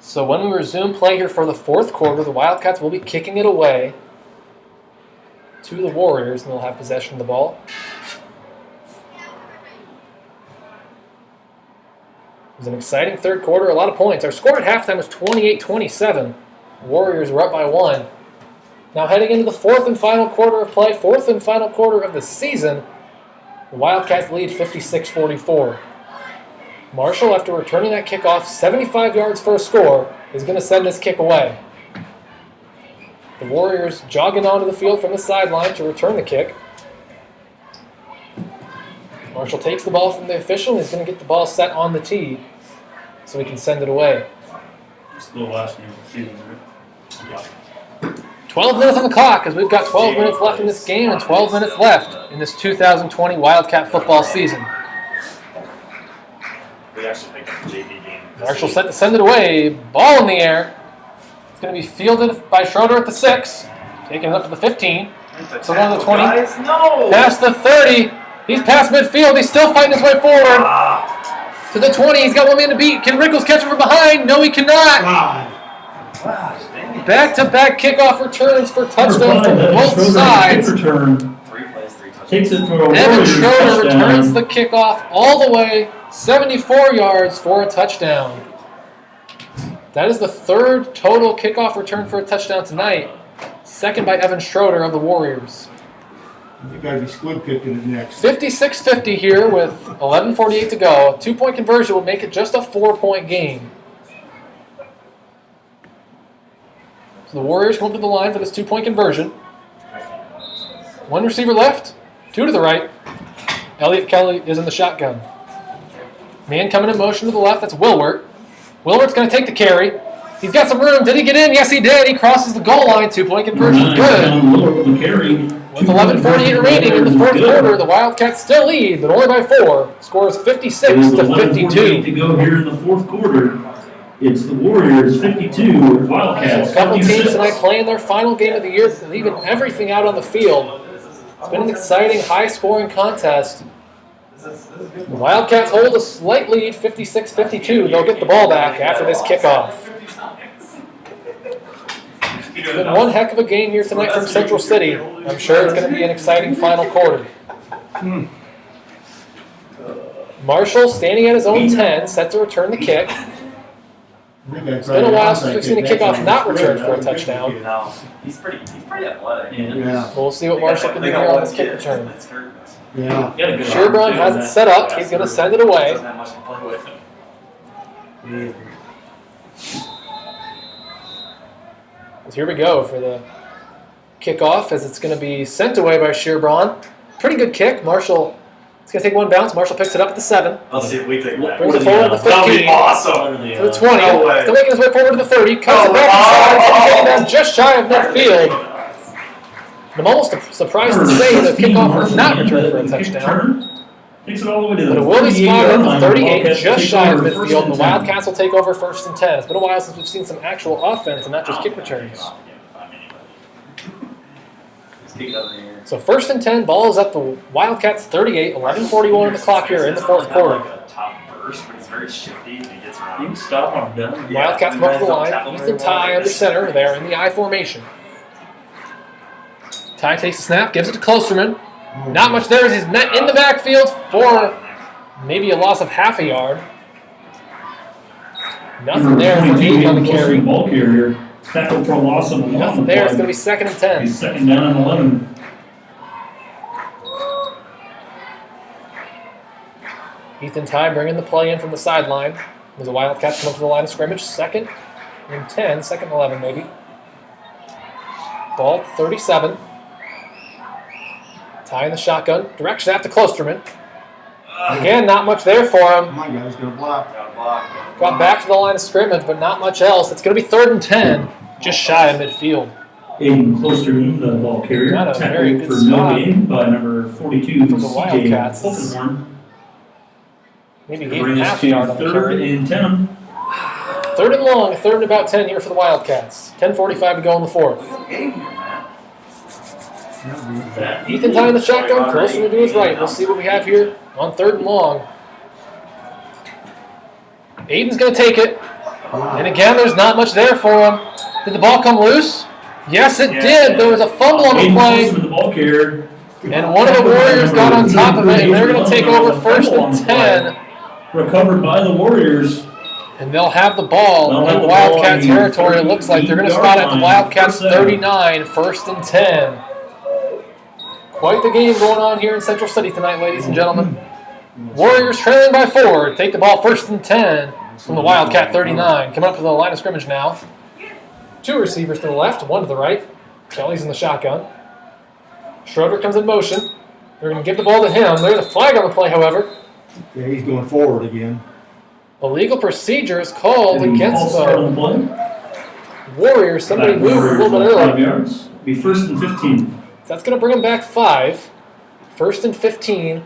So when we resume play here for the fourth quarter, the Wildcats will be kicking it away to the Warriors, and they'll have possession of the ball. It was an exciting third quarter, a lot of points. Our score at halftime was 28-27. The Warriors were up by 1. Now heading into the fourth and final quarter of play, fourth and final quarter of the season, the Wildcats lead 56-44. Marshall, after returning that kickoff 75 yards for a score, is going to send this kick away. The Warriors jogging onto the field from the sideline to return the kick. Marshall takes the ball from the official and he's going to get the ball set on the tee so he can send it away.
It's the last game of the season, right?
12 minutes on the clock as we've got 12 minutes left in this game and 12 minutes left in this 2020 Wildcat football season.
We actually picked up the JV game.
Marshall set to send it away. Ball in the air. It's going to be fielded by Schroeder at the 6. Taking it up to the 15. So down to the 20.
Guys, no!
Past the 30. He's past midfield. He's still fighting his way forward. To the 20. He's got one man to beat. Can Rickles catch him from behind? No, he cannot.
God.
Gosh, dang it.
Back-to-back kickoff returns for touchdowns from
Number 5,
both
Schroeder,
sides.
kick return.
3 plays, 3 touchdowns.
Takes it for a
Evan
Warriors
Schroeder
touchdown.
returns the kickoff all the way 74 yards for a touchdown. That is the third total kickoff return for a touchdown tonight. Second by Evan Schroeder of the Warriors.
You gotta be squid picking it next.
56-50 here with 11:48 to go. A 2-point conversion will make it just a 4-point game. So the Warriors come up to the line for this 2-point conversion. One receiver left, two to the right. Elliott Kelly is in the shotgun. Man coming in motion to the left, that's Wilwert. Wilwert's going to take the carry. He's got some room. Did he get in? Yes, he did. He crosses the goal line. 2-point conversion. Good. With 11:48 remaining in the fourth quarter, the Wildcats still lead, but only by 4. Scores 56 to 52.
To go here in the fourth quarter. It's the Warriors 52, Wildcats
A couple
56.
teams tonight playing their final game of the year, leaving everything out on the field. It's been an exciting, high-scoring contest. The Wildcats hold a slight lead, 56-52. They'll get the ball back after this kickoff. It's been one heck of a game here tonight from Central City. I'm sure it's going to be an exciting final quarter. Marshall standing at his own 10, set to return the kick. It's been a while since we've seen a kickoff not returned for a touchdown.
You know, he's pretty athletic.
Yeah.
We'll see what Marshall can do here on this kick return.
Yeah.
Sherbron has it set up. He's going to send it away.
Doesn't have much to play with.
Here we go for the kickoff as it's going to be sent away by Sherbron. Pretty good kick. Marshall, it's going to take one bounce. Marshall picks it up at the 7.
Let's see if we take that.
Brings it forward to the 15.
That would be awesome.
To the 20.
No way.
Still making his way forward to the 30. Cuts it back inside. Getting down just shy of midfield. I'm almost surprised to say the kickoff was not returned for a touchdown.
Takes it all the way to
But
the
it will be spotted at the 38,
Wildcats
just
take
shy of
over first
midfield.
and
The
10.
Wildcats will take over 1st and 10. It's been a while since we've seen some actual offense and not just kick returns. So 1st and 10, ball is at the Wildcats 38, 11:41 on the clock here in the fourth quarter.
Like a top burst, but he's very shifty if he gets
You
around.
can stop on done.
Wildcats come up to the line. Ethan Ty under center. They're in the I formation. Ty takes the snap, gives it to Klosterman. Not much there as he's met in the backfield for maybe a loss of half a yard. Nothing there for Aiden on the carry.
Ball carrier. Tackle for a loss of 1.
Nothing there. It's going to be 2nd and 10.
He's 2nd down and 11.
Ethan Ty bringing the play in from the sideline. As the Wildcats come up to the line of scrimmage. 2nd and 10, 2nd and 11 maybe. Ball 37. Ty in the shotgun. Direct snap to Klosterman. Again, not much there for him.
My guy's gonna block.
Got a block.
Got back to the line of scrimmage, but not much else. It's going to be 3rd and 10, just shy of midfield.
Aiden Klosterman, the ball carrier.
Got a very
Tackled
good
for no
spot
gain by number 42,
for the
CJ
Wildcats.
Polkenhorn.
Maybe
To
gain
bring us
half a yard on
to
the
3rd
carry.
and 10.
3rd and long, 3rd and about 10 here for the Wildcats. 10:45 to go in the 4th.
Game here, man.
Ethan Ty in the shotgun, closer to his right. We'll see what we have here on 3rd and long. Aiden's going to take it. And again, there's not much there for him. Did the ball come loose? Yes, it did. There was a fumble on the
Aiden
play.
Klosterman, the ball carrier.
And one of the Warriors got on top of it, and they're going to take over 1st and 10.
Recovered by the Warriors.
And they'll have the ball
They'll have
in
the
Wildcat
ball in
territory. It looks like they're going to spot it at the
38-yard
Wildcats
line.
39, 1st and 10. Quite the game going on here in Central City tonight, ladies and gentlemen. Warriors trailing by 4. Take the ball 1st and 10 from the Wildcat 39. Coming up to the line of scrimmage now. 2 receivers to the left, 1 to the right. Kelly's in the shotgun. Schroeder comes in motion. They're going to give the ball to him. There's a flag on the play, however.
Yeah, he's going forward again.
Illegal procedure is called against
False start on
the
the play.
Warriors. Somebody moved a little bit
5
early.
yards. Be 1st and 15.
That's going to bring them back 5. 1st and 15.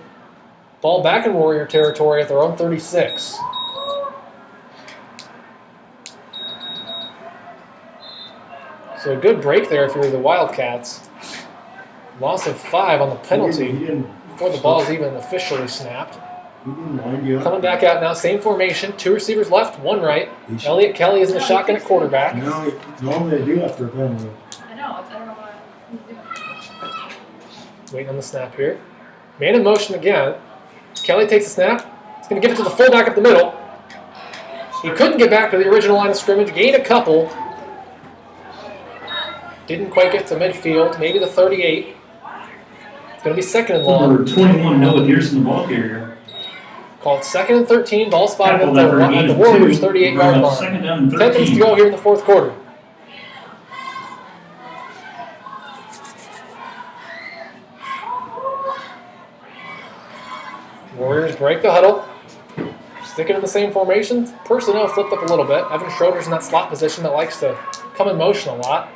Ball back in Warrior territory at their own 36. So a good break there if you're the Wildcats. Loss of 5 on the
He
penalty
didn't,
before the ball's even officially snapped.
he didn't wind you up.
Coming back out now, same formation. 2 receivers left, 1 right. Elliott Kelly is in the shotgun at quarterback.
No, normally they do after a penalty.
I know, I don't know why. He's doing it.
Waiting on the snap here. Man in motion again. Kelly takes the snap. He's going to give it to the fullback up the middle. He couldn't get back to the original line of scrimmage. Gained a couple. Didn't quite get to midfield. Maybe the 38. It's going going to be second and long.
Number 21, Noah Dearson, the ball carrier.
Called second and 13. Ball spotted
Tackled
at
after a gain
the
of
Warriors'
2.
38-yard
Bring up
line.
second down and
10 minutes to
13.
go here in the fourth quarter. Warriors break the huddle. Sticking in the same formation. Personnel flipped up a little bit. Evan Schroeder's in that slot position that likes to come in motion a lot.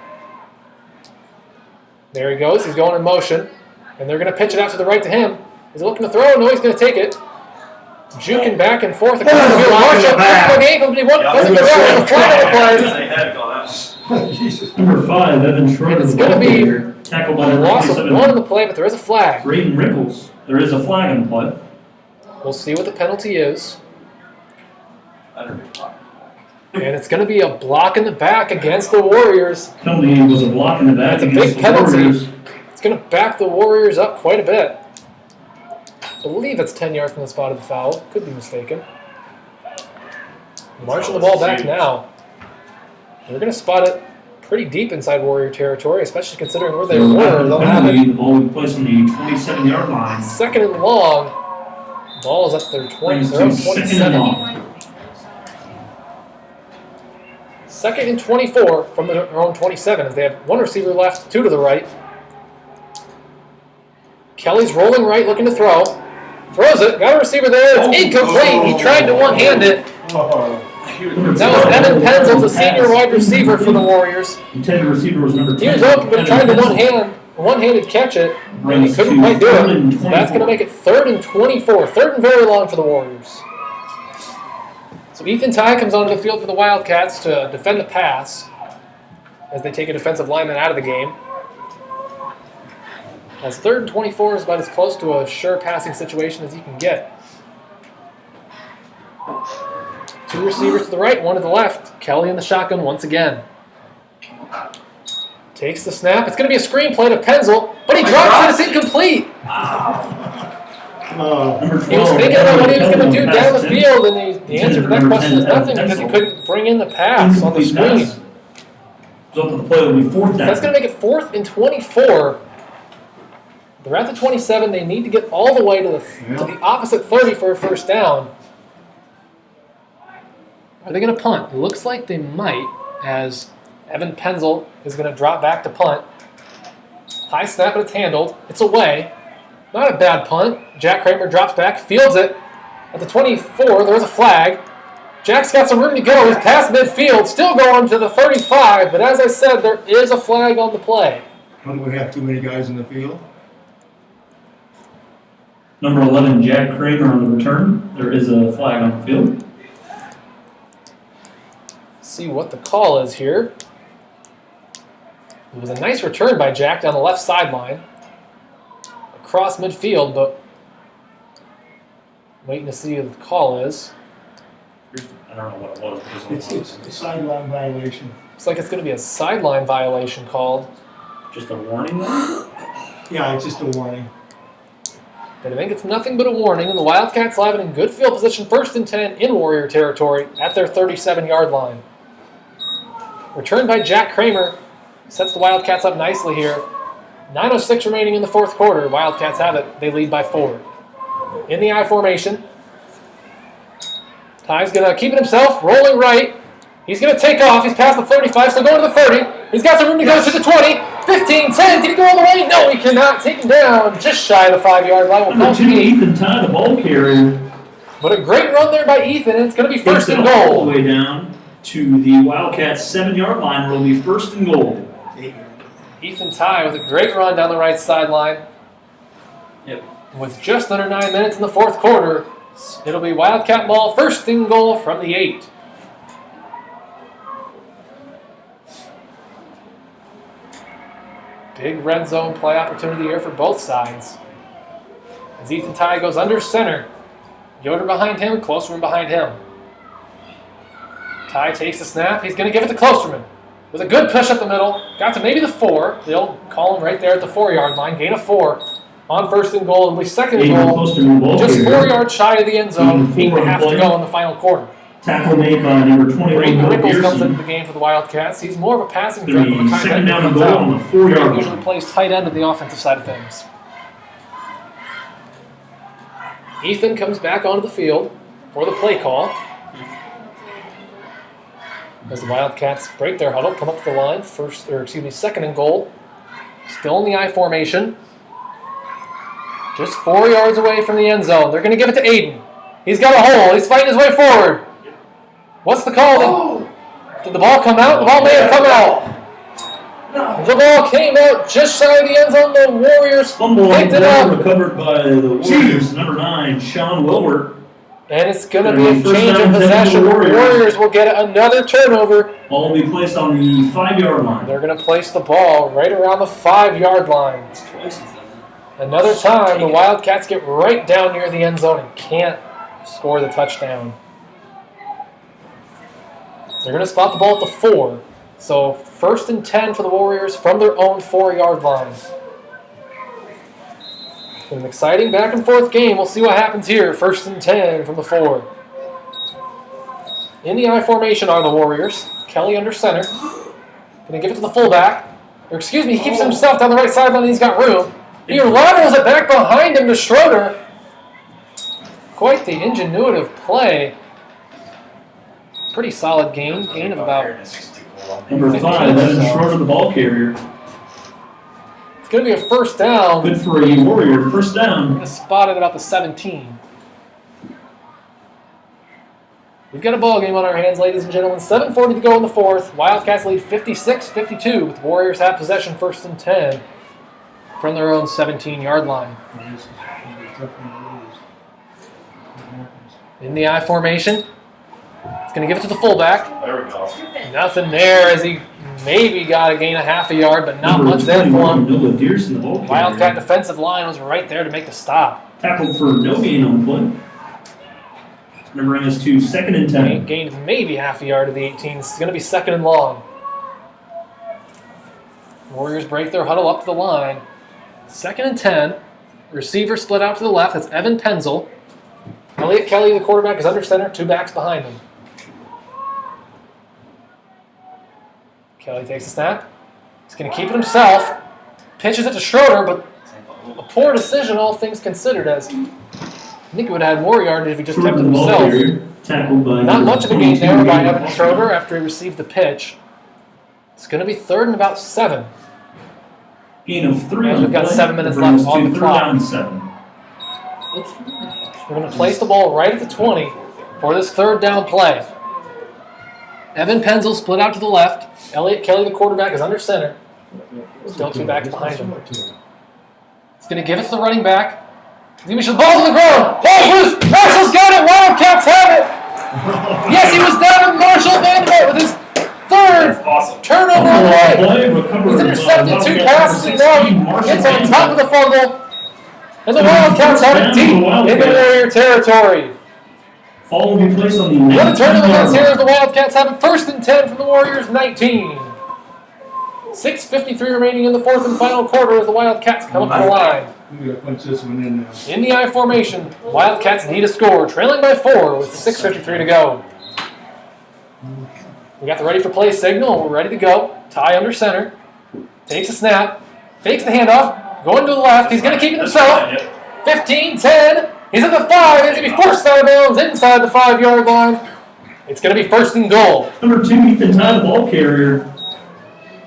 There he goes. He's going in motion. And they're going to pitch it out to the right to him. Is he looking to throw? No, he's going to take it. Juking back and forth across the field. Marshall pushes the ankle, but he doesn't go down. There's a flag on the play.
They had to call that one.
Number 5, Evan Schroeder,
It's
the
gonna
ball
be
carrier. Tackled by
A
number
loss of
27,
one in the play, but there is a flag.
Braden Rickles. There is a flag in the play.
We'll see what the penalty is.
Underrated block.
And it's going to be a block in the back against the Warriors.
Penalty was a block in the back
That's a
against
big
the
penalty.
Warriors.
It's going to back the Warriors up quite a bit. I believe that's 10 yards from the spot of the foul. Could be mistaken. Marching the ball back now. They're going to spot it pretty deep inside Warrior territory, especially considering where they
So
were.
after the
They'll have
penalty,
it
the ball will be placed on the 27-yard line.
second and long. Ball is at their 20.
Brings
They're up
to second and
27.
long.
Second and 24 from their own 27 as they have one receiver left, two to the right. Kelly's rolling right, looking to throw. Throws it, got a receiver there. It's incomplete. He tried to one-hand it. That was Evan Penzel, the senior wide receiver for the Warriors.
Intended receiver was number 10.
He was open, but he tried to one-handed catch it, and he couldn't quite do it. So that's going to make it 3rd and 24. 3rd and very long for the Warriors. So Ethan Ty comes onto the field for the Wildcats to defend the pass as they take a defensive lineman out of the game. As 3rd and 24 is about as close to a sure passing situation as you can get. Two receivers to the right, one to the left. Kelly in the shotgun once again. Takes the snap. It's going to be a screen play to Penzel, but he drops it. It's incomplete.
Number 12,
He was thinking about what he was going to do
pass
down the
attempt.
field, and the answer to that question is nothing because he couldn't bring in the pass on the
Incomplete
screen.
pass. Result of the play will be 4th down.
That's going to make it 4th and 24. They're at the 27. They need to get all the way to the opposite 30 for a first down. Are they going to punt? It looks like they might, as Evan Penzel is going to drop back to punt. High snap, but it's handled. It's away. Not a bad punt. Jack Kramer drops back, fields it. At the 24, there's a flag. Jack's got some room to go. He's past midfield, still going to the 35, but as I said, there is a flag on the play.
What, do we have too many guys in the field?
Number 11, Jack Kramer on the return. There is a flag on the field.
See what the call is here. It was a nice return by Jack down the left sideline. Across midfield, but waiting to see what the call is.
I don't know what it was.
It's a sideline violation.
Looks like it's going to be a sideline violation called.
Just a warning though?
Yeah, it's just a warning.
But I think it's nothing but a warning, and the Wildcats will have it in good field position, 1st and 10 in Warrior territory at their 37-yard line. Returned by Jack Kramer. Sets the Wildcats up nicely here. 9:06 remaining in the fourth quarter. Wildcats have it. They lead by 4. In the I formation. Ty's going to keep it himself, rolling right. He's going to take off. He's past the 35, so going to the 30. He's got some room to go to the 20. 15, 10. Can he go all the way? No, he cannot. Take him down just shy of the 5-yard line. We'll
Number
call
2,
it.
Ethan Ty, the ball carrier.
But a great run there by Ethan, and it's going to be
Takes
1st
it
and
all
goal.
the way down to the Wildcats 7-yard line where it'll be 1st and goal.
Ethan Ty with a great run down the right sideline.
Yep.
With just under 9 minutes in the fourth quarter, it'll be Wildcat ball, 1st and goal from the 8. Big red zone play opportunity here for both sides. As Ethan Ty goes under center. Yoder behind him, Klosterman behind him. Ty takes the snap. He's going to give it to Klosterman. With a good push up the middle. Got to maybe the 4. They'll call him right there at the 4-yard line. Gain of 4 on 1st and goal. It'll be 2nd and
Aiden
goal.
Klosterman, ball
Just
carrier.
4 yards shy of the end zone.
Gain of 4 on
8.5
the
to
play.
go in the final quarter.
Tackle made by number 21,
Braden
Noah
Rickles comes into
Dearson.
the game for the Wildcats. He's more of a passing
It's
threat
going
than
to
the
be
kind
2nd
that
down and
comes
goal
out.
on the 4-yard
He usually
line.
plays tight end of the offensive side of things. Ethan comes back onto the field for the play call. As the Wildcats break their huddle, come up to the line, second and goal. Still in the I formation. Just 4 yards away from the end zone. They're going to give it to Aiden. He's got a hole. He's fighting his way forward. What's the call? Did the ball come out? The ball may have come out. The ball came out just shy of the end zone. The Warriors
Fumble
picked it up.
recovered by the Warriors, number 9, Sean Wilbert.
And it's going to be a
First
change
down,
of possession. The
Warriors.
Warriors will get another turnover.
Ball will be placed on the 5-yard line.
They're going to place the ball right around the 5-yard line. Another time, the Wildcats get right down near the end zone and can't score the touchdown. They're going to spot the ball at the 4. So 1st and 10 for the Warriors from their own 4-yard line. An exciting back and forth game. We'll see what happens here. 1st and 10 from the 4. In the I formation are the Warriors. Kelly under center. Going to give it to the fullback. He keeps himself down the right sideline. He's got room. He laterals it back behind him to Schroeder. Quite the ingenuitive play. Pretty solid gain. Gain of about...
Number 5, that is Schroeder, the ball carrier.
It's going to be a first down.
Good for a Warrior. First down.
Going to spot it about the 17. We've got a ball game on our hands, ladies and gentlemen. 7:40 to go in the 4th. Wildcats lead 56-52 with Warriors have possession 1st and 10 from their own 17-yard line. In the I formation. It's going to give it to the fullback.
There we go.
Nothing there as he maybe got a gain of half a yard, but not
Number
much there for him.
Noah Dearson, the ball carrier.
Wildcat defensive line was right there to make the stop.
Tackled for no gain on the play. Number bring us to 2nd and 10.
Gained maybe half a yard to the 18. It's going to be 2nd and long. Warriors break their huddle up to the line. 2nd and 10. Receiver split out to the left. That's Evan Penzel. Elliott Kelly, the quarterback, is under center. 2 backs behind him. Kelly takes the snap. He's going to keep it himself. Pitches it to Schroeder, but a poor decision, all things considered, as I think he would have had more yardage if he just kept it himself.
Tackled by
Not much of a gain there by Evan Schroeder after he received the pitch. It's going to be 3rd and about 7.
Gain of 3
As
on
we've got
play.
7 minutes
That brings
left on
us to
the
3rd
clock.
down and 7.
We're going to place the ball right at the 20 for this 3rd down play. Evan Penzel split out to the left. Elliott Kelly, the quarterback, is under center. Still 2 backs behind him. He's going to give it to the running back. The ball's on the ground. Ball's loose. Marshall's got it. Wildcats have it. Yes, he was down with Marshall Vanderbilt with his 3rd turnover on the way. He's intercepted 2 passes and now he gets on top of the fumble. And the Wildcats have it deep into Warrior territory.
Ball will be placed on the
What a turnover
19-yard
that's here
line.
as the Wildcats have it 1st and 10 from the Warriors 19. 6:53 remaining in the 4th and final quarter as the Wildcats come up to the line.
We gotta punch this one in now.
In the I formation, Wildcats need a score, trailing by 4 with 6:53 to go. We got the ready for play signal and we're ready to go. Ty under center. Takes a snap. Fakes the handoff. Going to the left. He's going to keep it himself. 15, 10. He's at the 5. He's going to be forced out of bounds inside the 5-yard line. It's going to be 1st and goal.
Number 2, Ethan Ty, the ball carrier.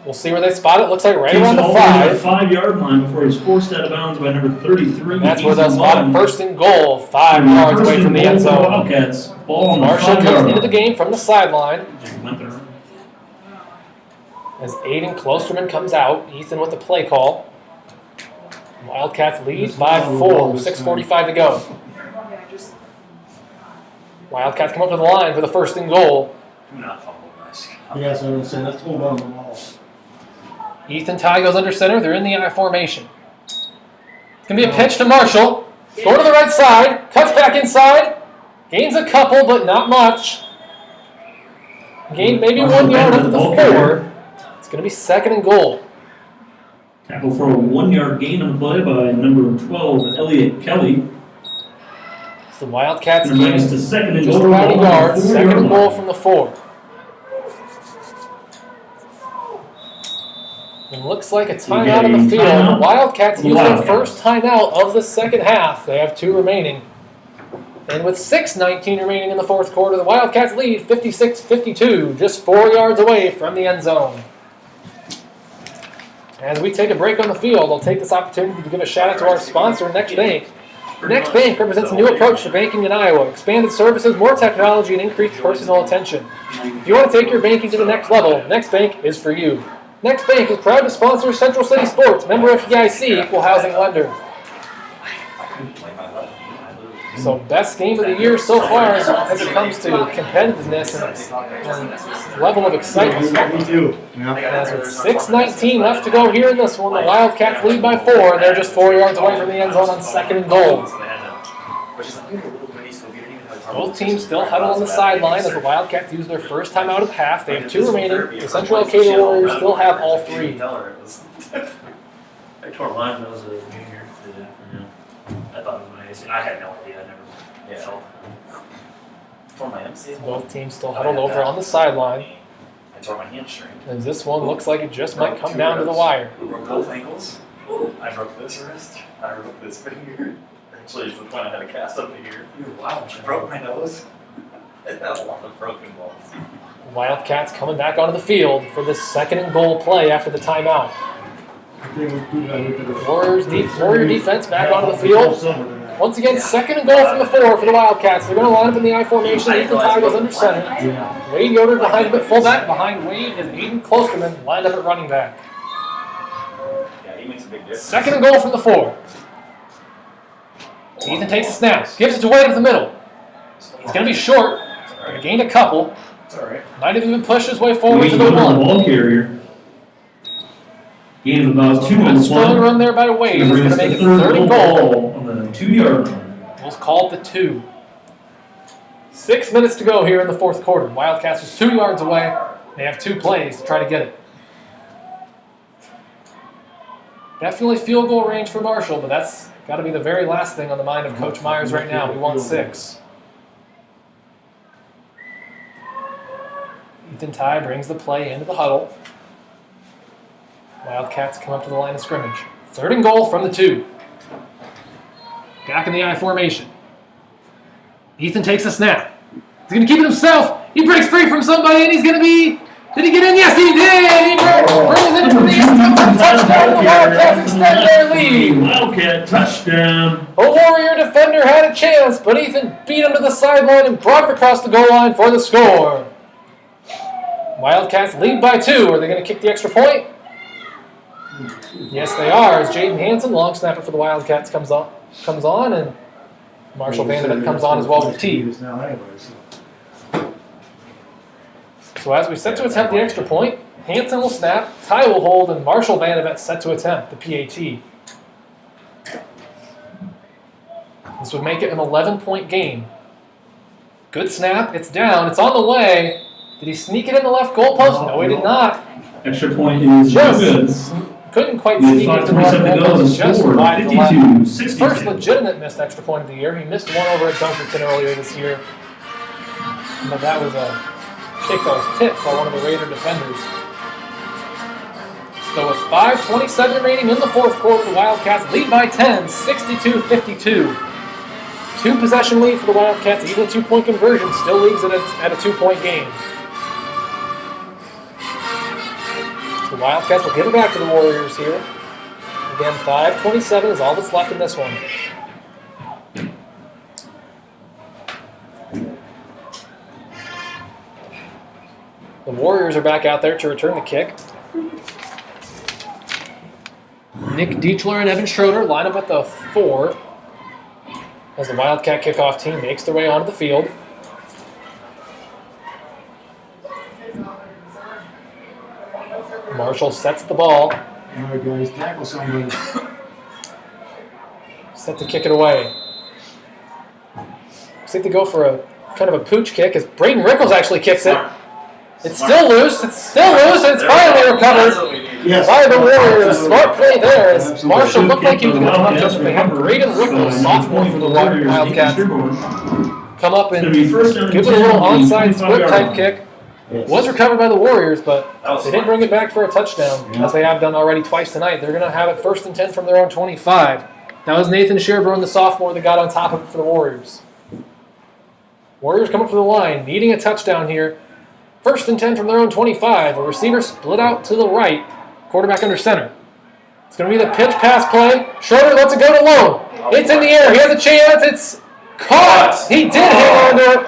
We'll see where they spot it. Looks like right
Takes
around
it
the
all the way to
5.
5-yard line before he's forced out of bounds by number 33.
That's where they'll
Ethan
spot it.
Lund.
1st and goal. 5 yards away from the end
First and goal
zone.
for the Wildcats. Ball on the
Marshall
5-yard
comes into the
line.
game from the sideline
Went there.
as Aiden Klosterman comes out. Ethan with the play call. Wildcats lead by 4. 6:45 to go. Wildcats come up to the line for the 1st and goal.
Do not fumble, guys.
Yeah, that's what I'm saying. Let's hold on to the ball.
Ethan Ty goes under center. They're in the I formation. It's going to be a pitch to Marshall. Going to the right side. Cuts back inside. Gains a couple, but not much. Gained maybe 1 yard up to the 4. It's going to be 2nd and goal.
Tackle for a 1-yard gain on the play by number 12, Elliott Kelly.
It's the Wildcats
Gonna bring us
gain
to 2nd and
just
goal.
around a
Ball on
yard.
the
2nd
4-yard
and goal
line.
from the 4. It looks like a timeout on the field. The Wildcats use their first timeout of the 2nd half. They have 2 remaining. And with 6:19 remaining in the fourth quarter, the Wildcats lead 56-52, just 4 yards away from the end zone. As we take a break on the field, I'll take this opportunity to give a shout out to our sponsor, Next Bank. Next Bank represents a new approach to banking in Iowa. Expanded services, more technology, and increased personal attention. If you want to take your banking to the next level, Next Bank is for you. Next Bank is proud to sponsor Central City Sports, member FDIC, equal housing lender. So best game of the year so far as it comes to competitiveness and level of excitement.
Me too. Yeah.
As with 6:19 left to go here in this one, the Wildcats lead by 4, and they're just 4 yards away from the end zone on 2nd and goal. Both teams still huddle on the sideline as the Wildcats use their first time out of half. They have 2 remaining. The Central Elkader Warriors still have all 3.
I tore mine when I was a junior. I thought it was my AC. I had no idea. I never felt.
For my MCL.
Both teams still huddled over on the sideline.
I tore my hamstring.
And this one looks like it just might come down to the wire.
I broke both ankles. I broke this wrist. I broke this finger. Actually, it's the point I had a cast up here. Wow, I broke my nose. I had a lot of broken bones.
Wildcats coming back onto the field for this 2nd and goal play after the timeout. Warrior defense back onto the field. Once again, 2nd and goal from the 4 for the Wildcats. They're going to line up in the I formation. Ethan Ty goes under center. Wade Yoder behind him at fullback. Behind Wade is Aiden Klosterman lined up at running back.
Yeah, he makes a big difference.
2nd and goal from the 4. Ethan takes the snap. Gives it to Wade at the middle. He's going to be short. But he gained a couple.
It's all right.
Might have even pushed his way forward to
Wade
the
Yoder,
1.
ball carrier. Gain of about 2
Good
and
strong
1.
run there by Wade. He's going to make it 3rd and goal.
On the 2-yard line.
We'll call it the 2. 6 minutes to go here in the fourth quarter. Wildcats just 2 yards away. They have 2 plays to try to get it. Definitely field goal range for Marshall, but that's got to be the very last thing on the mind of Coach Myers right now. We want 6. Ethan Ty brings the play into the huddle. Wildcats come up to the line of scrimmage. 3rd and goal from the 2. Back in the I formation. Ethan takes a snap. He's going to keep it himself. He breaks free from somebody, and he's going to be... Did he get in? Yes, he did! He brings it into the end zone for a touchdown, and the Wildcats extend their lead.
Wildcat touchdown.
A Warrior defender had a chance, but Ethan beat him to the sideline and brought it across the goal line for the score. Wildcats lead by 2. Are they going to kick the extra point? Yes, they are. As Jaden Hansen, long snapper for the Wildcats, comes on, and Marshall Vanderbilt comes on as well with T. So as we set to attempt the extra point, Hansen will snap, Ty will hold, and Marshall Vanderbilt set to attempt the PAT. This would make it an 11-point game. Good snap. It's down. It's on the way. Did he sneak it in the left goalpost? No, he did not.
Extra point is good.
Couldn't quite sneak it to the left goalpost. Just wide to the left.
52-62.
First legitimate missed extra point of the year. He missed one over at Dunkerton earlier this year. But that was a kick that was tipped by one of the Raider defenders. So with 5:27 remaining in the fourth quarter, the Wildcats lead by 10, 62-52. 2-possession lead for the Wildcats. Even a 2-point conversion still leaves it at a 2-point game. So the Wildcats will give it back to the Warriors here. Again, 5:27 is all that's left in this one. The Warriors are back out there to return the kick. Nick Deichler and Evan Schroeder line up at the 4 as the Wildcat kickoff team makes their way onto the field. Marshall sets the ball.
All right, guys, tackle somebody.
Set to kick it away. Looks like they go for a kind of a pooch kick as Braden Rickles actually kicks it. It's still loose. It's still loose, and it's finally recovered
Yes.
by the Warriors. Smart play there as Marshall looked like he was going to come up to it. They have Braden Rickles, sophomore for the Wildcats, come up and give it a little onside split type kick. Was recovered by the Warriors, but they didn't bring it back for a touchdown, as they have done already twice tonight. They're going to have it 1st and 10 from their own 25. That was Nathan Sherburne, the sophomore, that got on top of it for the Warriors. Warriors come up to the line, needing a touchdown here. 1st and 10 from their own 25. A receiver split out to the right. Quarterback under center. It's going to be the pitch pass play. Schroeder lets it go to Lone. It's in the air. He has a chance. It's caught. He did hang on to it.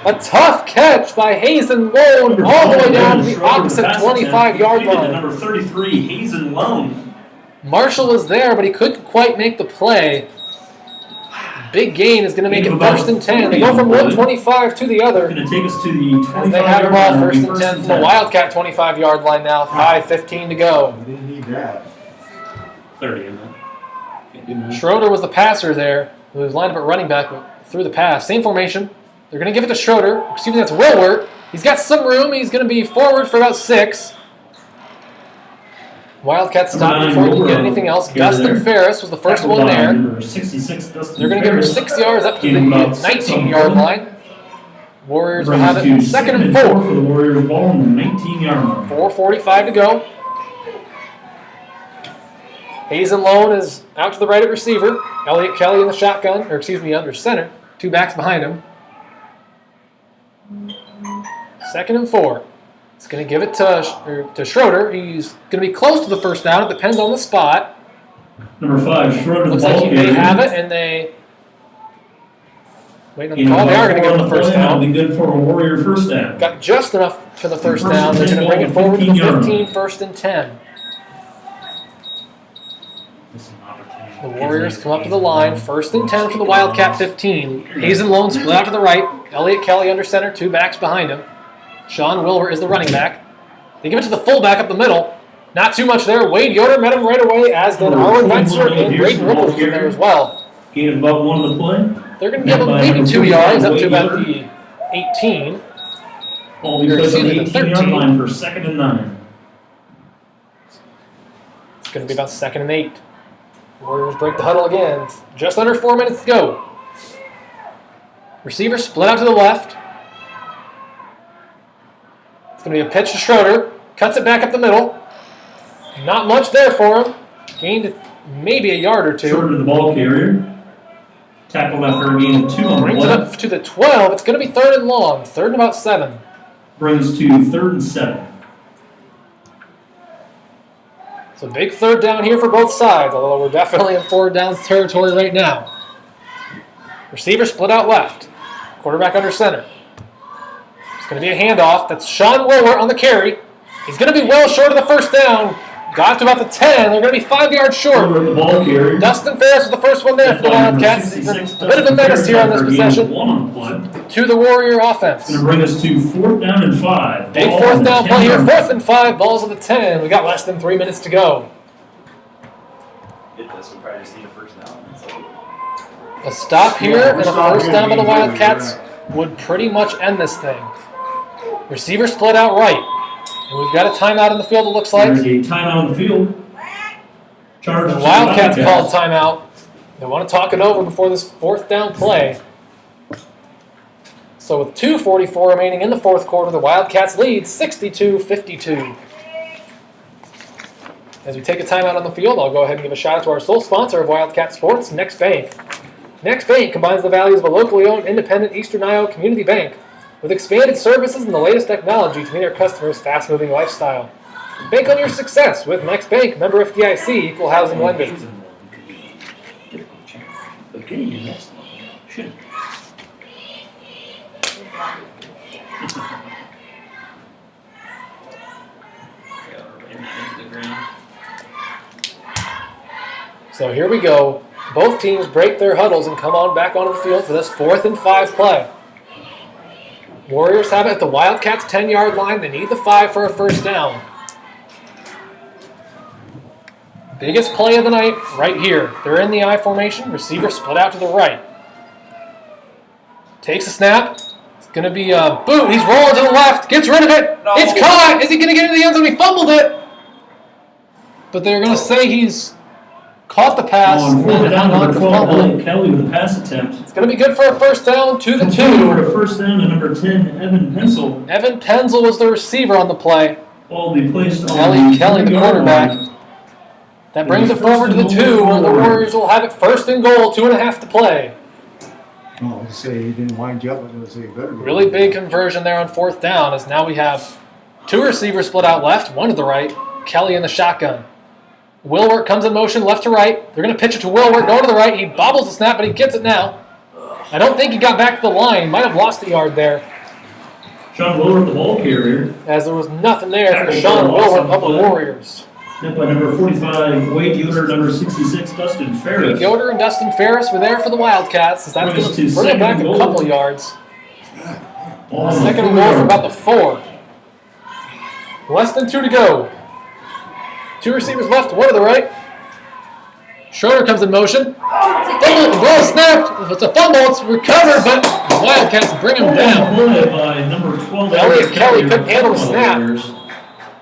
A tough catch by Hazen Lone all the way down to the opposite 25-yard line.
Number 33, Hazen Lone.
Marshall was there, but he couldn't quite make the play. Big gain is going to make it 1st and 10. They go from 125 to the other.
Going to take us to the 25-yard line.
They have the ball 1st and 10 from the Wildcat 25-yard line now. 5:15 to go.
We didn't need that.
30 in that. Can't do that.
Schroeder was the passer there, who was lined up at running back, but threw the pass. Same formation. They're going to give it to Schroeder. Excuse me, that's Wilwert. He's got some room. He's going to be forward for about 6. Wildcats stopped before he could get anything else. Dustin Ferris was the first one there.
Number 66, Dustin
They're going to give him 6 yards up to the 19-yard line. Warriors will have it 2nd and 4.
For the Warriors ball on the 19-yard line.
4:45 to go. Hazen Lone is out to the right at receiver. Elliott Kelly in the shotgun, under center. 2 backs behind him. 2nd and 4. It's going to give it to Schroeder. He's going to be close to the first down. It depends on the spot.
Number 5, Schroeder.
Looks like they have it, and they wait on the call. They are going to give him the first down.
That'll be good for a Warrior first down.
Got just enough for the first down. They're going to bring it forward to the 15, 1st and 10. The Warriors come up to the line. 1st and 10 for the Wildcat 15. Hazen Lone split out to the right. Elliott Kelly under center. 2 backs behind him. Sean Wilbur is the running back. They give it to the fullback up the middle. Not too much there. Wade Yoder met him right away, as did Arwen Wetzer and Braden Ripples in there as well.
Gain of about 1 of the play.
They're going to give him maybe 2 yards up to about the 18.
Ball will be placed on the 18-yard line for 2nd and 9.
It's going to be about 2nd and 8. Warriors break the huddle again. It's just under 4 minutes to go. Receiver split out to the left. It's going to be a pitch to Schroeder. Cuts it back up the middle. Not much there for him. Gained maybe a yard or 2.
Schroeder the ball carrier. Tackled after a gain of 2 on the
Brings it up to the 12. It's going to be 3rd and long. 3rd and about 7.
Brings to 3rd and 7.
It's a big 3rd down here for both sides, although we're definitely in 4 downs territory right now. Receiver split out left. Quarterback under center. It's going to be a handoff. That's Sean Wilwert on the carry. He's going to be well short of the first down. Got to about the 10. They're going to be 5 yards short.
The ball carrier.
Dustin Ferris was the first one there for the Wildcats. He's been a bit of a menace here on this possession to the Warrior offense.
Going to bring us to 4th down and 5.
Big 4th down play here. 4th and 5. Balls at the 10. We got less than 3 minutes to go.
Get this, we probably just need a first down.
A stop here and a first down by the Wildcats would pretty much end this thing. Receiver split out right. And we've got a timeout in the field, it looks like.
There's a timeout in the field. Charge
The Wildcats called timeout. They want to talk it over before this 4th down play. So with 2:44 remaining in the 4th quarter, the Wildcats lead 62-52. As we take a timeout on the field, I'll go ahead and give a shout out to our sole sponsor of Wildcat Sports, Next Bank. Next Bank combines the values of a locally owned, independent Eastern Iowa community bank with expanded services and the latest technology to meet our customers' fast-moving lifestyle. Bank on your success with Next Bank, member FDIC, equal housing lender. So here we go. Both teams break their huddles and come on back onto the field for this 4th and 5 play. Warriors have it at the Wildcats' 10-yard line. They need the 5 for a first down. Biggest play of the night right here. They're in the I formation. Receiver split out to the right. Takes a snap. It's going to be a boot. He's rolling to the left. Gets rid of it.
No.
It's caught. Is he going to get into the end zone? He fumbled it. But they're going to say he's caught the pass.
Down number 12, Elliott Kelly with a pass attempt.
It's going to be good for a first down to the 2.
For a first down to number 10, Evan Pencil.
Evan Penzel was the receiver on the play.
Ball will be placed on
Elliott Kelly, the
3-yard
quarterback.
line.
That brings it forward to the 2, and the Warriors will have it 1st and goal, 2.5 to play.
Oh, I say he didn't wind you up, but it was a better.
Really big conversion there on 4th down, as now we have 2 receivers split out left, 1 to the right, Kelly in the shotgun. Wilwert comes in motion left to right. They're going to pitch it to Wilwert, going to the right. He bobbles the snap, but he gets it now. I don't think he got back to the line. He might have lost a yard there,
Sean Wilwert, the ball carrier.
as there was nothing there for Sean Wilwert of the Warriors.
Hit by number 45, Wade Yoder, number 66, Dustin Ferris.
Wade Yoder and Dustin Ferris were there for the Wildcats, as that's going to bring it back a couple yards. Second and goal for about the 4. Less than 2 to go. 2 receivers left, 1 to the right. Schroeder comes in motion. Fumble, the ball snapped. If it's a fumble, it's recovered, but the Wildcats bring him down.
By number 12,
Elliott Kelly couldn't handle the snap.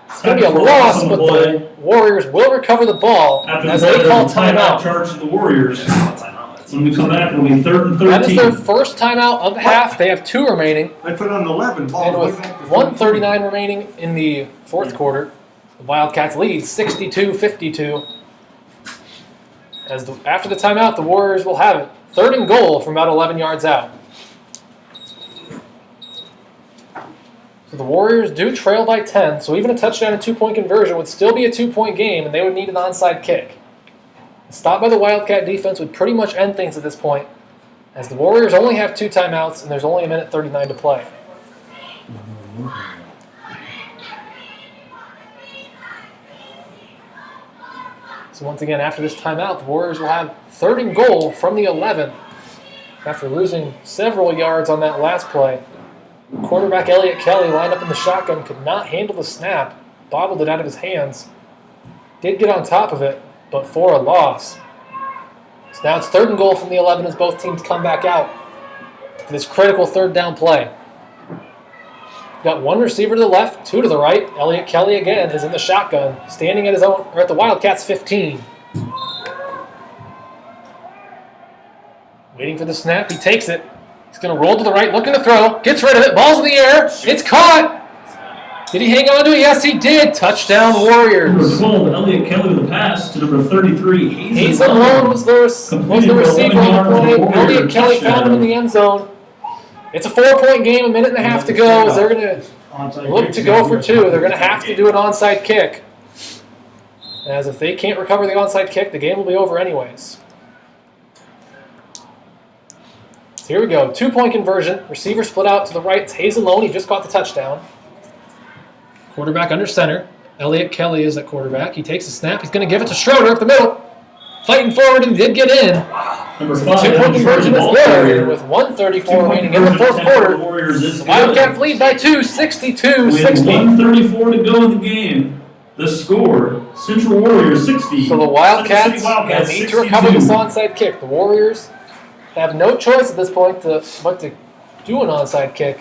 It's going to be a loss, but the Warriors will recover the ball as they call timeout.
Charge to the Warriors.
Timeout.
When we come back, it'll be 3rd and 13.
That is their first timeout of the half. They have 2 remaining.
I put on 11.
And with 1:39 remaining in the 4th quarter, the Wildcats lead 62-52. After the timeout, the Warriors will have it. 3rd and goal from about 11 yards out. So the Warriors do trail by 10, so even a touchdown and 2-point conversion would still be a 2-point game, and they would need an onside kick. A stop by the Wildcat defense would pretty much end things at this point, as the Warriors only have 2 timeouts, and there's only 1:39 to play. So once again, after this timeout, the Warriors will have 3rd and goal from the 11 after losing several yards on that last play. Quarterback Elliott Kelly lined up in the shotgun, could not handle the snap, bobbled it out of his hands. Did get on top of it, but for a loss. So now it's 3rd and goal from the 11 as both teams come back out for this critical 3rd down play. Got 1 receiver to the left, 2 to the right. Elliott Kelly again is in the shotgun, standing at his own, or at the Wildcats 15. Waiting for the snap, he takes it. He's going to roll to the right, looking to throw, gets rid of it, ball's in the air, it's caught! Did he hang on to it? Yes, he did. Touchdown, Warriors.
Number 12, Elliott Kelly with a pass to number 33,
Hazen Malone was the receiver on the play. Elliott Kelly found him in the end zone. It's a 4-point game, 1.5 minutes to go. As they're going to look to go for 2. They're going to have to do an onside kick. As if they can't recover the onside kick, the game will be over anyways. So here we go. 2-point conversion. Receiver split out to the right. It's Hazen Malone. He just caught the touchdown. Quarterback under center. Elliott Kelly is at quarterback. He takes the snap. He's going to give it to Schroeder up the middle. Fighting forward, and did get in.
Number 5,
2-point conversion is good. And with 1:34 remaining in the 4th quarter, the Wildcats lead by 2, 62-60.
We have 1:34 to go in the game. The score, Central Warriors 60.
So the Wildcats
Wildcats
need to recover
62.
this onside kick. The Warriors have no choice at this point but to do an onside kick.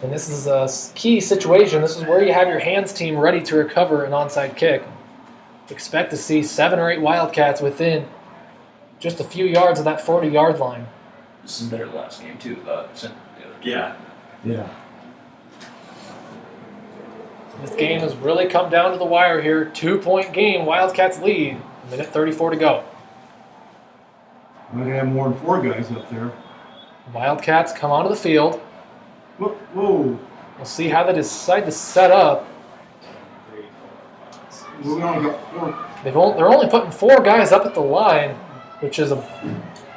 And this is a key situation. This is where you have your hands team ready to recover an onside kick. Expect to see 7 or 8 Wildcats within just a few yards of that 40-yard line.
This is their last game too.
Yeah.
Yeah.
This game has really come down to the wire here. 2-point game. Wildcats lead. 1:34 to go.
Might have more than 4 guys up there.
Wildcats come onto the field.
Whoa.
We'll see how they decide to set up.
We only got 4.
They're only putting 4 guys up at the line, which is a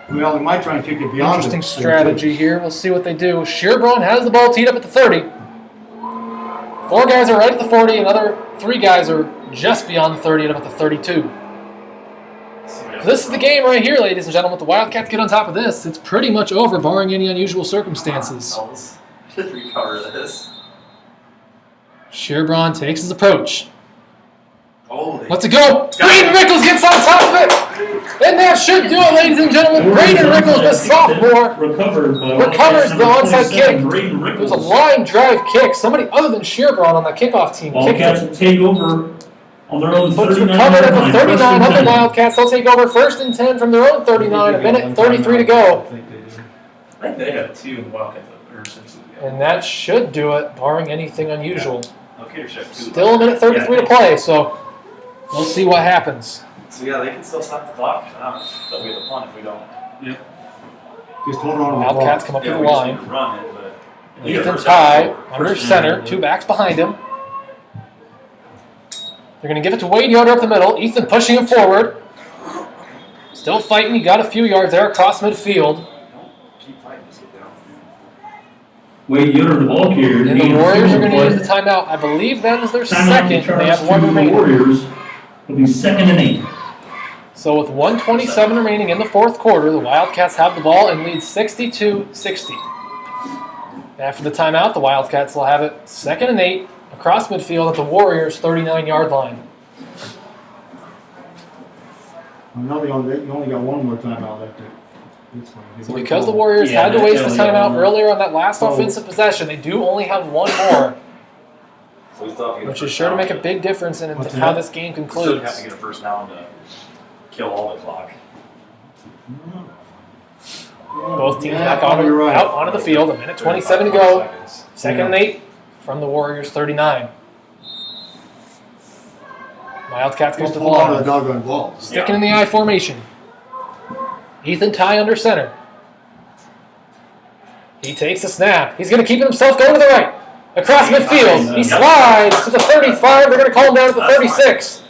Well, they might try and kick it beyond.
interesting strategy here. We'll see what they do. Shearbraun has the ball teed up at the 30. 4 guys are right at the 40. Another 3 guys are just beyond the 30 and up at the 32. So this is the game right here, ladies and gentlemen. If the Wildcats get on top of this, it's pretty much over, barring any unusual circumstances.
Should recover this.
Shearbraun takes his approach.
Holy.
Let's it go! Braden Rickles gets on top of it! And that should do it, ladies and gentlemen. Braden Rickles, the sophomore, recovers the onside kick. It was a line drive kick. Somebody other than Shearbraun on the kickoff team kicked
Wildcats
it.
will take over on their own
But
39
recovered at the
line.
39 of the
10.
Wildcats. They'll take over 1st and 10 from their own 39. 1:33 to go.
I think they have 2 Wildcats or essentially.
And that should do it, barring anything unusual.
Okay, should have 2.
Still 1:33 to play, so we'll see what happens.
So yeah, they can still stop the clock. They'll be the punt if we don't.
Yep.
Just hold on to the ball.
Wildcats come up to
Yeah,
the
we just
line.
need to run it, but. We get
Ethan
first down
Ty
forward.
under
First
center,
down.
2 backs behind him. They're going to give it to Wade Yoder up the middle. Ethan pushing him forward. Still fighting. He got a few yards there across midfield.
Keep fighting, just get down.
Wade Yoder, the ball carrier.
And the Warriors are going to use the timeout. I believe that is their second. They have one
The
remaining.
Warriors will be 2nd and 8.
So with 1:27 remaining in the fourth quarter, the Wildcats have the ball and lead 62-60. After the timeout, the Wildcats will have it 2nd and 8 across midfield at the Warriors' 39-yard line.
I know you only got one more timeout left. It's fine.
So because the Warriors
Yeah,
had to waste the
they'll get
timeout
one.
earlier on that last
Oh.
offensive possession, they do only have one more,
So we still have to get a
which is
first
sure to
down.
make a big difference in
What's
how
that?
this game
We still have to
concludes.
get a first down to kill all the clock.
Both teams
Yeah,
back on,
you're right.
out onto the field. 1:27 to
35
go.
seconds.
2nd and 8 from the Warriors' 39. Wildcats come up
Just
to the
hold on to the
line.
doggone ball.
Sticking in the I formation. Ethan Ty under center. He takes a snap. He's going to keep himself going to the right. Across midfield. He slides to the 35. They're going to call him down at the 36.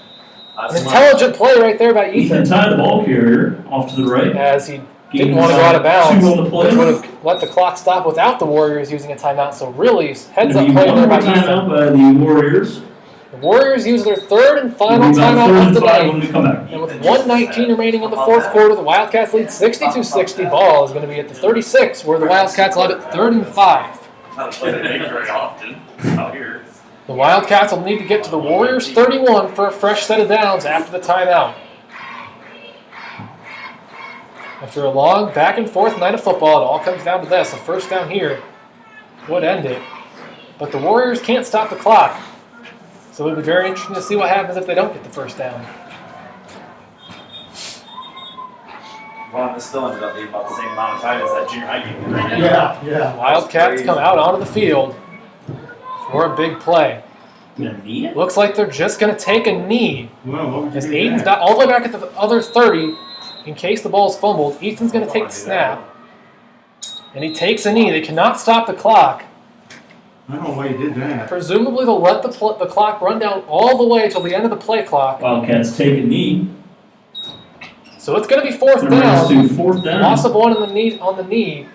An
That's
intelligent play right there by
Ethan
Ethan.
Ty, the ball carrier, off to the right.
As he didn't
Gains
want to go out of bounds,
2 on the play.
which would have let the clock stop without the Warriors using a timeout. So really, heads
Gonna
up
be
play
one
there
more
by Ethan.
timeout by the Warriors.
The Warriors use their third and final
It'll be about
timeout
3rd
of
and
the
5
night.
when we come back.
And with 1:19 remaining in the fourth quarter, the Wildcats lead 62-60. Ball is going to be at the 36, where the Wildcats will have it 3rd and 5.
not a play they make very often out here.
The Wildcats will need to get to the Warriors 31 for a fresh set of downs after the timeout. After a long back and forth night of football, it all comes down to this. A first down here would end it. But the Warriors can't stop the clock. So it'll be very interesting to see what happens if they don't get the first down.
Well, this still ended up being about the same amount of time as that junior high game. Right?
Yeah.
Wildcats come out onto the field for a big play.
Gonna need it?
Looks like they're just going to take a knee.
Well, what would you
As
do
Aiden's
that?
not all the way back at the other 30, in case the ball's fumbled, Ethan's going to take the snap, and he takes a knee. They cannot stop the clock.
I don't know why you did that.
Presumably, they'll let the clock run down all the way till the end of the play clock.
Wildcats take a knee.
So it's going to be fourth
They're going
down.
to 4th down.
Loss of one on the knee.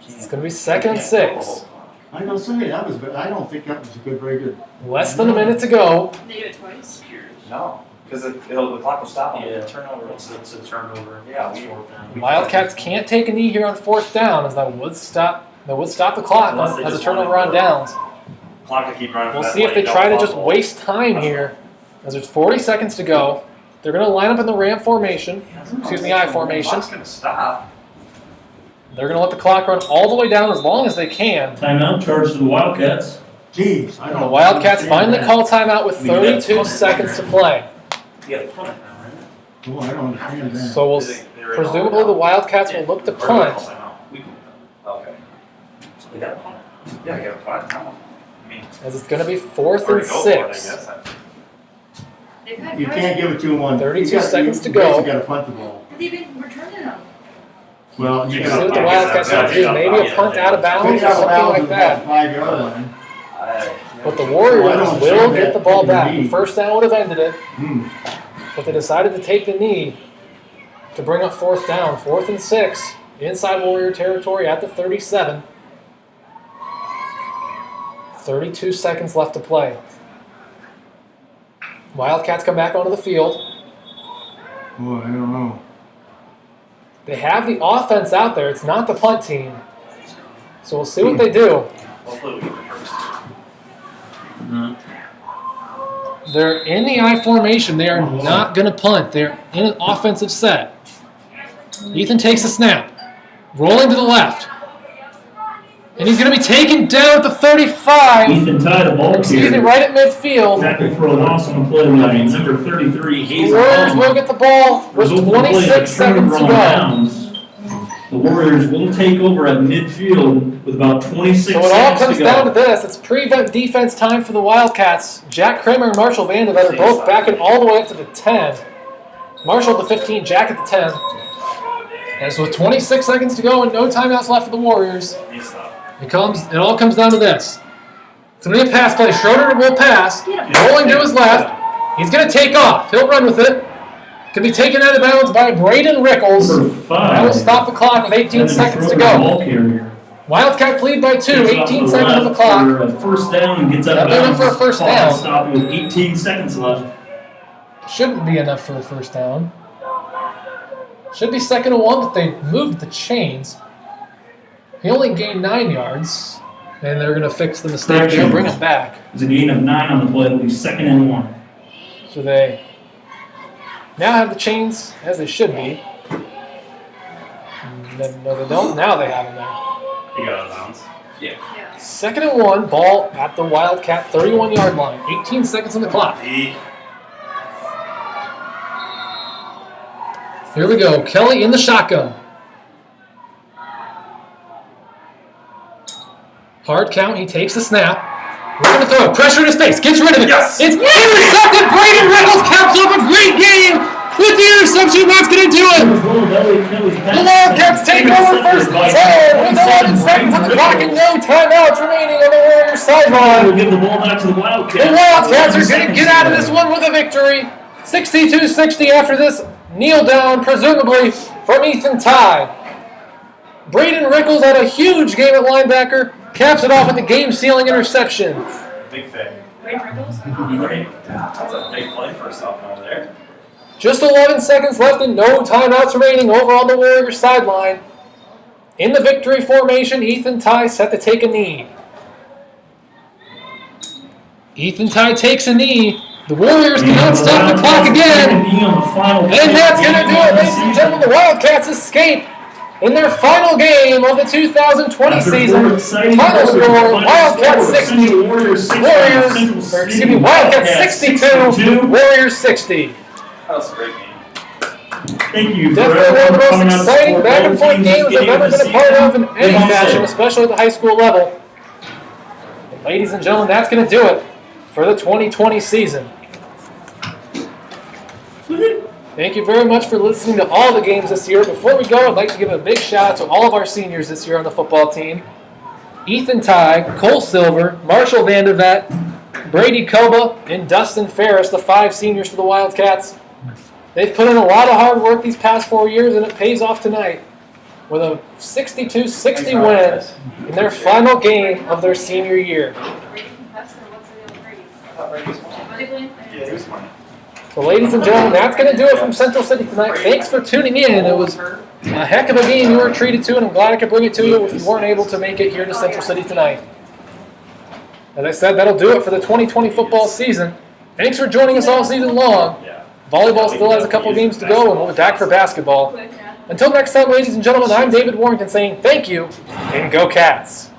It's going to be 2nd and 6.
I don't say that was, but I don't think that was a good, very good.
Less than a minute to go.
They do it twice.
No, because the clock will stop on
Yeah.
turnover.
It's a turnover.
Yeah,
It's
we-
4th down.
Wildcats can't take a knee here on fourth down, as that would stop the clock
Unless they
as a
just
turnover
wanted
on
to-
downs.
Clock to keep running.
We'll
for
see
that
if they
play,
try to
don't
just
fumble.
waste time here, as there's 40 seconds to go. They're going to line up in the Ram formation, excuse me, I formation.
Clock's gonna stop.
They're going to let the clock run all the way down as long as they can.
Timeout charged to the Wildcats.
Jeez, I
And
don't.
the Wildcats
understand
finally
that.
call timeout with 32 seconds to play.
You got a punt now, right?
Oh, I don't understand that.
So we'll presumably the Wildcats will look to punt.
Okay.
So they got a punt.
Yeah, you got a punt now. I mean,
As it's going to be 4th
where
and
to go for it, I
6.
guess.
They've had
You can't give it to him on.
32 seconds to
You
go.
basically got to punt the ball.
But they've been returning them.
Well, you
See
got
what the
to.
Wildcats have to do. Maybe a punt out of bounds or something like that.
5-yard line.
But the
Well, I
Warriors
don't
will
understand
get
that.
the ball back.
Knee.
The first down would have ended it,
Hmm.
but they decided to take the knee to bring up fourth down. 4th and 6 inside Warrior territory at the 37. 32 seconds left to play. Wildcats come back onto the field.
Boy, I don't know.
They have the offense out there. It's not the punt team. So we'll see what they do.
Hopefully we get the first.
They're in the I formation. They are not going to punt. They're in an offensive set. Ethan takes a snap. Rolling to the left. And he's going to be taken down at the 35.
Ethan Ty, the ball
Excuse me,
carrier.
right at midfield.
Tackled for a loss on the play line. Number 33,
The
Hazel.
Warriors will get the ball with
Result of the play,
26
a
seconds to
turnover on
go.
downs. The Warriors will take over at midfield with about 26
So it all
seconds
comes
to
down to
go.
this. It's prevent defense time for the Wildcats. Jack Kramer and Marshall Vandervet are both backing all the way up to the 10. Marshall at the 15, Jack at the 10. And so with 26 seconds to go and no timeouts left for the Warriors,
He's stop.
it all comes down to this. It's going to be a pass play. Schroeder will pass. Rolling to his left. He's going to take off. He'll run with it. Can be taken out of bounds by Braden Rickles.
Number 5.
That will stop the clock with 18 seconds to go. Wildcats lead by 2. 18 seconds on the clock.
For a first down and gets out of
That'll be
bounds.
enough for a first
Clock
down.
Stopped with 18 seconds left.
Shouldn't be enough for the first down. Should be 2nd and 1, but they moved the chains. He only gained 9 yards, and they're going to fix the mistake. They'll bring it back.
There's a gain of 9 on the play. It'll be 2nd and 1.
So they now have the chains as they should be. No, they don't. Now they have them there.
He got out of bounds.
Yeah.
2nd and 1, ball at the Wildcat 31-yard line. 18 seconds on the clock. Here we go. Kelly in the shotgun. Hard count. He takes the snap. We're going to throw it. Pressure in his face. Gets rid of it.
Yes.
It's intercepted. Braden Reynolds caps off a great game with the interception. That's going to do it. The Wildcats take over 1st and 10 with 11 seconds on the clock and no timeouts remaining on the Warriors sideline.
We'll give the ball back to the Wildcats.
The Wildcats are going to get out of this one with a victory. 62-60 after this kneel down, presumably from Ethan Tye. Braden Rickles had a huge game at linebacker, caps it off with the game-sealing interception.
Big thing.
Great Rickles.
Great. That's a big play for a sophomore there.
Just 11 seconds left and no timeouts remaining over on the Warriors sideline. In the victory formation, Ethan Tye set to take a knee. Ethan Tye takes a knee. The Warriors cannot stop the clock again. And that's going to do it, ladies and gentlemen. The Wildcats escape in their final game of the 2020 season. Final score, Wildcats 60. Wildcats 62, Warriors 60.
That was a great game.
Thank you.
Definitely one of the most exciting back and forth games I've ever been a part of in any fashion, especially at the high school level. And ladies and gentlemen, that's going to do it for the 2020 season. Thank you very much for listening to all the games this year. Before we go, I'd like to give a big shout out to all of our seniors this year on the football team. Ethan Tye, Cole Silver, Marshall Vandervat, Brady Koba, and Dustin Ferris, the 5 seniors for the Wildcats. They've put in a lot of hard work these past 4 years, and it pays off tonight with a 62-60 win in their final game of their senior year.
Brady Confessor, what's the other Brady? Are they playing?
Yeah, he was funny.
So ladies and gentlemen, that's going to do it from Central City tonight. Thanks for tuning in. It was a heck of a game you were treated to, and I'm glad I could bring it to you if you weren't able to make it here to Central City tonight. As I said, that'll do it for the 2020 football season. Thanks for joining us all season long. Volleyball still has a couple games to go, and we'll be back for basketball. Until next time, ladies and gentlemen, I'm David Warrington saying thank you, and go Cats.